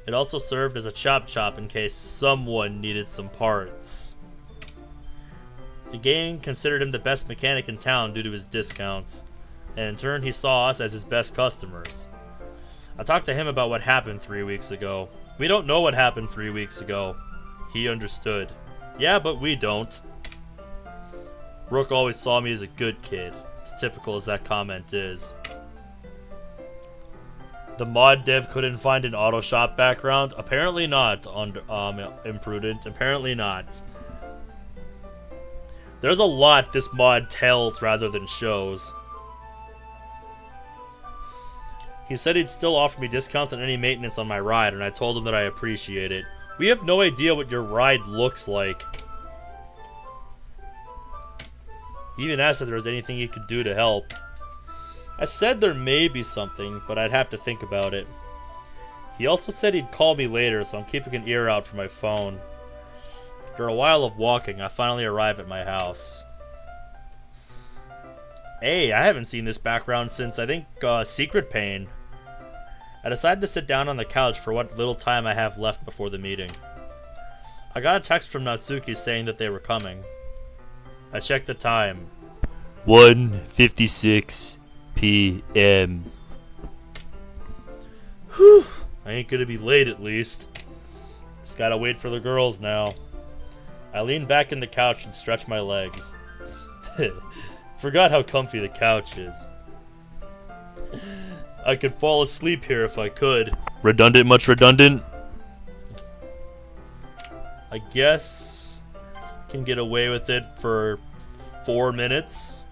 It also served as a chop shop in case someone needed some parts. The gang considered him the best mechanic in town due to his discounts, and in turn he saw us as his best customers. I talked to him about what happened 3 weeks ago. We don't know what happened 3 weeks ago. He understood. Yeah, but we don't. Rook always saw me as a good kid, as typical as that comment is. The mod dev couldn't find an auto shop background? Apparently not, Imprudent. Apparently not. There's a lot this mod tells rather than shows. He said he'd still offer me discounts on any maintenance on my ride, and I told him that I appreciate it. We have no idea what your ride looks like. He even asked if there was anything he could do to help. I said there may be something, but I'd have to think about it. He also said he'd call me later, so I'm keeping an ear out for my phone. After a while of walking, I finally arrive at my house. Hey, I haven't seen this background since, I think, Secret Pain. I decided to sit down on the couch for what little time I have left before the meeting. I got a text from Natsuki saying that they were coming. I checked the time. 1:56 p.m. Whew, I ain't gonna be late at least. Just gotta wait for the girls now. I lean back in the couch and stretch my legs. Forgot how comfy the couch is. I could fall asleep here if I could. Redundant, much redundant? I guess can get away with it for 4 minutes.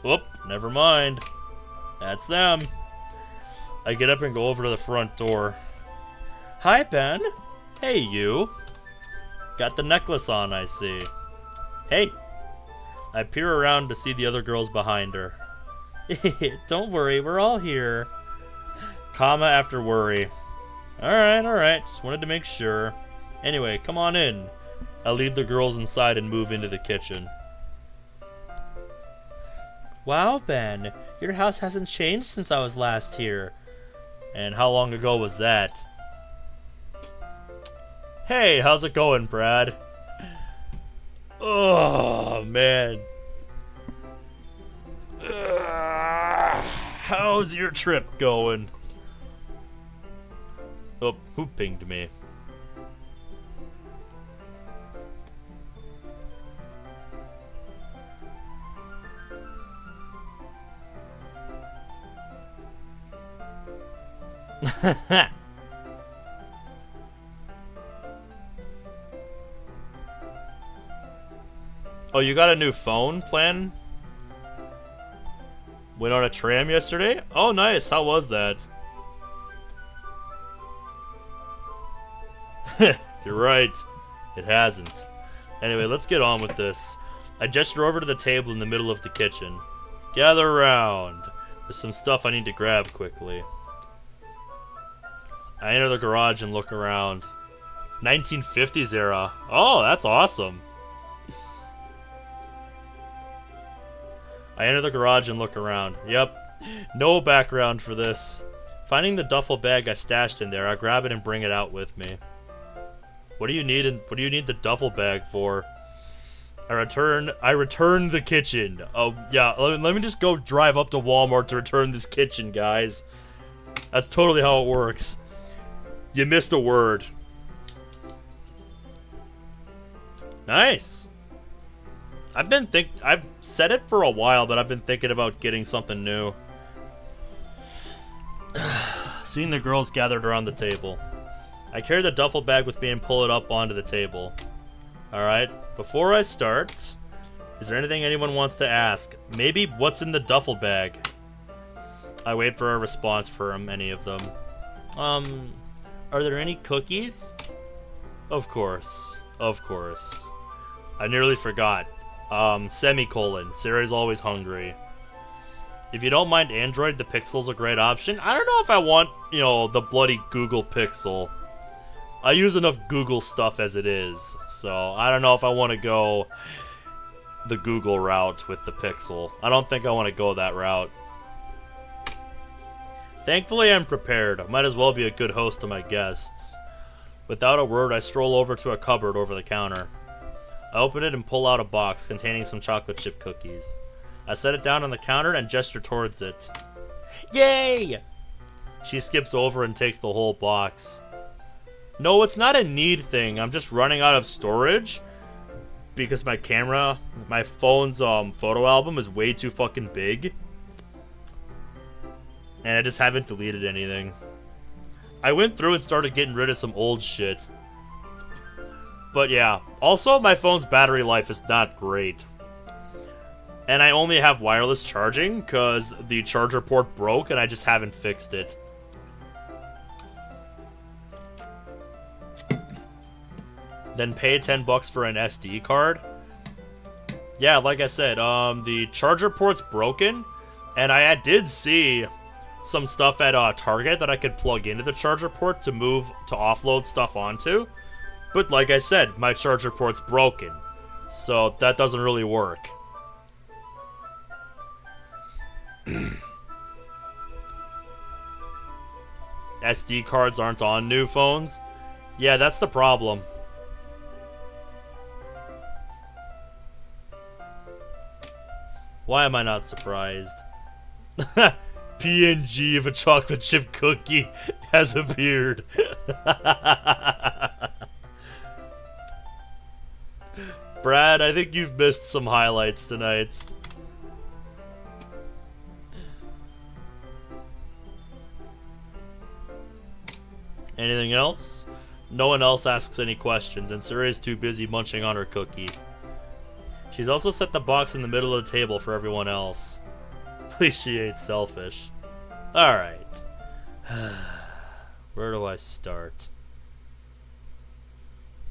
Whoop, never mind. That's them. I get up and go over to the front door. Hi, Ben. Hey, you. Got the necklace on, I see. Hey. I peer around to see the other girls behind her. Don't worry, we're all here. Comma after worry. Alright. Just wanted to make sure. Anyway, come on in. I lead the girls inside and move into the kitchen. Wow, Ben. Your house hasn't changed since I was last here. And how long ago was that? Hey, how's it going, Brad? Oh, man. How's your trip going? Oh, who pinged me? Oh, you got a new phone plan? Went on a tram yesterday? Oh, nice. How was that? You're right. It hasn't. Anyway, let's get on with this. I gesture over to the table in the middle of the kitchen. Gather around. There's some stuff I need to grab quickly. I enter the garage and look around. 1950s era. Oh, that's awesome. I enter the garage and look around. Yep, no background for this. Finding the duffel bag I stashed in there, I grab it and bring it out with me. What do you need? What do you need the duffel bag for? I return the kitchen. Oh yeah, let me just go drive up to Walmart to return this kitchen, guys. That's totally how it works. You missed a word. Nice. I've said it for a while, but I've been thinking about getting something new. Seeing the girls gathered around the table. I carry the duffel bag with me and pull it up onto the table. Alright, before I start, is there anything anyone wants to ask? Maybe what's in the duffel bag? I wait for a response from any of them. Are there any cookies? Of course. Of course. I nearly forgot. Semicolon. Sarah's always hungry. If you don't mind Android, the Pixel's a great option. I don't know if I want, you know, the bloody Google Pixel. I use enough Google stuff as it is, so I don't know if I want to go the Google route with the Pixel. I don't think I want to go that route. Thankfully, I'm prepared. I might as well be a good host to my guests. Without a word, I stroll over to a cupboard over the counter. I open it and pull out a box containing some chocolate chip cookies. I set it down on the counter and gesture towards it. Yay! She skips over and takes the whole box. No, it's not a need thing. I'm just running out of storage because my phone's photo album is way too fucking big. And I just haven't deleted anything. I went through and started getting rid of some old shit. But yeah, also my phone's battery life is not great. And I only have wireless charging because the charger port broke and I just haven't fixed it. Then pay $10 for an SD card. Yeah, like I said, the charger port's broken, and I did see some stuff at Target that I could plug into the charger port to offload stuff onto. But like I said, my charger port's broken, so that doesn't really work. SD cards aren't on new phones? Yeah, that's the problem. Why am I not surprised? PNG of a chocolate chip cookie has appeared. Brad, I think you've missed some highlights tonight. Anything else? No one else asks any questions, and Suri's too busy munching on her cookie. She's also set the box in the middle of the table for everyone else. At least she ain't selfish. Alright. Where do I start?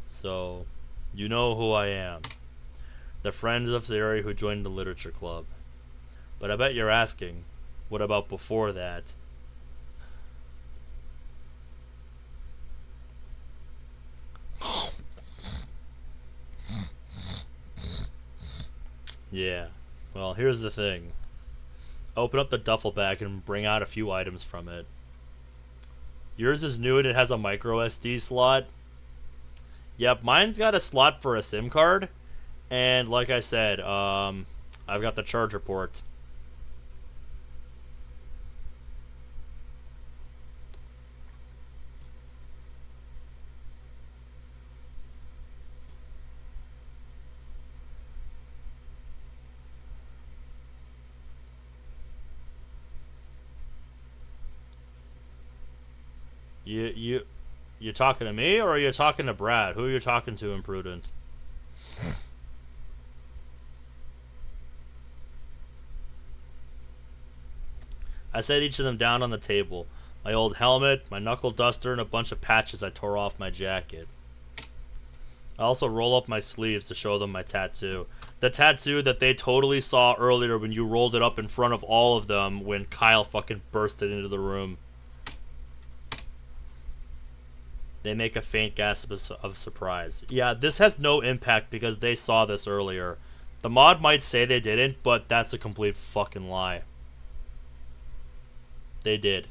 So, you know who I am. The friend of Siri who joined the literature club. But I bet you're asking, what about before that? Yeah, well, here's the thing. Open up the duffel bag and bring out a few items from it. Yours is new and it has a micro SD slot. Yep, mine's got a slot for a SIM card. And like I said, I've got the charger port. You talking to me, or are you talking to Brad? Who are you talking to, Imprudent? I set each of them down on the table. My old helmet, my knuckle duster, and a bunch of patches I tore off my jacket. I also roll up my sleeves to show them my tattoo. The tattoo that they totally saw earlier when you rolled it up in front of all of them when Kyle fucking bursted into the room. They make a faint gasp of surprise. Yeah, this has no impact because they saw this earlier. The mod might say they didn't, but that's a complete fucking lie. They did.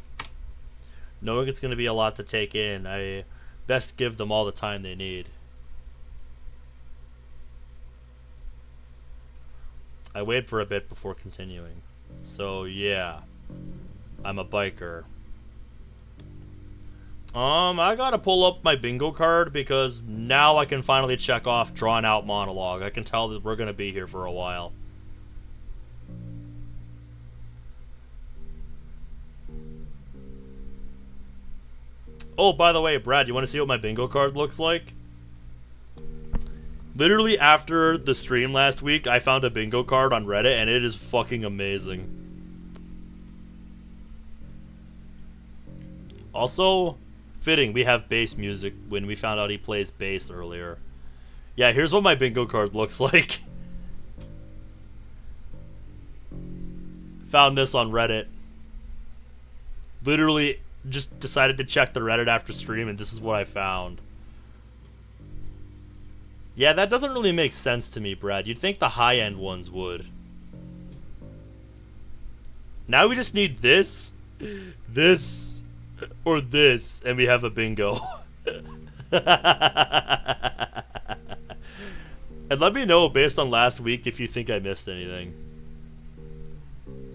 Knowing it's going to be a lot to take in, I Best give them all the time they need. I wait for a bit before continuing. So yeah, I'm a biker. I gotta pull up my bingo card because now I can finally check off drawn out monologue. I can tell that we're gonna be here for a while. Oh, by the way, Brad, you want to see what my bingo card looks like? Literally after the stream last week, I found a bingo card on Reddit, and it is fucking amazing. Also, fitting, we have bass music when we found out he plays bass earlier. Yeah, here's what my bingo card looks like. Found this on Reddit. Literally just decided to check the Reddit after stream, and this is what I found. Yeah, that doesn't really make sense to me, Brad. You'd think the high-end ones would. Now we just need this, this, or this, and we have a bingo. And let me know, based on last week, if you think I missed anything.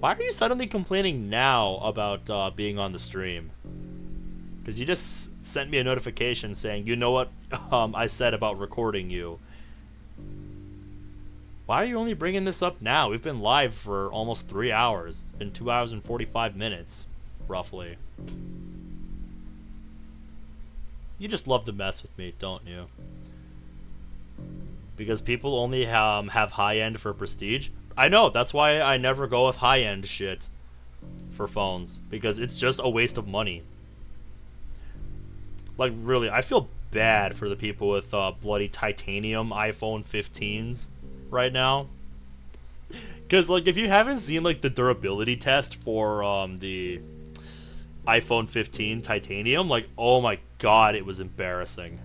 Why are you suddenly complaining now about being on the stream? Because you just sent me a notification saying, you know what I said about recording you. Why are you only bringing this up now? We've been live for almost 3 hours. It's been 2 hours and 45 minutes, roughly. You just love to mess with me, don't you? Because people only have high-end for prestige. I know, that's why I never go with high-end shit for phones. Because it's just a waste of money. Like, really, I feel bad for the people with bloody titanium iPhone 15s right now. Because, like, if you haven't seen, like, the durability test for the iPhone 15 titanium, like, oh my god, it was embarrassing.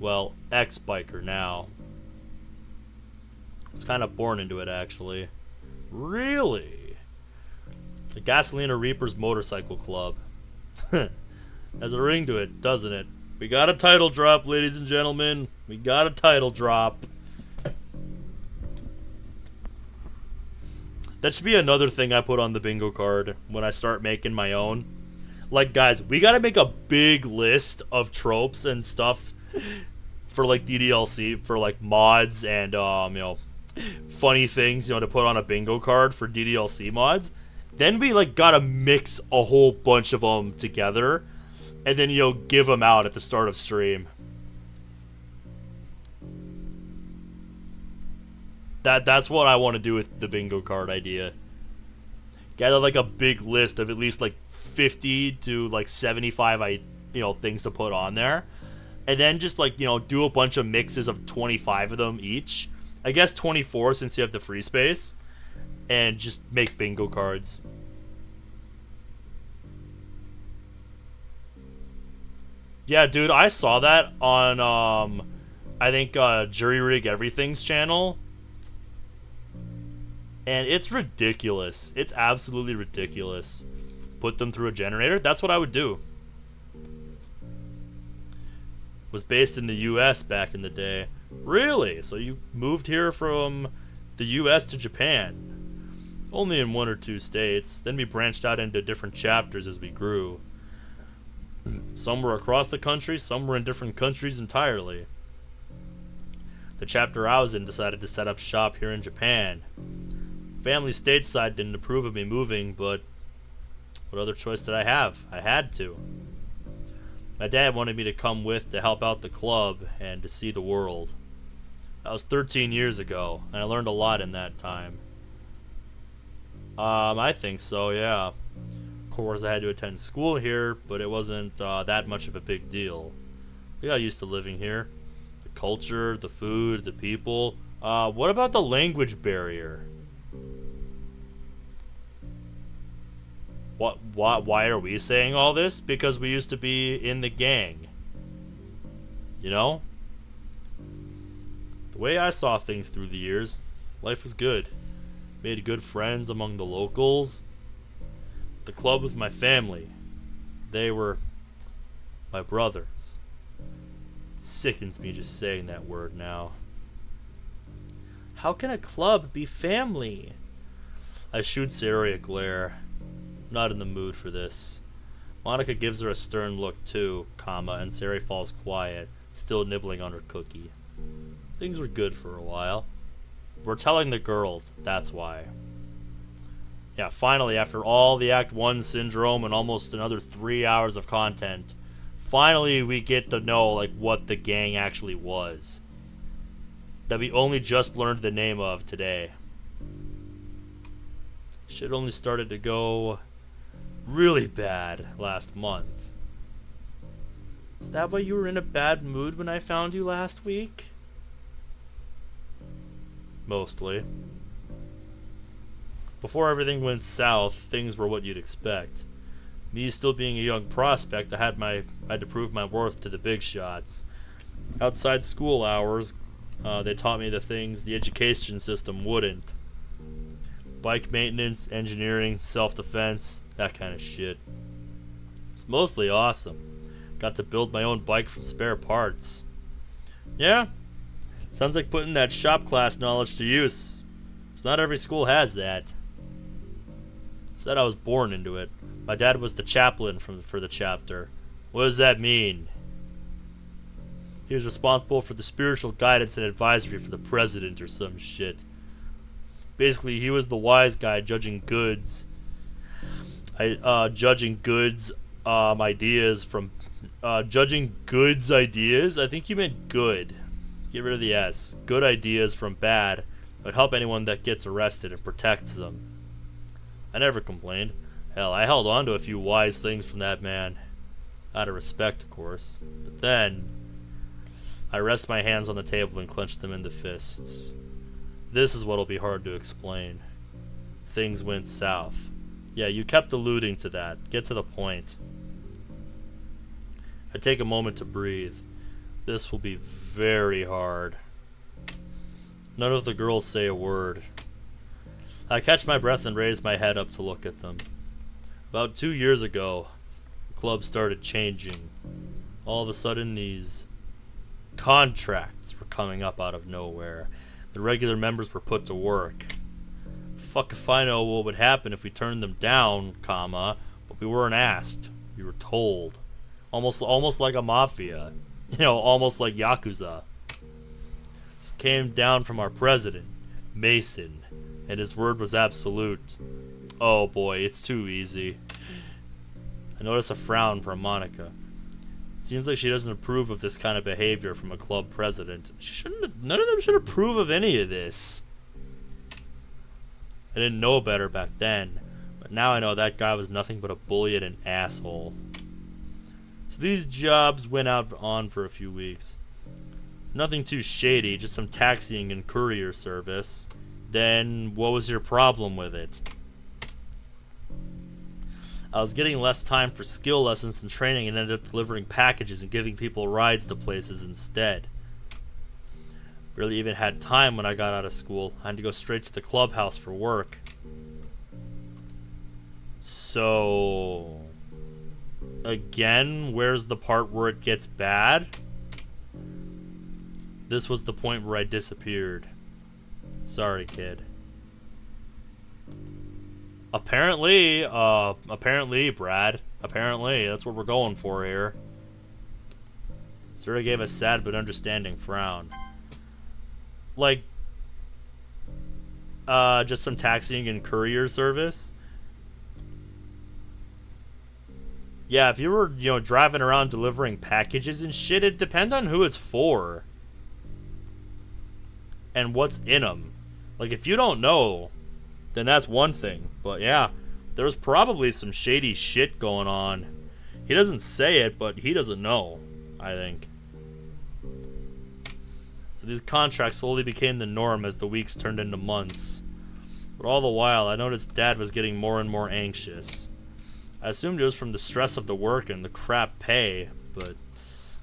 Well, ex-biker now. I was kind of born into it, actually. Really? The Gasolina Reapers Motorcycle Club. Has a ring to it, doesn't it? We got a title drop, ladies and gentlemen. We got a title drop. That should be another thing I put on the bingo card when I start making my own. Like, guys, we gotta make a big list of tropes and stuff for, like, DDLC, for, like, mods and, you know, funny things, you know, to put on a bingo card for DDLC mods. Then we, like, gotta mix a whole bunch of them together, and then, you know, give them out at the start of stream. That's what I want to do with the bingo card idea. Gather, like, a big list of at least, like, 50 to, like, 75, you know, things to put on there. And then just, like, you know, do a bunch of mixes of 25 of them each. I guess 24 since you have the free space. And just make bingo cards. Yeah, dude, I saw that on, I think, Jury Rig Everything's channel. And it's ridiculous. It's absolutely ridiculous. Put them through a generator? That's what I would do. Was based in the US back in the day. Really? So you moved here from the US to Japan? Only in 1 or 2 states. Then we branched out into different chapters as we grew. Some were across the country, some were in different countries entirely. The chapter I was in decided to set up shop here in Japan. Family stateside didn't approve of me moving, but what other choice did I have? I had to. My dad wanted me to come with to help out the club and to see the world. That was 13 years ago, and I learned a lot in that time. I think so, yeah. Of course, I had to attend school here, but it wasn't that much of a big deal. I got used to living here. The culture, the food, the people. What about the language barrier? Why are we saying all this? Because we used to be in the gang. You know? The way I saw things through the years, life was good. Made good friends among the locals. The club was my family. They were my brothers. It sickens me just saying that word now. How can a club be family? I shoot Sari a glare. Not in the mood for this. Monica gives her a stern look too, and Sari falls quiet, still nibbling on her cookie. Things were good for a while. We're telling the girls, that's why. Yeah, finally, after all the Act 1 syndrome and almost another 3 hours of content, finally we get to know, like, what the gang actually was. That we only just learned the name of today. Shit only started to go really bad last month. Is that why you were in a bad mood when I found you last week? Mostly. Before everything went south, things were what you'd expect. Me still being a young prospect, I had to prove my worth to the big shots. Outside school hours, they taught me the things the education system wouldn't. Bike maintenance, engineering, self-defense, that kind of shit. It's mostly awesome. Got to build my own bike from spare parts. Yeah, sounds like putting that shop class knowledge to use. It's not every school has that. Said I was born into it. My dad was the chaplain for the chapter. What does that mean? He was responsible for the spiritual guidance and advisory for the president or some shit. Basically, he was the wise guy judging goods. Judging goods ideas from judging goods ideas. I think you meant good. Get rid of the S. Good ideas from bad. Would help anyone that gets arrested and protects them. I never complained. Hell, I held on to a few wise things from that man. Out of respect, of course. But then, I rest my hands on the table and clench them into fists. This is what'll be hard to explain. Things went south. Yeah, you kept alluding to that. Get to the point. I take a moment to breathe. This will be very hard. None of the girls say a word. I catch my breath and raise my head up to look at them. About 2 years ago, the club started changing. All of a sudden, these contracts were coming up out of nowhere. The regular members were put to work. Fuck if I know what would happen if we turned them down, but we weren't asked. We were told. Almost like a mafia. Almost like Yakuza. This came down from our president, Mason, and his word was absolute. Oh boy, it's too easy. I notice a frown from Monica. Seems like she doesn't approve of this kind of behavior from a club president. None of them should approve of any of this. I didn't know better back then, but now I know that guy was nothing but a bully and an asshole. So these jobs went on for a few weeks. Nothing too shady, just some taxiing and courier service. Then, what was your problem with it? I was getting less time for skill lessons and training and ended up delivering packages and giving people rides to places instead. Barely even had time when I got out of school. I had to go straight to the clubhouse for work. So, again, where's the part where it gets bad? This was the point where I disappeared. Sorry, kid. Apparently, Brad. Apparently, that's what we're going for here. Sarah gave a sad but understanding frown. Like, just some taxiing and courier service? Yeah, if you were, driving around delivering packages and shit, it'd depend on who it's for. And what's in them. Like, if you don't know, then that's one thing. But yeah, there's probably some shady shit going on. He doesn't say it, but he doesn't know, I think. So these contracts slowly became the norm as the weeks turned into months. But all the while, I noticed Dad was getting more and more anxious. I assumed it was from the stress of the work and the crap pay, but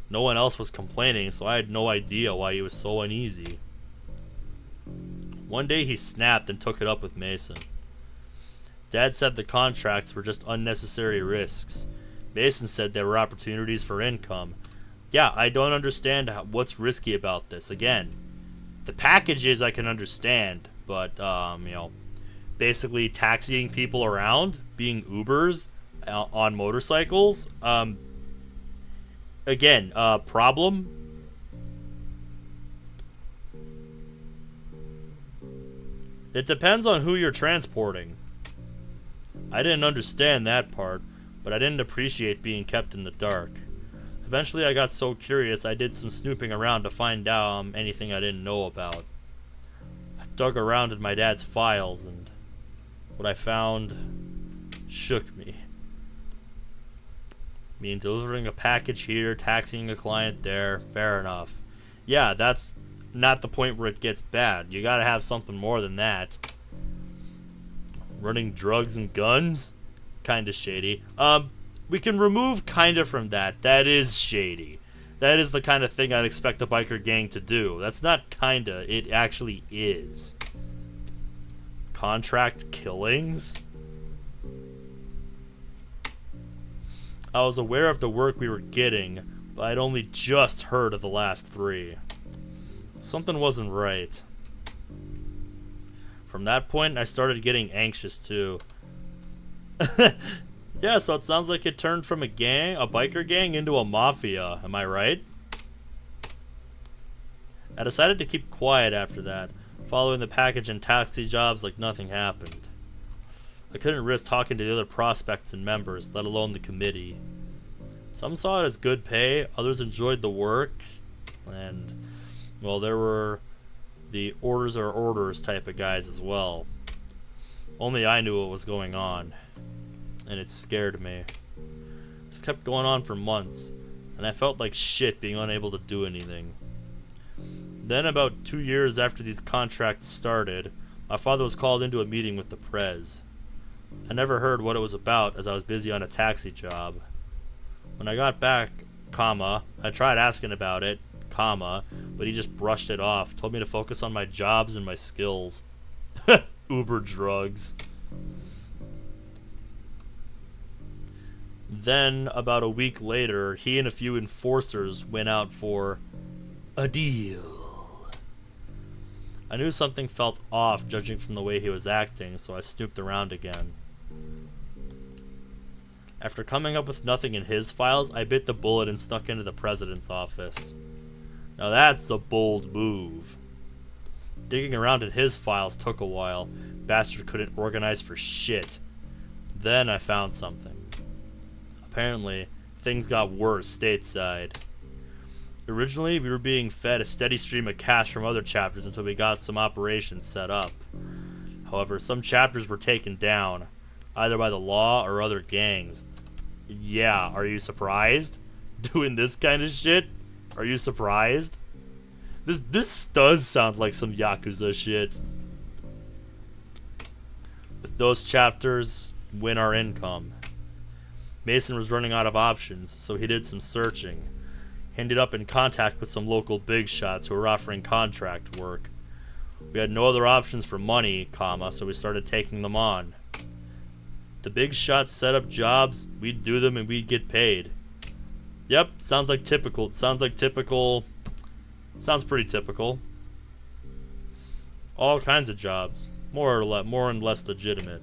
no one else was complaining, so I had no idea why he was so uneasy. One day he snapped and took it up with Mason. Dad said the contracts were just unnecessary risks. Mason said there were opportunities for income. Yeah, I don't understand what's risky about this. Again, the packages I can understand, but, basically taxiing people around, being Ubers on motorcycles, again, problem. It depends on who you're transporting. I didn't understand that part, but I didn't appreciate being kept in the dark. Eventually I got so curious I did some snooping around to find out anything I didn't know about. I dug around in my dad's files, and what I found shook me. I mean, delivering a package here, taxiing a client there, fair enough. Yeah, that's not the point where it gets bad. You gotta have something more than that. Running drugs and guns? Kinda shady. We can remove kinda from that. That is shady. That is the kind of thing I'd expect a biker gang to do. That's not kinda, it actually is. Contract killings? I was aware of the work we were getting, but I'd only just heard of the last 3. Something wasn't right. From that point, I started getting anxious too. Yeah, so it sounds like it turned from a biker gang, into a mafia. Am I right? I decided to keep quiet after that, following the package and taxi jobs like nothing happened. I couldn't risk talking to the other prospects and members, let alone the committee. Some saw it as good pay, others enjoyed the work, and, well, there were the orders are orders type of guys as well. Only I knew what was going on, and it scared me. This kept going on for months, and I felt like shit being unable to do anything. Then, about 2 years after these contracts started, my father was called into a meeting with the Prez. I never heard what it was about as I was busy on a taxi job. When I got back, I tried asking about it, but he just brushed it off, told me to focus on my jobs and my skills. Uber drugs. Then, about a week later, he and a few enforcers went out for a deal. I knew something felt off, judging from the way he was acting, so I snooped around again. After coming up with nothing in his files, I bit the bullet and snuck into the president's office. Now that's a bold move. Digging around in his files took a while. Bastard couldn't organize for shit. Then I found something. Apparently, things got worse stateside. Originally, we were being fed a steady stream of cash from other chapters until we got some operations set up. However, some chapters were taken down, either by the law or other gangs. Yeah, are you surprised? Doing this kind of shit? Are you surprised? This does sound like some Yakuza shit. With those chapters, win our income. Mason was running out of options, so he did some searching. He ended up in contact with some local big shots who were offering contract work. We had no other options for money, so we started taking them on. The big shots set up jobs, we'd do them, and we'd get paid. Yep, sounds pretty typical. All kinds of jobs, more and less legitimate.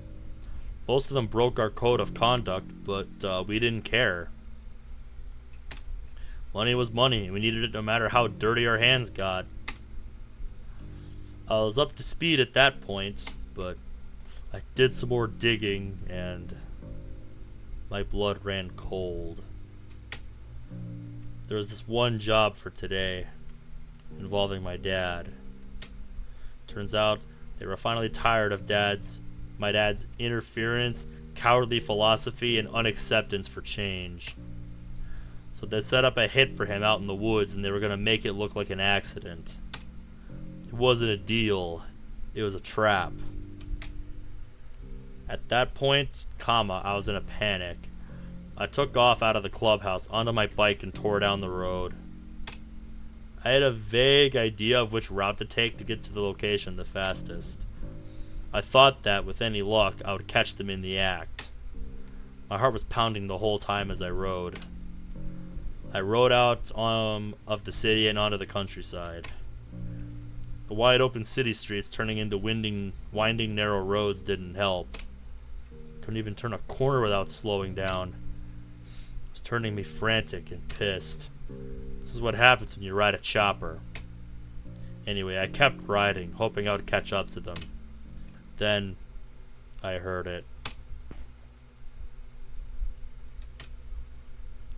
Most of them broke our code of conduct, but we didn't care. Money was money, and we needed it no matter how dirty our hands got. I was up to speed at that point, but I did some more digging, and my blood ran cold. There was this one job for today, involving my dad. Turns out they were finally tired of my dad's interference, cowardly philosophy, and unacceptance for change. So they set up a hit for him out in the woods, and they were going to make it look like an accident. It wasn't a deal. It was a trap. At that point, I was in a panic. I took off out of the clubhouse onto my bike and tore down the road. I had a vague idea of which route to take to get to the location the fastest. I thought that, with any luck, I would catch them in the act. My heart was pounding the whole time as I rode. I rode out of the city and onto the countryside. The wide open city streets turning into winding narrow roads didn't help. Couldn't even turn a corner without slowing down. It was turning me frantic and pissed. This is what happens when you ride a chopper. Anyway, I kept riding, hoping I would catch up to them. Then, I heard it.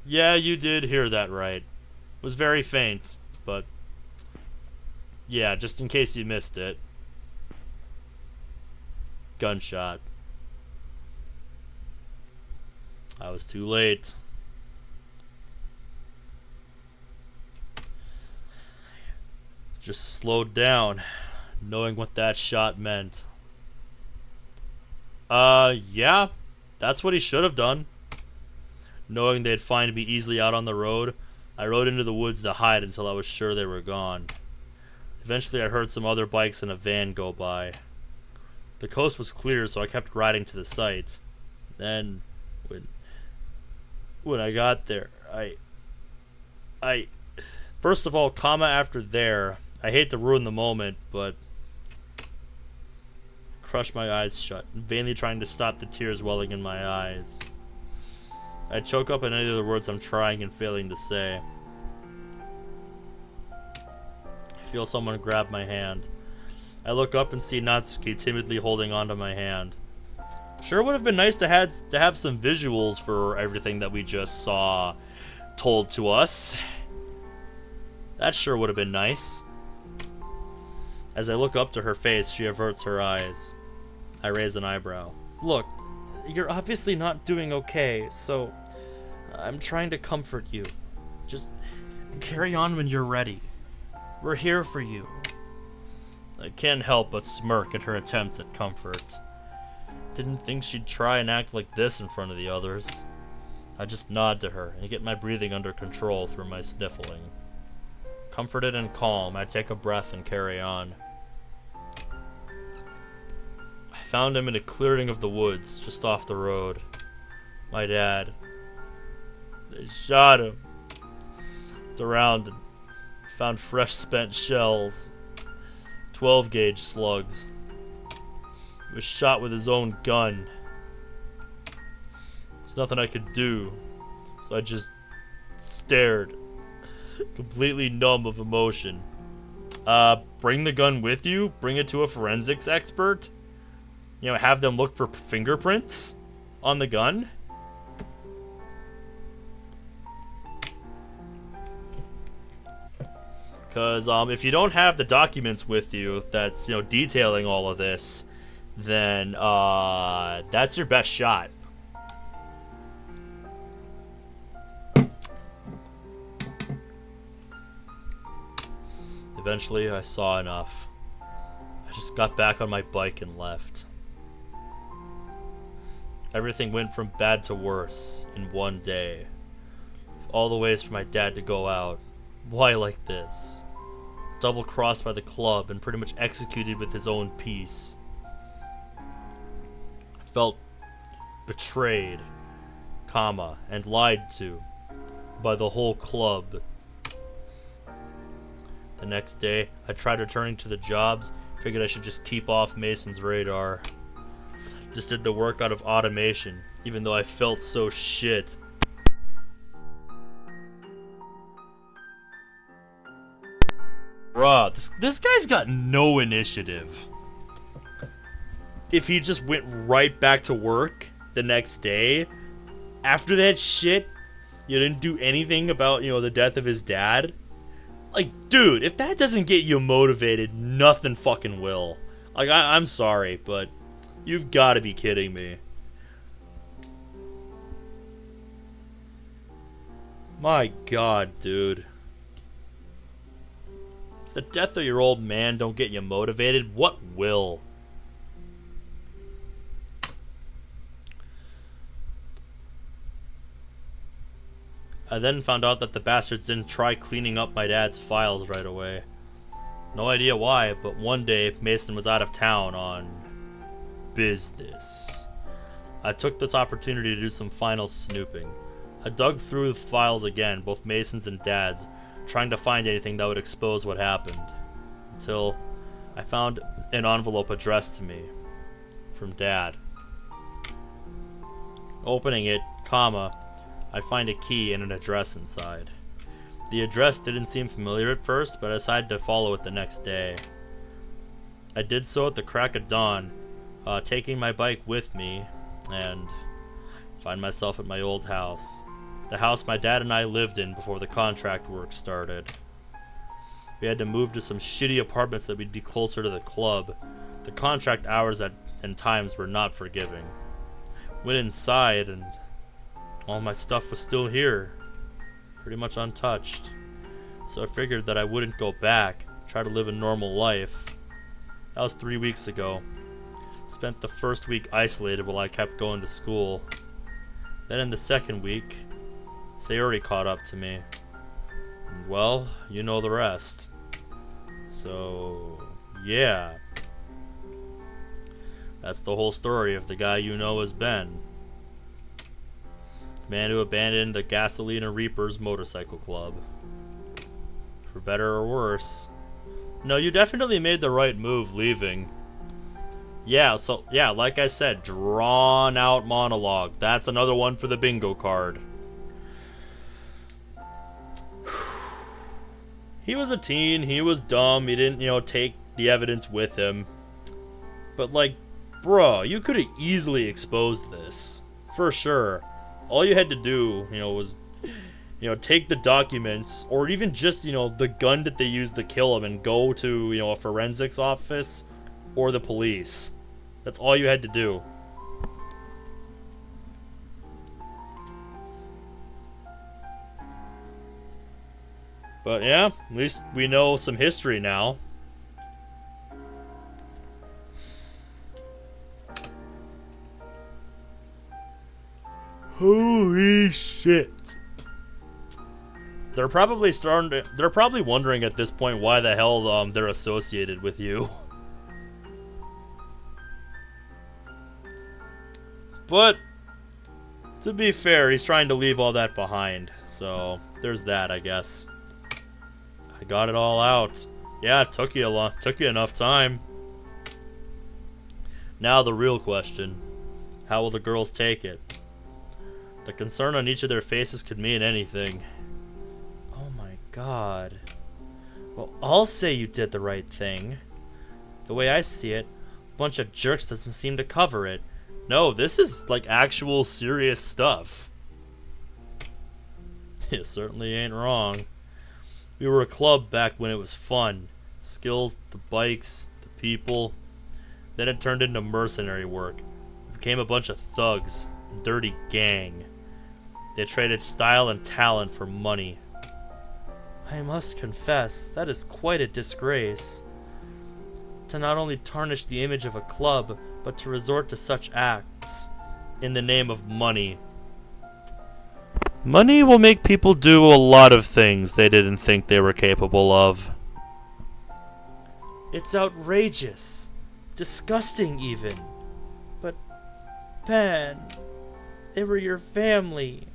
Yeah, you did hear that right. It was very faint, but... yeah, just in case you missed it. Gunshot. I was too late. Just slowed down, knowing what that shot meant. Yeah, that's what he should have done. Knowing they'd find me easily out on the road, I rode into the woods to hide until I was sure they were gone. Eventually I heard some other bikes and a van go by. The coast was clear, so I kept riding to the site. Then, when I got there, I first of all, comma after there, I hate to ruin the moment, but crushed my eyes shut, vainly trying to stop the tears welling in my eyes. I choke up on any of the words I'm trying and failing to say. I feel someone grab my hand. I look up and see Natsuki timidly holding onto my hand. Sure would have been nice to have some visuals for everything that we just saw told to us. That sure would have been nice. As I look up to her face, she averts her eyes. I raise an eyebrow. Look, you're obviously not doing okay, so I'm trying to comfort you. Just carry on when you're ready. We're here for you. I can't help but smirk at her attempts at comfort. Didn't think she'd try and act like this in front of the others. I just nod to her and get my breathing under control through my sniffling. Comforted and calm, I take a breath and carry on. I found him in a clearing of the woods, just off the road. My dad. They shot him. Looked around and found fresh spent shells. 12-gauge slugs. He was shot with his own gun. There's nothing I could do, so I just stared, completely numb of emotion. Bring the gun with you? Bring it to a forensics expert? You know, have them look for fingerprints on the gun? Because if you don't have the documents with you that's, you know, detailing all of this, then that's your best shot. Eventually, I saw enough. I just got back on my bike and left. Everything went from bad to worse in one day. All the ways for my dad to go out. Why like this? Double crossed by the club and pretty much executed with his own piece. I felt betrayed, comma, and lied to by the whole club. The next day, I tried returning to the jobs, figured I should just keep off Mason's radar. Just did the work out of automation, even though I felt so shit. Bruh, this guy's got no initiative. If he just went right back to work the next day, after that shit, you didn't do anything about, you know, the death of his dad. Like, dude, if that doesn't get you motivated, nothing fucking will. Like, I'm sorry, but you've got to be kidding me. My god, dude. If the death of your old man don't get you motivated, what will? I then found out that the bastards didn't try cleaning up my dad's files right away. No idea why, but one day Mason was out of town on business. I took this opportunity to do some final snooping. I dug through the files again, both Mason's and Dad's, trying to find anything that would expose what happened. Until I found an envelope addressed to me from Dad. Opening it, I find a key and an address inside. The address didn't seem familiar at first, but I decided to follow it the next day. I did so at the crack of dawn, taking my bike with me, and find myself at my old house. The house my dad and I lived in before the contract work started. We had to move to some shitty apartments that would be closer to the club. The contract hours and times were not forgiving. Went inside and all my stuff was still here, pretty much untouched. So I figured that I wouldn't go back, try to live a normal life. That was 3 weeks ago. Spent the first week isolated while I kept going to school. Then in the second week, Sayori caught up to me. And well, you know the rest. So, yeah. That's the whole story of the guy you know as Ben. The man who abandoned the Gasolina Reapers motorcycle club. For better or worse. No, you definitely made the right move leaving. Yeah, like I said, drawn out monologue. That's another one for the bingo card. He was a teen, he was dumb, he didn't, take the evidence with him. But like, bruh, you could have easily exposed this. For sure. All you had to do, was, take the documents, or even just, the gun that they used to kill him and go to, a forensics office or the police. That's all you had to do. But yeah, at least we know some history now. Holy shit. They're probably wondering at this point why the hell they're associated with you. But to be fair, he's trying to leave all that behind. So there's that, I guess. I got it all out. Yeah, it took you enough time. Now the real question. How will the girls take it? The concern on each of their faces could mean anything. Oh my god. Well, I'll say you did the right thing. The way I see it, a bunch of jerks doesn't seem to cover it. No, this is like actual serious stuff. It certainly ain't wrong. We were a club back when it was fun. Skills, the bikes, the people. Then it turned into mercenary work. We became a bunch of thugs. A dirty gang. They traded style and talent for money. I must confess, that is quite a disgrace. To not only tarnish the image of a club, but to resort to such acts in the name of money. Money will make people do a lot of things they didn't think they were capable of. It's outrageous. Disgusting, even. But, Ben, they were your family.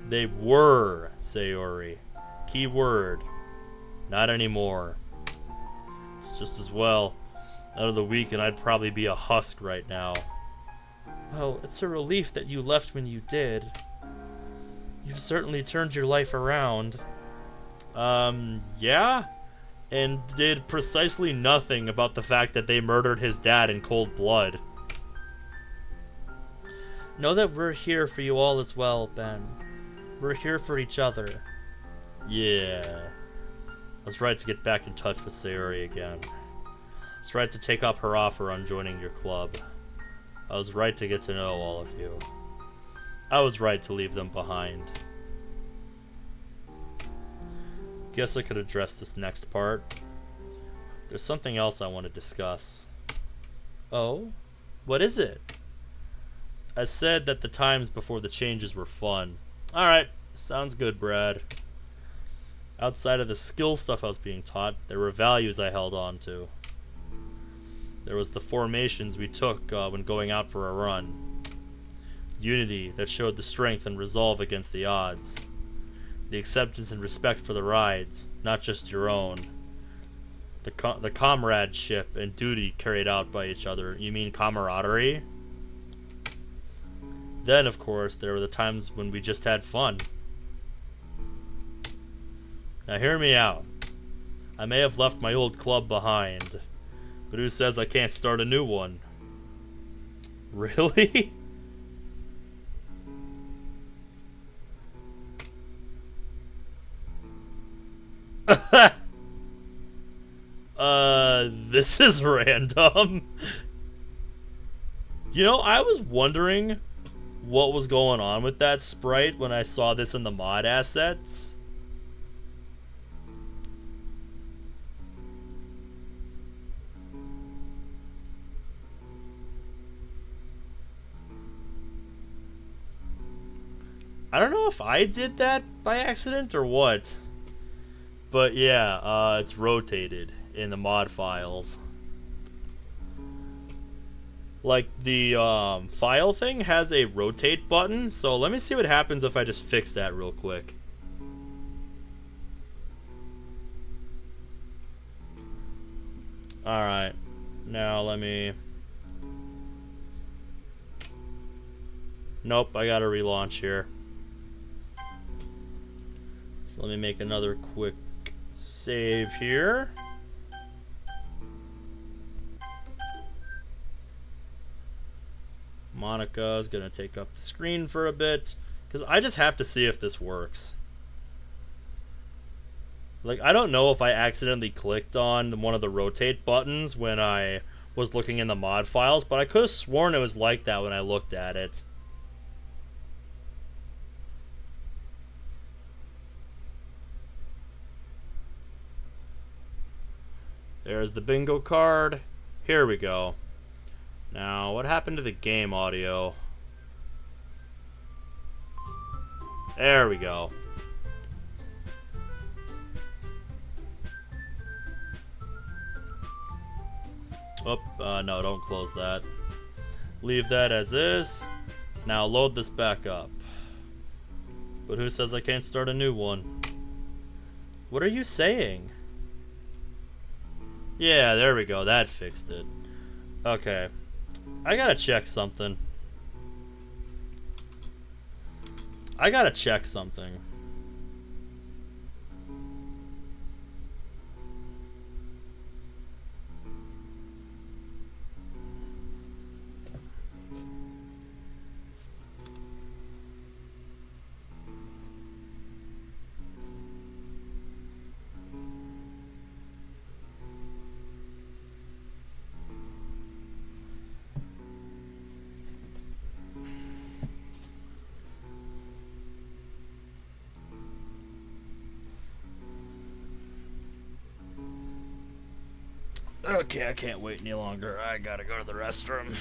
They were, Sayori. Key word. Not anymore. It's just as well. Out of the week and I'd probably be a husk right now. Well, it's a relief that you left when you did. You've certainly turned your life around. Yeah? And did precisely nothing about the fact that they murdered his dad in cold blood. Know that we're here for you all as well, Ben. We're here for each other. Yeah. I was right to get back in touch with Sayori again. I was right to take up her offer on joining your club. I was right to get to know all of you. I was right to leave them behind. Guess I could address this next part. There's something else I want to discuss. Oh? What is it? I said that the times before the changes were fun. Alright, sounds good, Brad. Outside of the skill stuff I was being taught, there were values I held on to. There was the formations we took when going out for a run. Unity that showed the strength and resolve against the odds. The acceptance and respect for the rides, not just your own. The comradeship and duty carried out by each other. You mean camaraderie? Then, of course, there were the times when we just had fun. Now hear me out. I may have left my old club behind, but who says I can't start a new one? Really? This is random. You know, I was wondering what was going on with that sprite when I saw this in the mod assets. I don't know if I did that by accident or what. But yeah, it's rotated in the mod files. Like, the file thing has a rotate button, so let me see what happens if I just fix that real quick. Alright, now let me... Nope, I gotta relaunch here. So let me make another quick save here. Monica is going to take up the screen for a bit, because I just have to see if this works. Like, I don't know if I accidentally clicked on one of the rotate buttons when I was looking in the mod files, but I could have sworn it was like that when I looked at it. There's the bingo card. Here we go. Now, what happened to the game audio? There we go. Oh, no, don't close that. Leave that as is. Now load this back up. But who says I can't start a new one? What are you saying? Yeah, there we go. That fixed it. Okay. I gotta check something. Okay, I can't wait any longer. I gotta go to the restroom.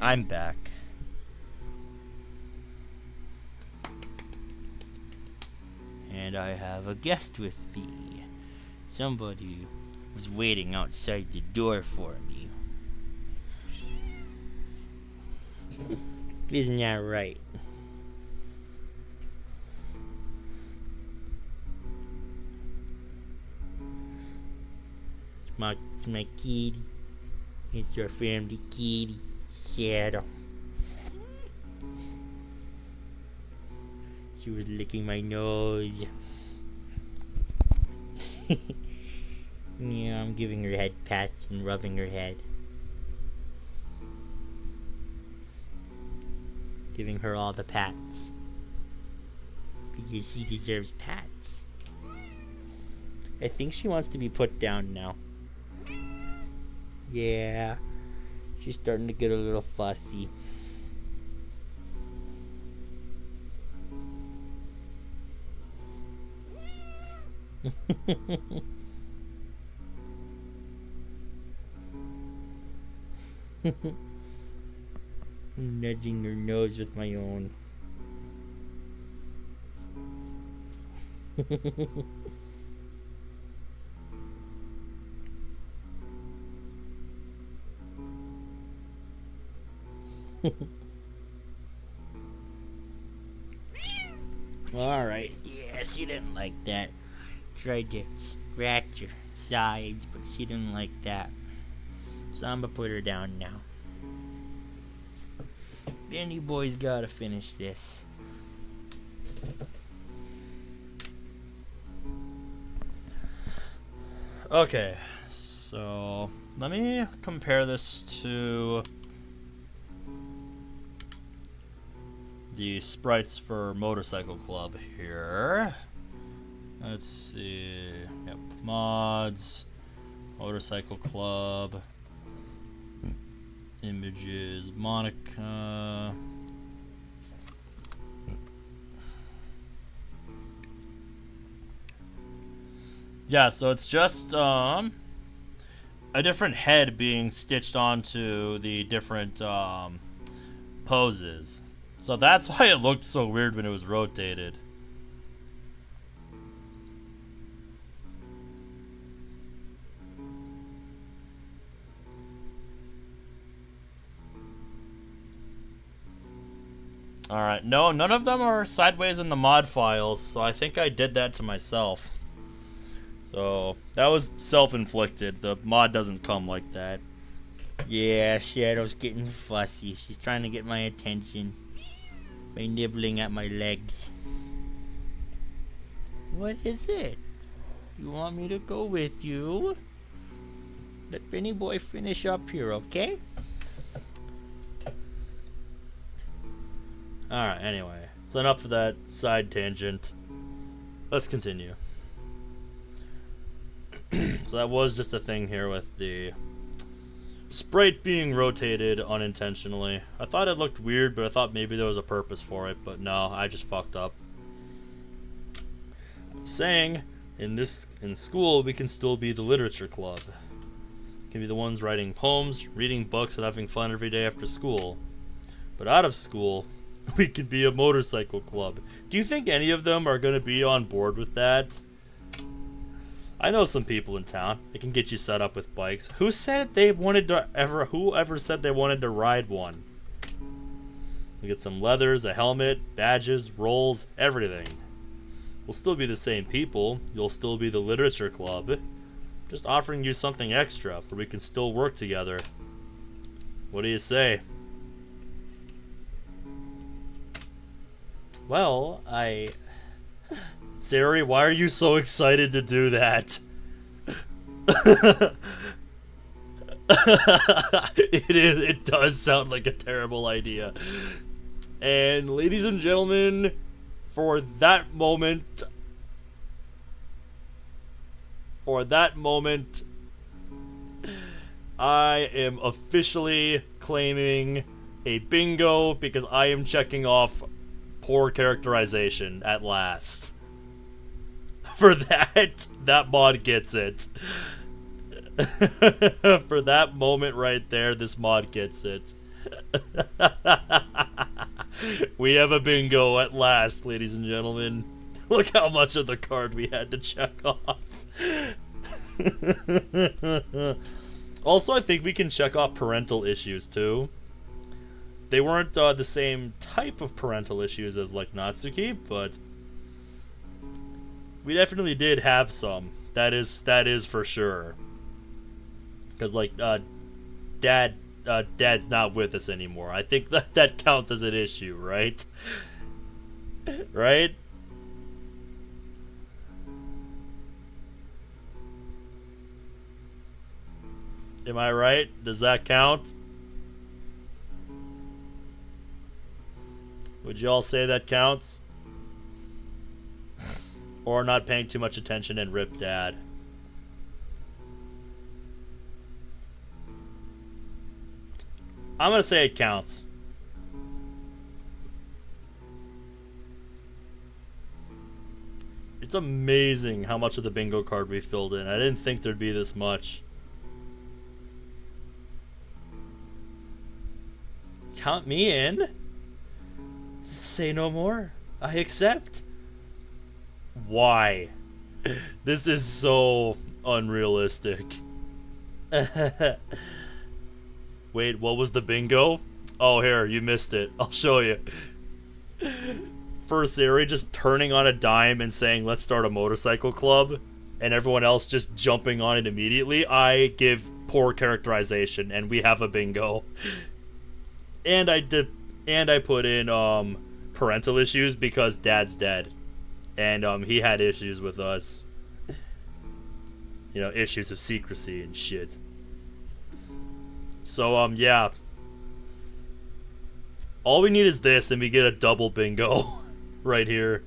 I'm back. And I have a guest with me. Somebody was waiting outside the door for me. Isn't that right? It's my kitty. It's your family kitty, Shadow. She was licking my nose. Yeah, I'm giving her head pats and rubbing her head. Giving her all the pats. Because she deserves pats. I think she wants to be put down now. Yeah, she's starting to get a little fussy. I'm nudging her nose with my own. Alright, yeah, she didn't like that. Tried to scratch her sides, but she didn't like that. So I'm gonna put her down now. Benny boy's gotta finish this. Okay, so let me compare this to the sprites for Motorcycle Club here. Let's see. Yep, mods, Motorcycle Club, images, Monica. Yeah, so it's just a different head being stitched onto the different poses. So that's why it looked so weird when it was rotated. Alright, no, none of them are sideways in the mod files, so I think I did that to myself. So, that was self-inflicted. The mod doesn't come like that. Yeah, Shadow's getting fussy. She's trying to get my attention by nibbling at my legs. What is it? You want me to go with you? Let Benny boy finish up here, okay? Alright, anyway. So enough of that side tangent. Let's continue. So that was just a thing here with the sprite being rotated unintentionally. I thought it looked weird, but I thought maybe there was a purpose for it, but no, I just fucked up. Saying, in school, we can still be the literature club. We can be the ones writing poems, reading books, and having fun every day after school. But out of school, we could be a motorcycle club. Do you think any of them are going to be on board with that? I know some people in town. They can get you set up with bikes. Who said they wanted to whoever said they wanted to ride one? We get some leathers, a helmet, badges, rolls, everything. We'll still be the same people. You'll still be the literature club. Just offering you something extra, but we can still work together. What do you say? Well, Sari, why are you so excited to do that? It does sound like a terrible idea. And ladies and gentlemen, for that moment, I am officially claiming a bingo because I am checking off poor characterization at last. For that mod gets it. For that moment right there, this mod gets it. We have a bingo at last, ladies and gentlemen. Look how much of the card we had to check off. Also, I think we can check off parental issues, too. They weren't the same type of parental issues as, like, Natsuki, but we definitely did have some. That is for sure. Because, like, Dad's not with us anymore. I think that counts as an issue, right? Right? Am I right? Does that count? Would you all say that counts? Or not paying too much attention and rip Dad? I'm gonna say it counts. It's amazing how much of the bingo card we filled in. I didn't think there'd be this much. Count me in? Say no more. I accept. Why? This is so unrealistic. Wait, what was the bingo? Oh, here, you missed it. I'll show you. First Siri just turning on a dime and saying, let's start a motorcycle club, and everyone else just jumping on it immediately. I give poor characterization, and we have a bingo. And I put in parental issues because Dad's dead, and he had issues with us. You know, issues of secrecy and shit. So yeah. All we need is this, and we get a double bingo right here.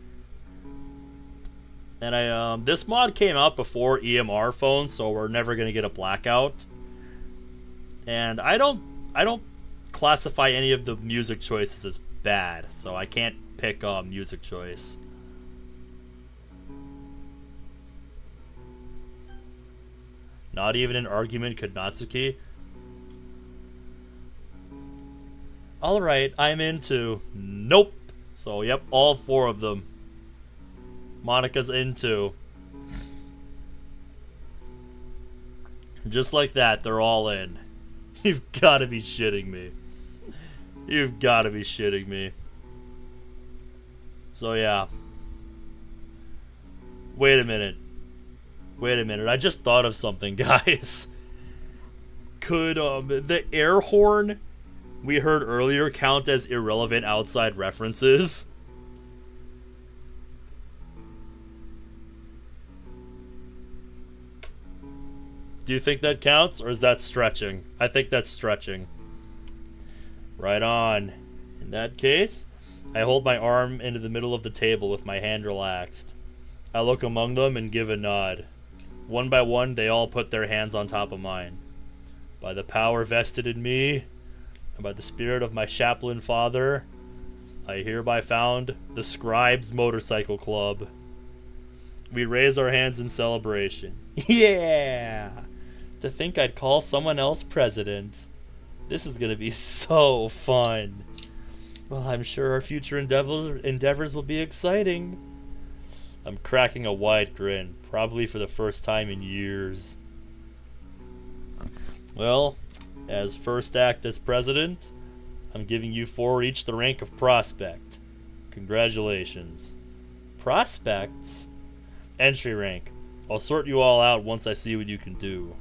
And this mod came out before EMR phones, so we're never gonna get a blackout. And I don't classify any of the music choices as bad, so I can't pick music choice. Not even an argument could Natsuki. Alright, I'm into. Nope. So, yep, all four of them. Monica's into. Just like that, they're all in. You've gotta be shitting me. You've gotta be shitting me. So, yeah. Wait a minute. Wait a minute, I just thought of something, guys. Could, the air horn we heard earlier count as irrelevant outside references? Do you think that counts, or is that stretching? I think that's stretching. Right on. In that case, I hold my arm into the middle of the table with my hand relaxed. I look among them and give a nod. One by one, they all put their hands on top of mine. By the power vested in me, and by the spirit of my chaplain father, I hereby found the Scribes Motorcycle Club. We raise our hands in celebration. Yeah! To think I'd call someone else president. This is gonna be so fun. Well, I'm sure our future endeavors will be exciting. I'm cracking a wide grin, probably for the first time in years. Well, as first act as president, I'm giving you four each the rank of prospect. Congratulations. Prospects? Entry rank. I'll sort you all out once I see what you can do.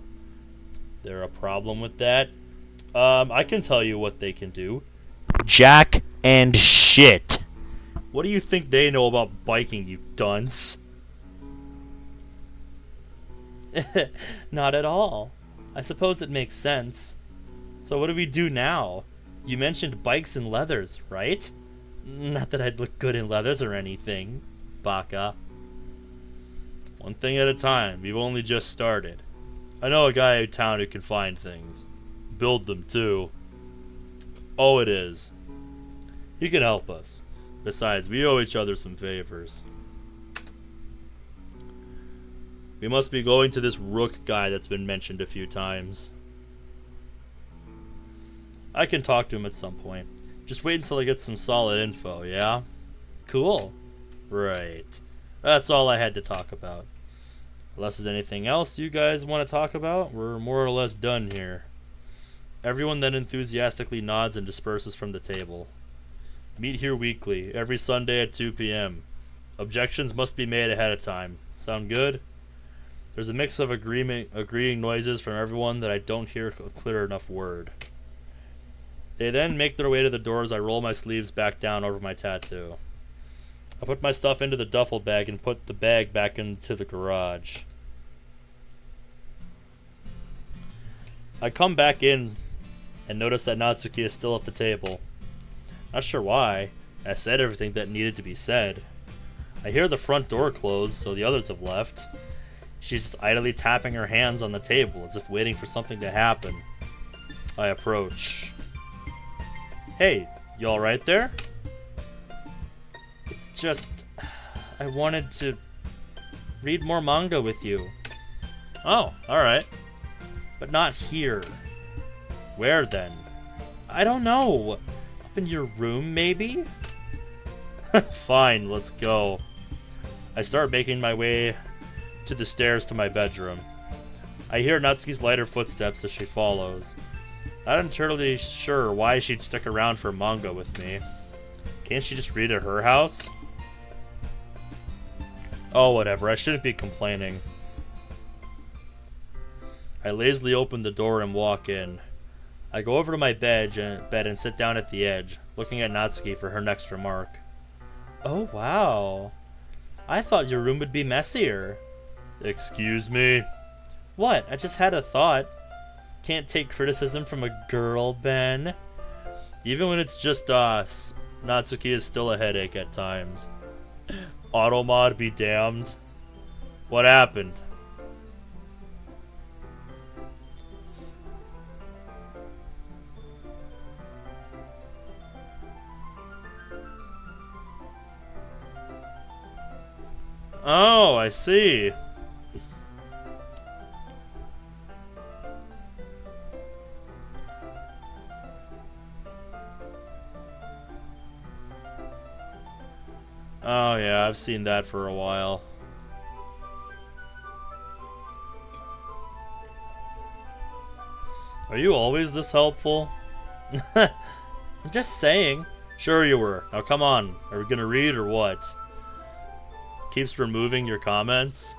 There a problem with that? I can tell you what they can do. Jack and shit. What do you think they know about biking, you dunce? Not at all. I suppose it makes sense. So what do we do now? You mentioned bikes and leathers, right? Not that I'd look good in leathers or anything, Baka. One thing at a time. We've only just started. I know a guy in town who can find things. Build them, too. Oh, it is. He can help us. Besides, we owe each other some favors. We must be going to this Rook guy that's been mentioned a few times. I can talk to him at some point. Just wait until I get some solid info, yeah? Cool. Right. That's all I had to talk about. Unless there's anything else you guys want to talk about, we're more or less done here. Everyone then enthusiastically nods and disperses from the table. Meet here weekly, every Sunday at 2 p.m. Objections must be made ahead of time. Sound good? There's a mix of agreeing noises from everyone that I don't hear a clear enough word. They then make their way to the door as I roll my sleeves back down over my tattoo. I put my stuff into the duffel bag and put the bag back into the garage. I come back in and notice that Natsuki is still at the table. Not sure why. I said everything that needed to be said. I hear the front door close, so the others have left. She's just idly tapping her hands on the table as if waiting for something to happen. I approach. Hey, you alright there? It's just... I wanted to read more manga with you. Oh, alright. But not here. Where then? I don't know. Up in your room, maybe? Fine, let's go. I start making my way to the stairs to my bedroom. I hear Natsuki's lighter footsteps as she follows. Not entirely sure why she'd stick around for manga with me. Can't she just read at her house? Oh, whatever, I shouldn't be complaining. I lazily open the door and walk in. I go over to my bed and sit down at the edge, looking at Natsuki for her next remark. Oh, wow. I thought your room would be messier. Excuse me? What? I just had a thought. Can't take criticism from a girl, Ben. Even when it's just us, Natsuki is still a headache at times. Automod be damned. What happened? Oh, I see. Oh yeah, I've seen that for a while. Are you always this helpful? I'm just saying. Sure you were. Now come on. Are we gonna read or what? Keeps removing your comments.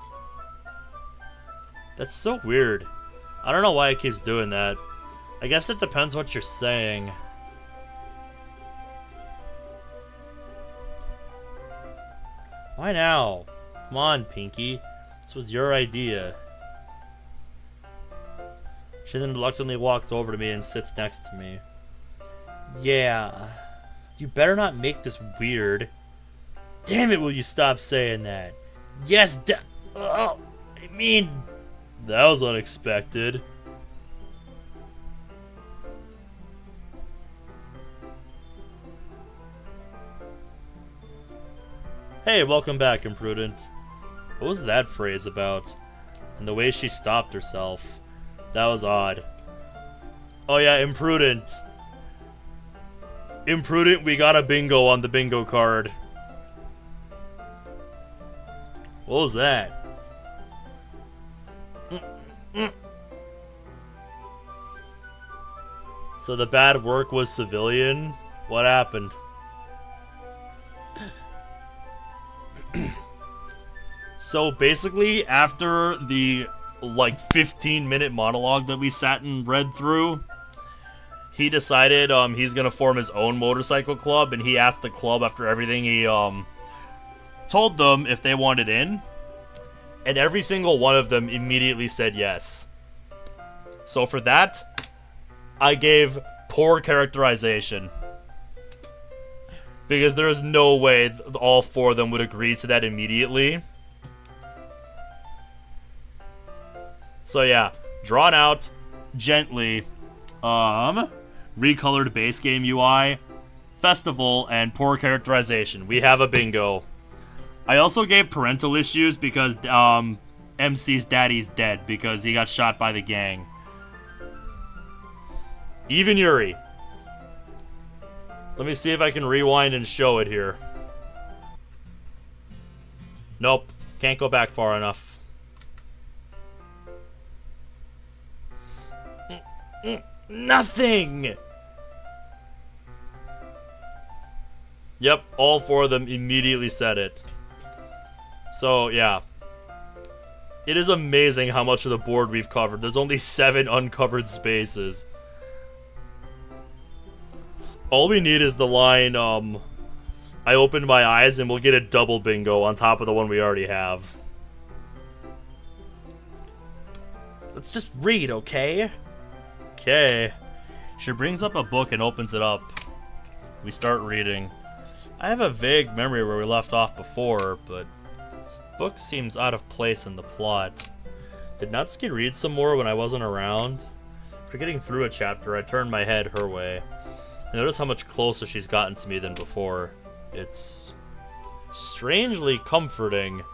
That's so weird. I don't know why it keeps doing that. I guess it depends what you're saying. Why now? Come on, Pinky. This was your idea. She then reluctantly walks over to me and sits next to me. Yeah. You better not make this weird. Damn it, will you stop saying that? Yes, oh, I mean... That was unexpected. Hey, welcome back, Imprudent. What was that phrase about? And the way she stopped herself. That was odd. Oh yeah, Imprudent. Imprudent, we got a bingo on the bingo card. What was that? So the bad work was civilian? What happened? So basically, after the like 15-minute monologue that we sat and read through, he decided he's gonna form his own motorcycle club, and he asked the club after everything he told them if they wanted in, and every single one of them immediately said yes. So for that, I gave poor characterization. Because there is no way all four of them would agree to that immediately. So yeah, drawn out, gently, recolored base game UI, festival, and poor characterization. We have a bingo. I also gave parental issues because MC's daddy's dead because he got shot by the gang. Even Yuri. Let me see if I can rewind and show it here. Nope, can't go back far enough. Nothing! Yep, all 4 of them immediately said it. So, yeah. It is amazing how much of the board we've covered. There's only 7 uncovered spaces. All we need is the line, I opened my eyes, and we'll get a double bingo on top of the one we already have. Let's just read, okay? Okay. She brings up a book and opens it up. We start reading. I have a vague memory where we left off before, but this book seems out of place in the plot. Did Natsuki read some more when I wasn't around? After getting through a chapter, I turned my head her way. I notice how much closer she's gotten to me than before. It's strangely comforting.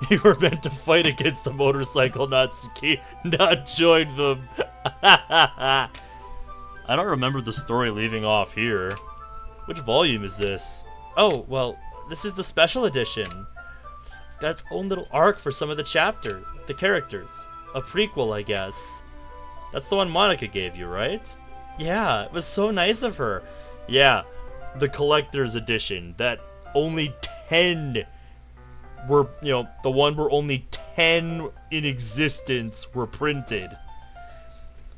You were meant to fight against the motorcycle, Natsuki, not join them. I don't remember the story leaving off here. Which volume is this? Oh, well, this is the special edition. Got its own little arc for some of the characters. A prequel, I guess. That's the one Monica gave you, right? Yeah, it was so nice of her. Yeah, the collector's edition that only 10 were, the one where only 10 in existence were printed.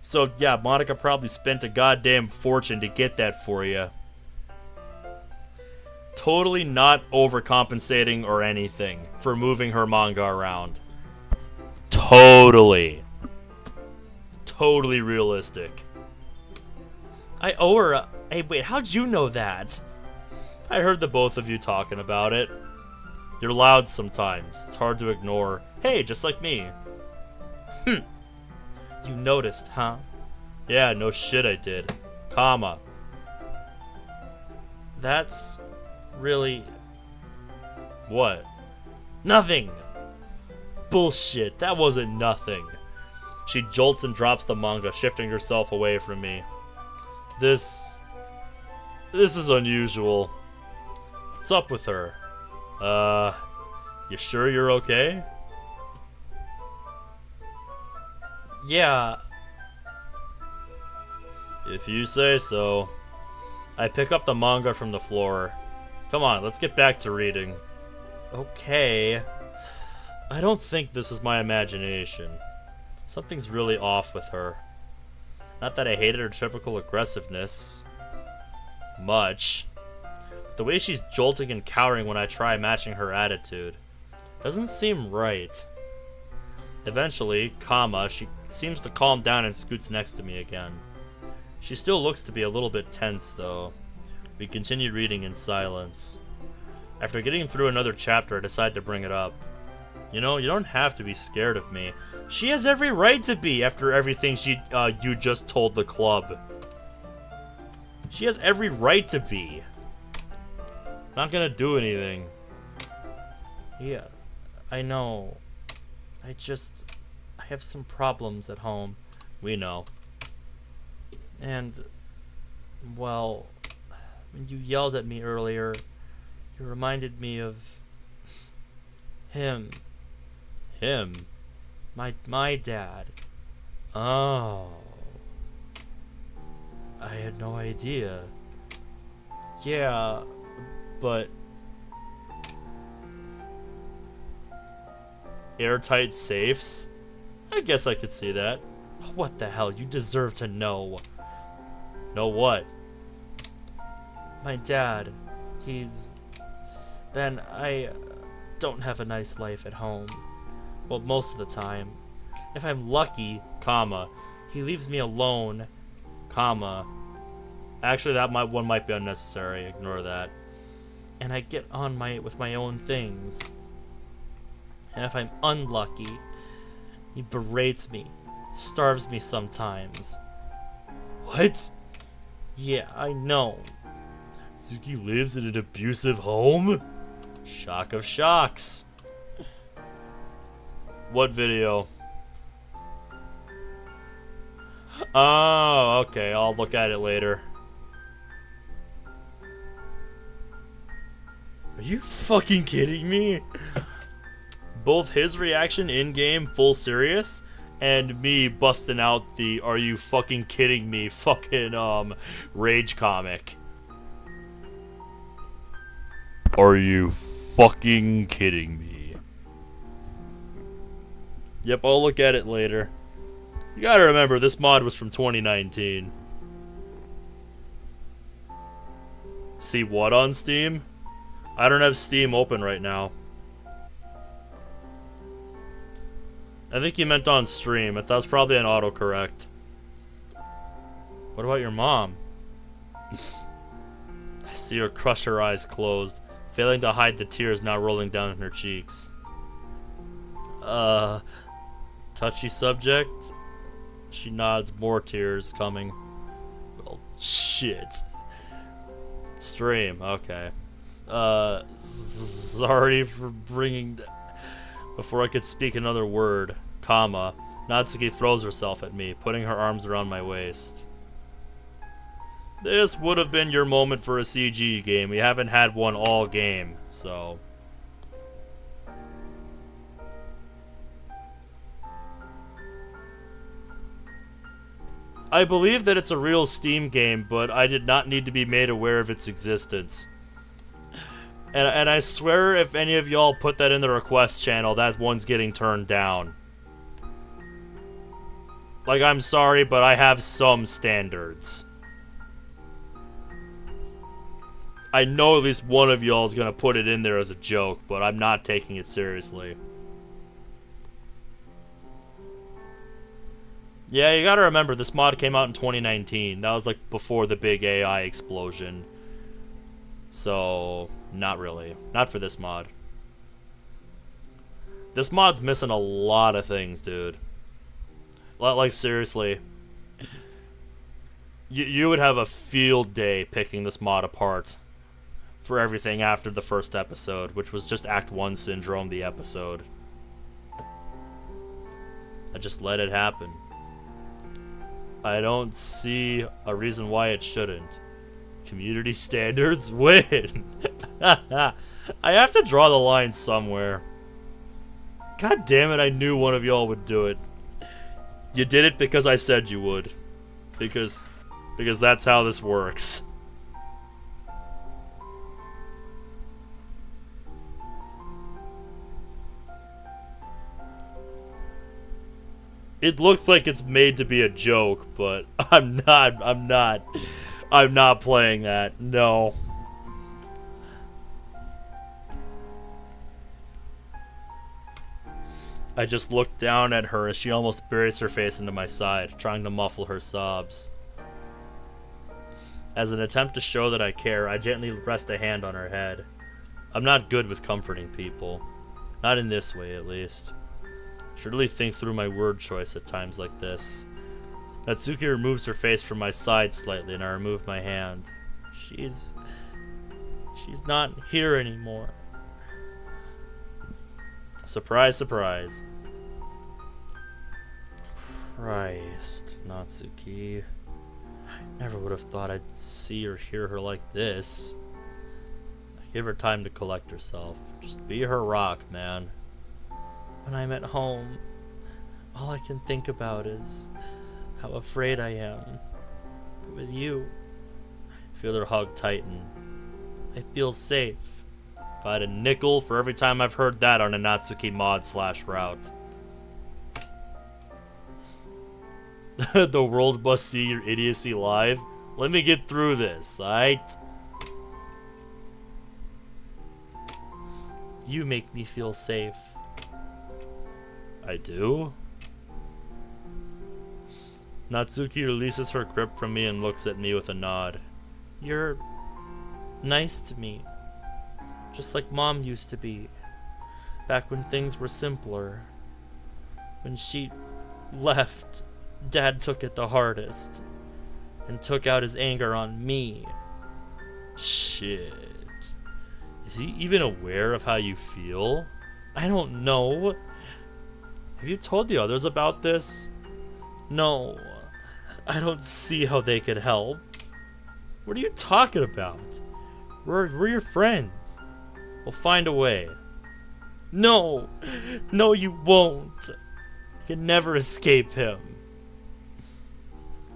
So yeah, Monica probably spent a goddamn fortune to get that for you. Totally not overcompensating or anything for moving her manga around. Totally realistic. I owe her a... Hey, wait, how'd you know that? I heard the both of you talking about it. You're loud sometimes. It's hard to ignore. Hey, just like me. You noticed, huh? Yeah, no shit I did. Comma. That's really... What? Nothing! Bullshit, that wasn't nothing. She jolts and drops the manga, shifting herself away from me. This is unusual. What's up with her? You sure you're okay? Yeah. If you say so. I pick up the manga from the floor. Come on, let's get back to reading. Okay. I don't think this is my imagination. Something's really off with her. Not that I hated her typical aggressiveness. Much. But the way she's jolting and cowering when I try matching her attitude. Doesn't seem right. Eventually, she seems to calm down and scoots next to me again. She still looks to be a little bit tense, though. We continue reading in silence. After getting through another chapter, I decide to bring it up. You don't have to be scared of me. She has every right to be after everything you just told the club. She has every right to be. Not gonna do anything. Yeah, I know. I have some problems at home. We know. And, well, when you yelled at me earlier, you reminded me of him. Him? My dad. Oh. I had no idea. Yeah, but... Airtight safes? I guess I could see that. What the hell? You deserve to know. Know what? My dad, I don't have a nice life at home. Well, most of the time. If I'm lucky, he leaves me alone, Actually, that one might be unnecessary. Ignore that. And I get on with my own things. And if I'm unlucky, he berates me, starves me sometimes. What? Yeah, I know. Suki lives in an abusive home? Shock of shocks. What video? Oh, okay, I'll look at it later. Are you fucking kidding me? Both his reaction in-game full serious and me busting out the "Are you fucking kidding me?" fucking rage comic. Are you fucking kidding me? Yep, I'll look at it later. You gotta remember, this mod was from 2019. See what on Steam? I don't have Steam open right now. I think you meant on stream. That was probably an autocorrect. What about your mom? I see her crush her eyes closed, failing to hide the tears now rolling down her cheeks. Touchy subject? She nods, more tears coming. Well, shit. Stream, okay. Sorry for bringing... Before I could speak another word, comma, Natsuki throws herself at me, putting her arms around my waist. This would have been your moment for a CG game. We haven't had one all game, so... I believe that it's a real Steam game, but I did not need to be made aware of its existence. And I swear if any of y'all put that in the request channel, that one's getting turned down. Like, I'm sorry, but I have some standards. I know at least one of y'all is gonna put it in there as a joke, but I'm not taking it seriously. Yeah, you gotta remember, this mod came out in 2019. That was like before the big AI explosion. So, not really. Not for this mod. This mod's missing a lot of things, dude. Like, seriously. You would have a field day picking this mod apart for everything after the first episode, which was just Act 1 Syndrome, the episode. I just let it happen. I don't see a reason why it shouldn't. Community standards win. I have to draw the line somewhere. God damn it, I knew one of y'all would do it. You did it because I said you would. Because that's how this works. It looks like it's made to be a joke, but I'm not playing that. No. I just looked down at her as she almost buries her face into my side, trying to muffle her sobs. As an attempt to show that I care, I gently rest a hand on her head. I'm not good with comforting people. Not in this way, at least. I should really think through my word choice at times like this. Natsuki removes her face from my side slightly, and I remove my hand. She's not here anymore. Surprise, surprise. Christ, Natsuki. I never would have thought I'd see or hear her like this. I give her time to collect herself. Just be her rock, man. When I'm at home, all I can think about is how afraid I am. But with you, I feel her hug tighten. I feel safe. If I had a nickel for every time I've heard that on a Natsuki mod / route. The world must see your idiocy live. Let me get through this, alright? You make me feel safe. I do? Natsuki releases her grip from me and looks at me with a nod. You're nice to me. Just like Mom used to be. Back when things were simpler. When she left, Dad took it the hardest. And took out his anger on me. Shit. Is he even aware of how you feel? I don't know. Have you told the others about this? No. I don't see how they could help. What are you talking about? We're your friends. We'll find a way. No! No, you won't! I can never escape him.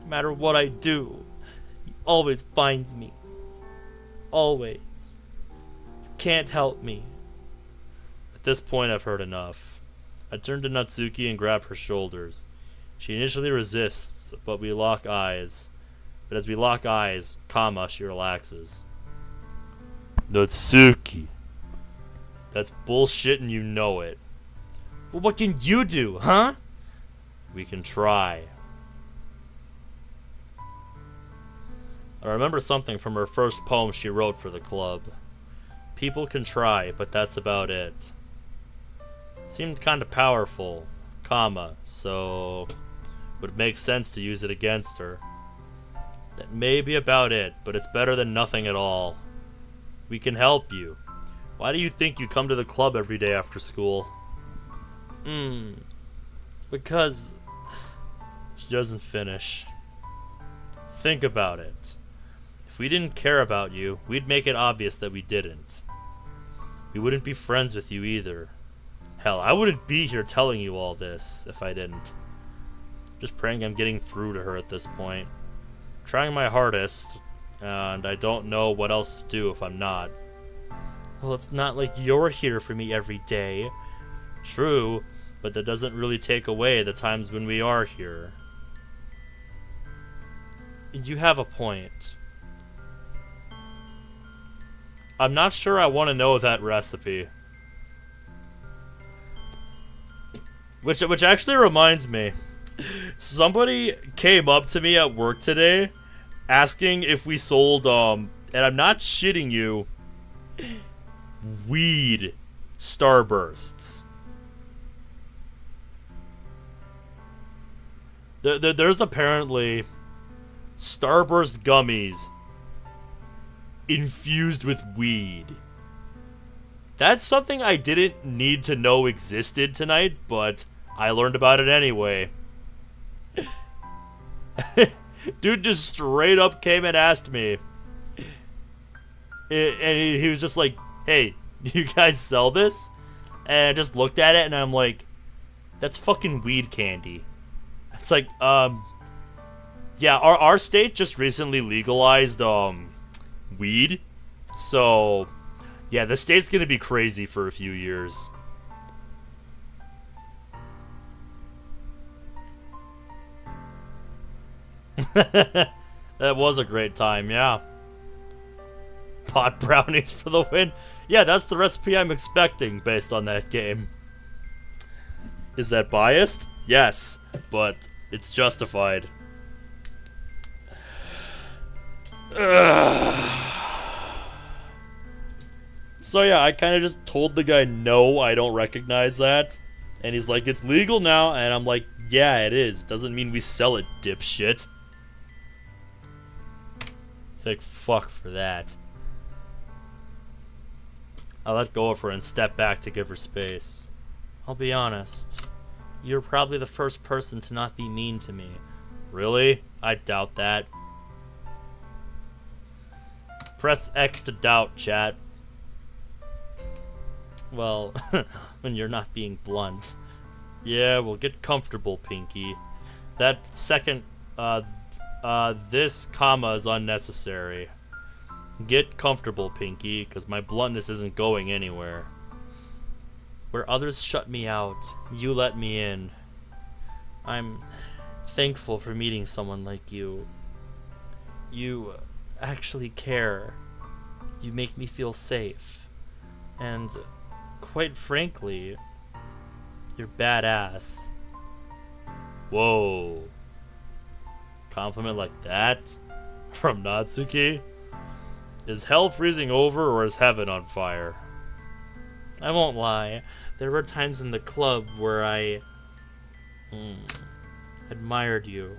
No matter what I do, he always finds me. Always. You can't help me. At this point, I've heard enough. I turn to Natsuki and grab her shoulders. She initially resists, but we lock eyes. But as we lock eyes, she relaxes. Natsuki. That's bullshit and you know it. Well, what can you do, huh? We can try. I remember something from her first poem she wrote for the club. People can try, but that's about it. Seemed kinda powerful, so would make sense to use it against her. That may be about it, but it's better than nothing at all. We can help you. Why do you think you come to the club every day after school? Because... She doesn't finish. Think about it. If we didn't care about you, we'd make it obvious that we didn't. We wouldn't be friends with you either. Hell, I wouldn't be here telling you all this if I didn't. Just praying I'm getting through to her at this point. Trying my hardest, and I don't know what else to do if I'm not. Well, it's not like you're here for me every day. True, but that doesn't really take away the times when we are here. You have a point. I'm not sure I want to know that recipe. Which actually reminds me. Somebody came up to me at work today asking if we sold, and I'm not shitting you, weed Starbursts. There's apparently Starburst gummies infused with weed. That's something I didn't need to know existed tonight, but I learned about it anyway. Dude just straight up came and asked me. And he was just like, hey, you guys sell this? And I just looked at it and I'm like, that's fucking weed candy. It's like, yeah, our state just recently legalized, weed. So, yeah, the state's gonna be crazy for a few years. That was a great time, yeah. Pot brownies for the win. Yeah, that's the recipe I'm expecting based on that game. Is that biased? Yes, but it's justified. So yeah, I kind of just told the guy, no, I don't recognize that. And he's like, it's legal now. And I'm like, yeah, it is. Doesn't mean we sell it, dipshit. Thank fuck for that. I let go of her and stepped back to give her space. I'll be honest. You're probably the first person to not be mean to me. Really? I doubt that. Press X to doubt, chat. Well, when you're not being blunt. Yeah, well, get comfortable, Pinky. That second, this comma is unnecessary. Get comfortable, Pinky, because my bluntness isn't going anywhere. Where others shut me out, you let me in. I'm thankful for meeting someone like you. You actually care. You make me feel safe. And, quite frankly, you're badass. Whoa. Compliment like that? From Natsuki? Is hell freezing over or is heaven on fire? I won't lie. There were times in the club where I admired you.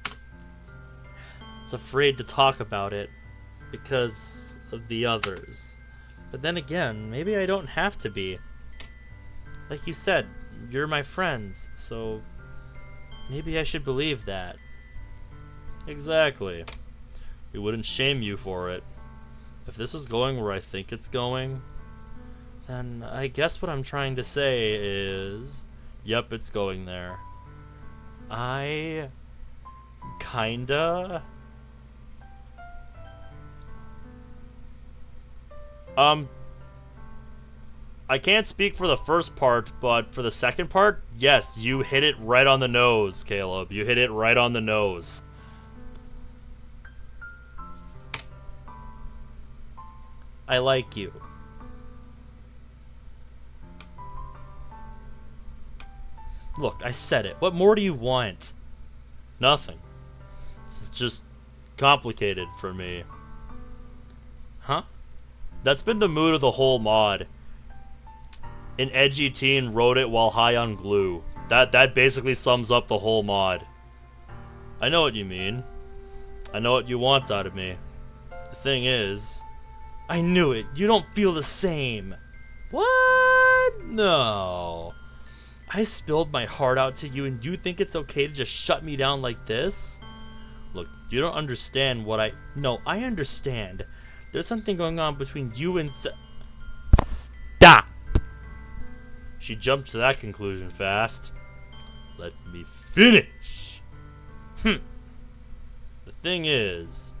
I was afraid to talk about it because of the others. But then again, maybe I don't have to be. Like you said, you're my friends, so maybe I should believe that. Exactly. We wouldn't shame you for it. If this is going where I think it's going, then I guess what I'm trying to say is Yep, it's going there. I kinda I can't speak for the first part, but for the second part, yes, you hit it right on the nose, Caleb. You hit it right on the nose. I like you. Look, I said it. What more do you want? Nothing. This is just complicated for me. Huh? That's been the mood of the whole mod. An edgy teen wrote it while high on glue. That basically sums up the whole mod. I know what you mean. I know what you want out of me. The thing is... I knew it. You don't feel the same. What? No. I spilled my heart out to you and you think it's okay to just shut me down like this? Look, you don't understand what I... No, I understand. There's something going on between you and... Stop! She jumped to that conclusion fast. Let me finish. The thing is,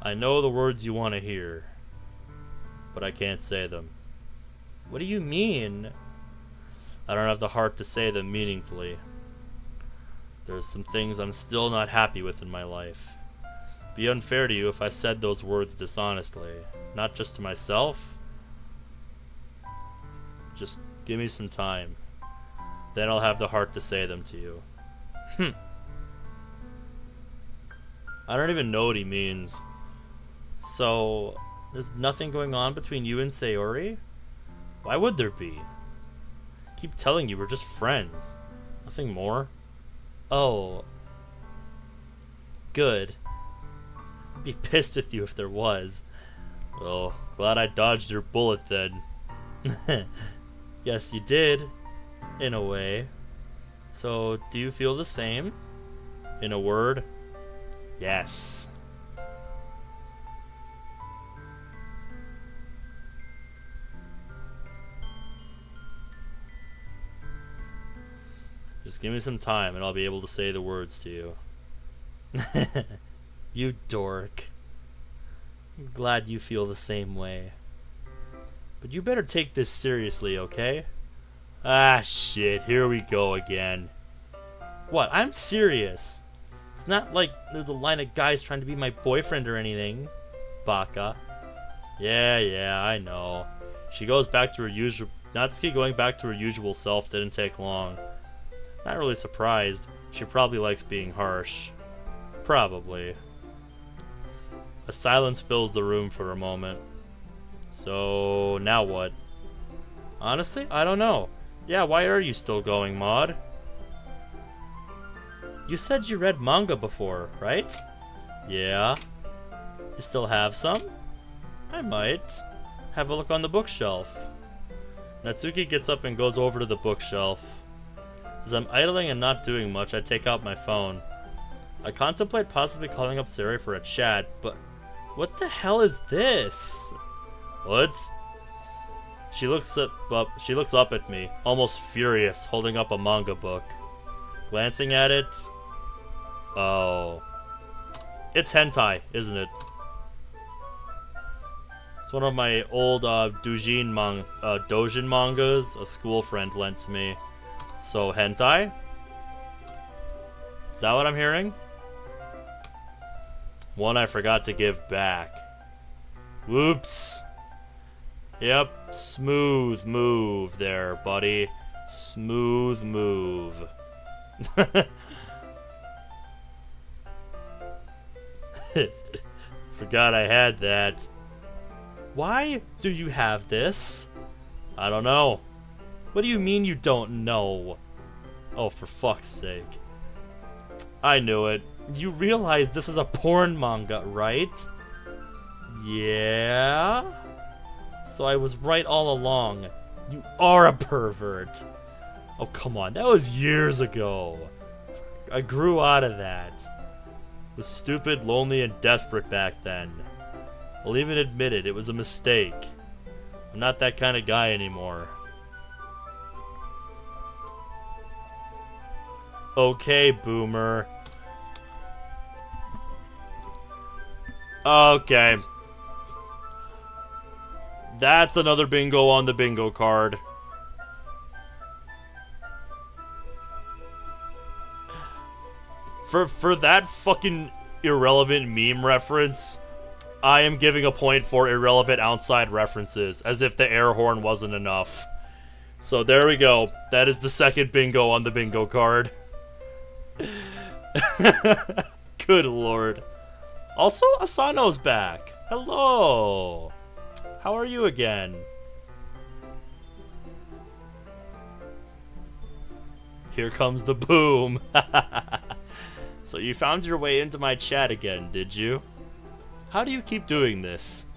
I know the words you want to hear, but I can't say them. What do you mean? I don't have the heart to say them meaningfully. There's some things I'm still not happy with in my life. It'd be unfair to you if I said those words dishonestly, not just to myself. Just give me some time. Then I'll have the heart to say them to you. I don't even know what he means. So, there's nothing going on between you and Sayori? Why would there be? I keep telling you we're just friends. Nothing more. Oh. Good. I'd be pissed with you if there was. Well, glad I dodged your bullet then. Yes, you did. In a way. So, do you feel the same? In a word, yes. Just give me some time and I'll be able to say the words to you. You dork. I'm glad you feel the same way. But you better take this seriously, okay? Ah, shit, here we go again. What? I'm serious. It's not like there's a line of guys trying to be my boyfriend or anything. Baka. Yeah, I know. She goes back to her usual... Natsuki going back to her usual self didn't take long. Not really surprised. She probably likes being harsh. Probably. A silence fills the room for a moment. So, now what? Honestly, I don't know. Yeah, why are you still going, Maud? You said you read manga before, right? Yeah. You still have some? I might. Have a look on the bookshelf. Natsuki gets up and goes over to the bookshelf. As I'm idling and not doing much, I take out my phone. I contemplate possibly calling up Sari for a chat, but what the hell is this? What? She looks up at me, almost furious, holding up a manga book. Glancing at it... Oh. It's hentai, isn't it? It's one of my old Dojin mangas a school friend lent to me. So, hentai? Is that what I'm hearing? One I forgot to give back. Whoops. Yep, smooth move there, buddy. Smooth move. Forgot I had that. Why do you have this? I don't know. What do you mean you don't know? Oh, for fuck's sake. I knew it. You realize this is a porn manga, right? Yeah? So I was right all along. You are a pervert. Oh, come on. That was years ago. I grew out of that. Was stupid, lonely, and desperate back then. I'll even admit it. It was a mistake. I'm not that kind of guy anymore. Okay, boomer. Okay. That's another bingo on the bingo card. For that fucking irrelevant meme reference, I am giving a point for irrelevant outside references, as if the air horn wasn't enough. So there we go. That is the second bingo on the bingo card. Good lord. Also, Asano's back. Hello. How are you again? Here comes the boom. So you found your way into my chat again, did you? How do you keep doing this?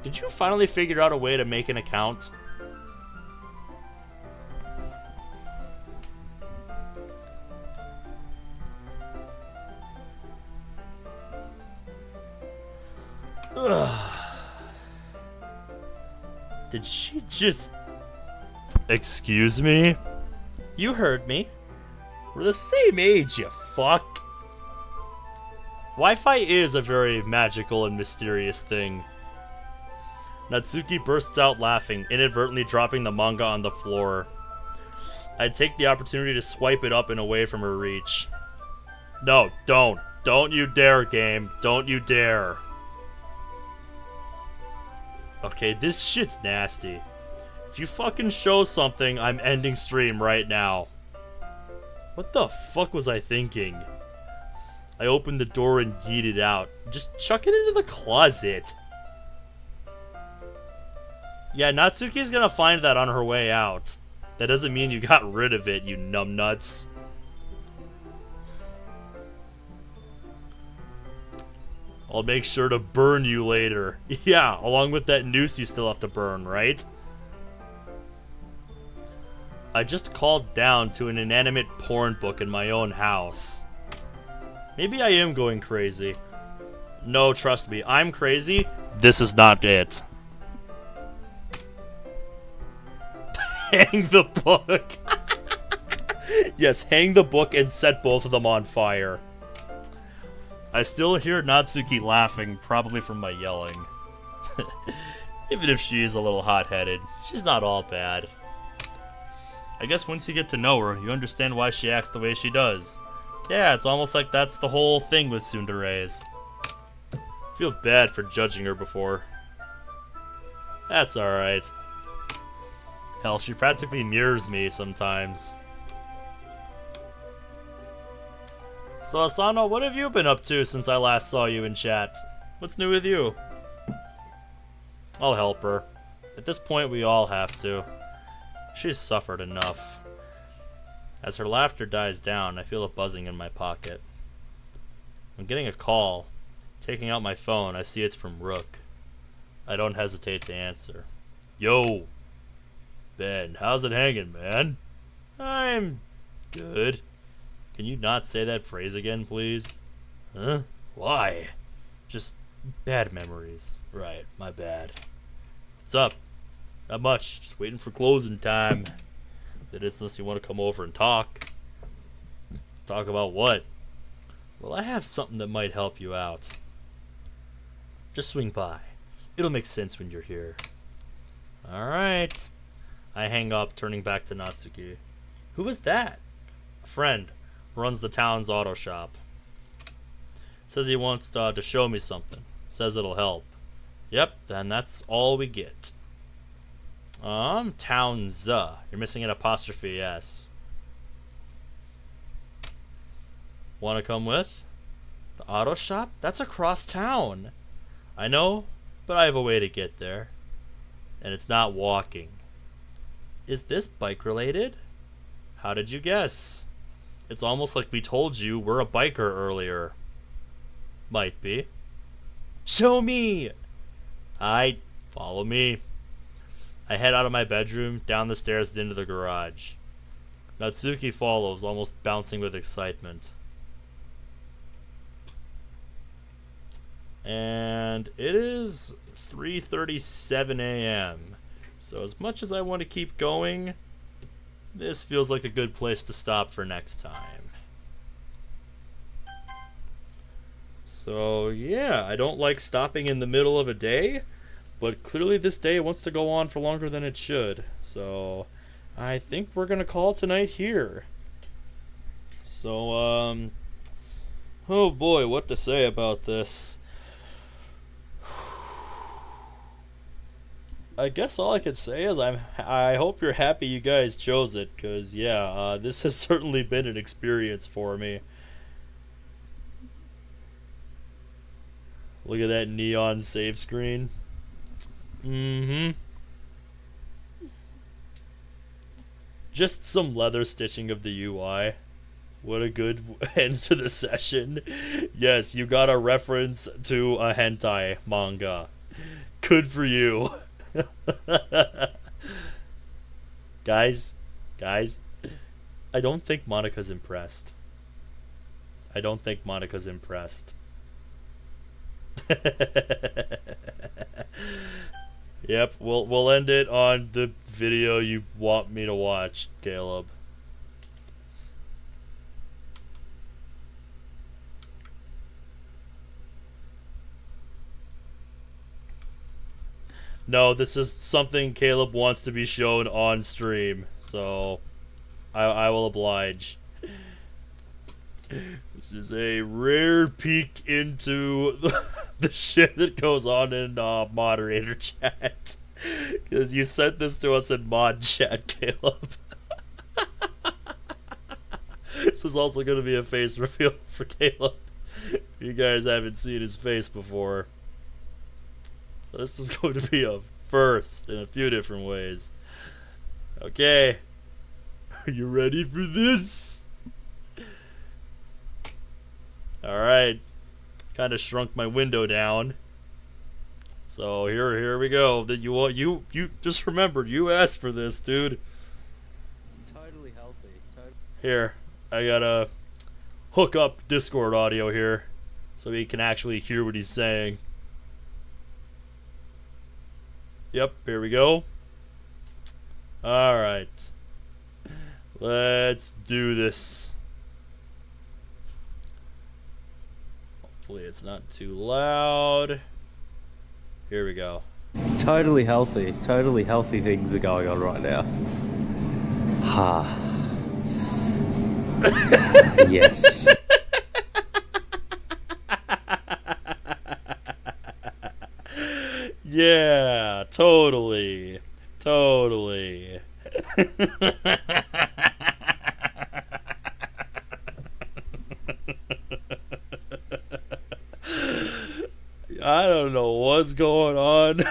Did you finally figure out a way to make an account? Ugh. Did she just... Excuse me? You heard me. We're the same age, you fuck. Wi-Fi is a very magical and mysterious thing. Natsuki bursts out laughing, inadvertently dropping the manga on the floor. I take the opportunity to swipe it up and away from her reach. No, don't. Don't you dare, game. Don't you dare. Okay, this shit's nasty. If you fucking show something, I'm ending stream right now. What the fuck was I thinking? I opened the door and yeeted out. Just chuck it into the closet. Yeah, Natsuki's gonna find that on her way out. That doesn't mean you got rid of it, you numbnuts. I'll make sure to burn you later. Yeah, along with that noose you still have to burn, right? I just called down to an inanimate porn book in my own house. Maybe I am going crazy. No, trust me, I'm crazy. This is not it. Hang the book. Yes, hang the book and set both of them on fire. I still hear Natsuki laughing, probably from my yelling. Even if she is a little hot-headed, she's not all bad. I guess once you get to know her, you understand why she acts the way she does. Yeah, it's almost like that's the whole thing with tsunderes. I feel bad for judging her before. That's alright. Hell, she practically mirrors me sometimes. So Asano, what have you been up to since I last saw you in chat? What's new with you? I'll help her. At this point, we all have to. She's suffered enough. As her laughter dies down, I feel a buzzing in my pocket. I'm getting a call. Taking out my phone, I see it's from Rook. I don't hesitate to answer. Yo! Ben, how's it hanging, man? I'm good. Can you not say that phrase again, please? Huh? Why? Just bad memories. Right, my bad. What's up? Not much. Just waiting for closing time. That is, unless you want to come over and talk. Talk about what? Well, I have something that might help you out. Just swing by. It'll make sense when you're here. Alright. I hang up, turning back to Natsuki. Who was that? A friend. Runs the town's auto shop. Says he wants to show me something. Says it'll help. Yep, then that's all we get. Town's. You're missing an apostrophe S. Wanna come with? The auto shop? That's across town. I know, but I have a way to get there. And it's not walking. Is this bike related? How did you guess? It's almost like we told you we're a biker earlier. Might be. Show me! Aight, follow me. I head out of my bedroom, down the stairs, and into the garage. Natsuki follows, almost bouncing with excitement. And it is 3:37 a.m. So as much as I want to keep going, this feels like a good place to stop for next time. So, yeah, I don't like stopping in the middle of a day, but clearly this day wants to go on for longer than it should. So, I think we're going to call tonight here. So, oh boy, what to say about this? I guess all I could say is I hope you're happy you guys chose it, because yeah, this has certainly been an experience for me. Look at that neon save screen. Just some leather stitching of the UI. What a good end to the session. Yes, you got a reference to a hentai manga. Good for you. Guys, I don't think Monica's impressed. Yep, we'll end it on the video you want me to watch, Caleb. No, this is something Caleb wants to be shown on stream, so I will oblige. This is a rare peek into the shit that goes on in moderator chat. Because you sent this to us in mod chat, Caleb. This is also going to be a face reveal for Caleb. You guys haven't seen his face before. So this is going to be a first in a few different ways. Okay. Are you ready for this? Alright. Kind of shrunk my window down. So here we go. That you just remembered, you asked for this, dude. Totally healthy. Here, I gotta hook up Discord audio here so he can actually hear what he's saying. Yep, here we go. Alright. Let's do this. Hopefully it's not too loud. Here we go. Totally healthy things are going on right now. Ha. Yes. Yeah, totally. I don't know what's going on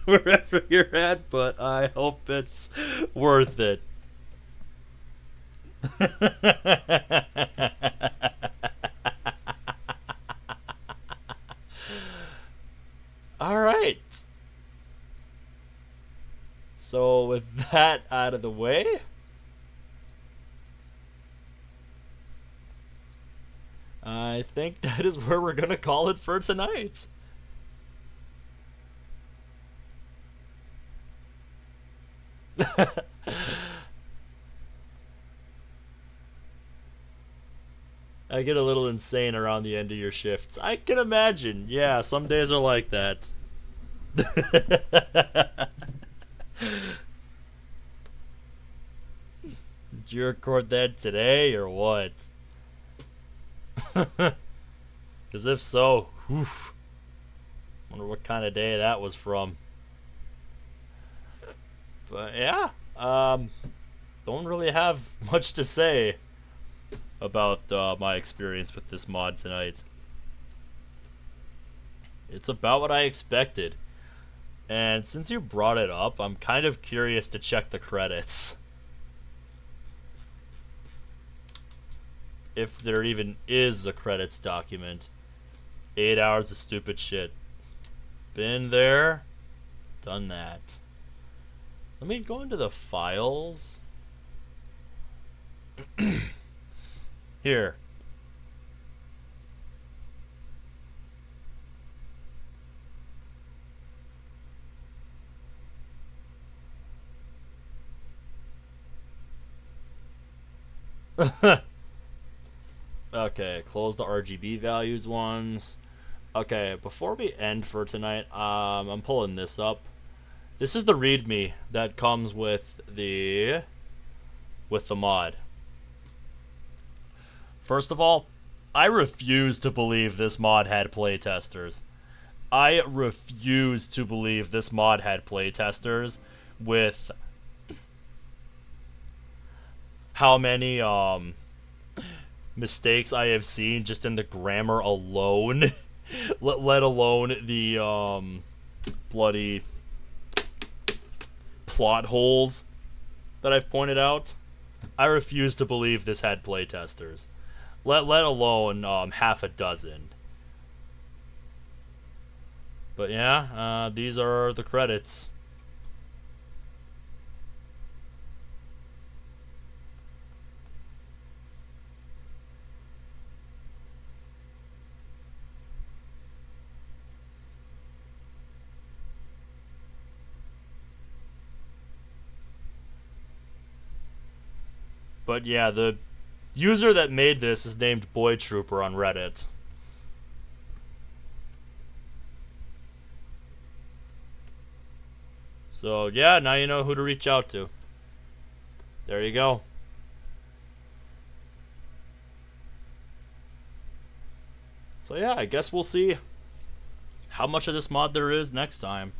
wherever you're at, but I hope it's worth it. All right. So with that out of the way, I think that is where we're gonna call it for tonight. I get a little insane around the end of your shifts. I can imagine. Yeah, some days are like that. Did you record that today or what? Because if so, oof. Wonder what kind of day that was from. But yeah, don't really have much to say about my experience with this mod tonight. It's about what I expected. And since you brought it up, I'm kind of curious to check the credits. If there even is a credits document. 8 hours of stupid shit. Been there, done that. Let me go into the files. Here. Okay, close the RGB values ones. Okay, before we end for tonight, I'm pulling this up. This is the README that comes with the mod. First of all, I refuse to believe this mod had playtesters. I refuse to believe this mod had playtesters with how many mistakes I have seen just in the grammar alone, let alone the bloody plot holes that I've pointed out. I refuse to believe this had playtesters, let alone half a dozen. But yeah, these are the credits. But yeah, the user that made this is named Boy Trooper on Reddit. So yeah, now you know who to reach out to. There you go. So yeah, I guess we'll see how much of this mod there is next time.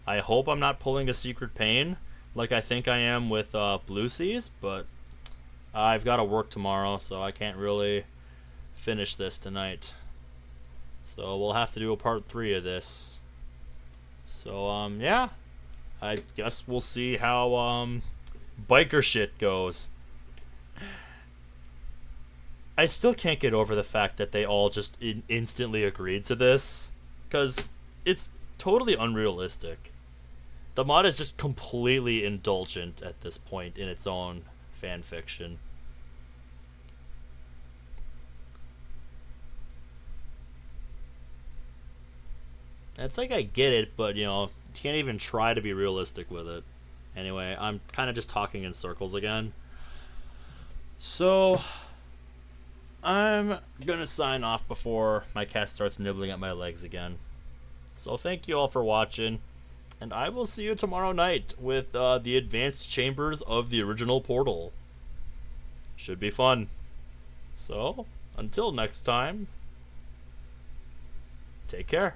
I hope I'm not pulling a secret pain like I think I am with Blue Seas, but I've got to work tomorrow, so I can't really finish this tonight. So we'll have to do a part 3 of this. So yeah, I guess we'll see how biker shit goes. I still can't get over the fact that they all just instantly agreed to this, because it's totally unrealistic. The mod is just completely indulgent at this point in its own fan fiction. It's like I get it, but you know, you can't even try to be realistic with it. Anyway, I'm kind of just talking in circles again. So I'm gonna sign off before my cat starts nibbling at my legs again. So thank you all for watching, and I will see you tomorrow night with the advanced chambers of the original Portal. Should be fun. So until next time, take care.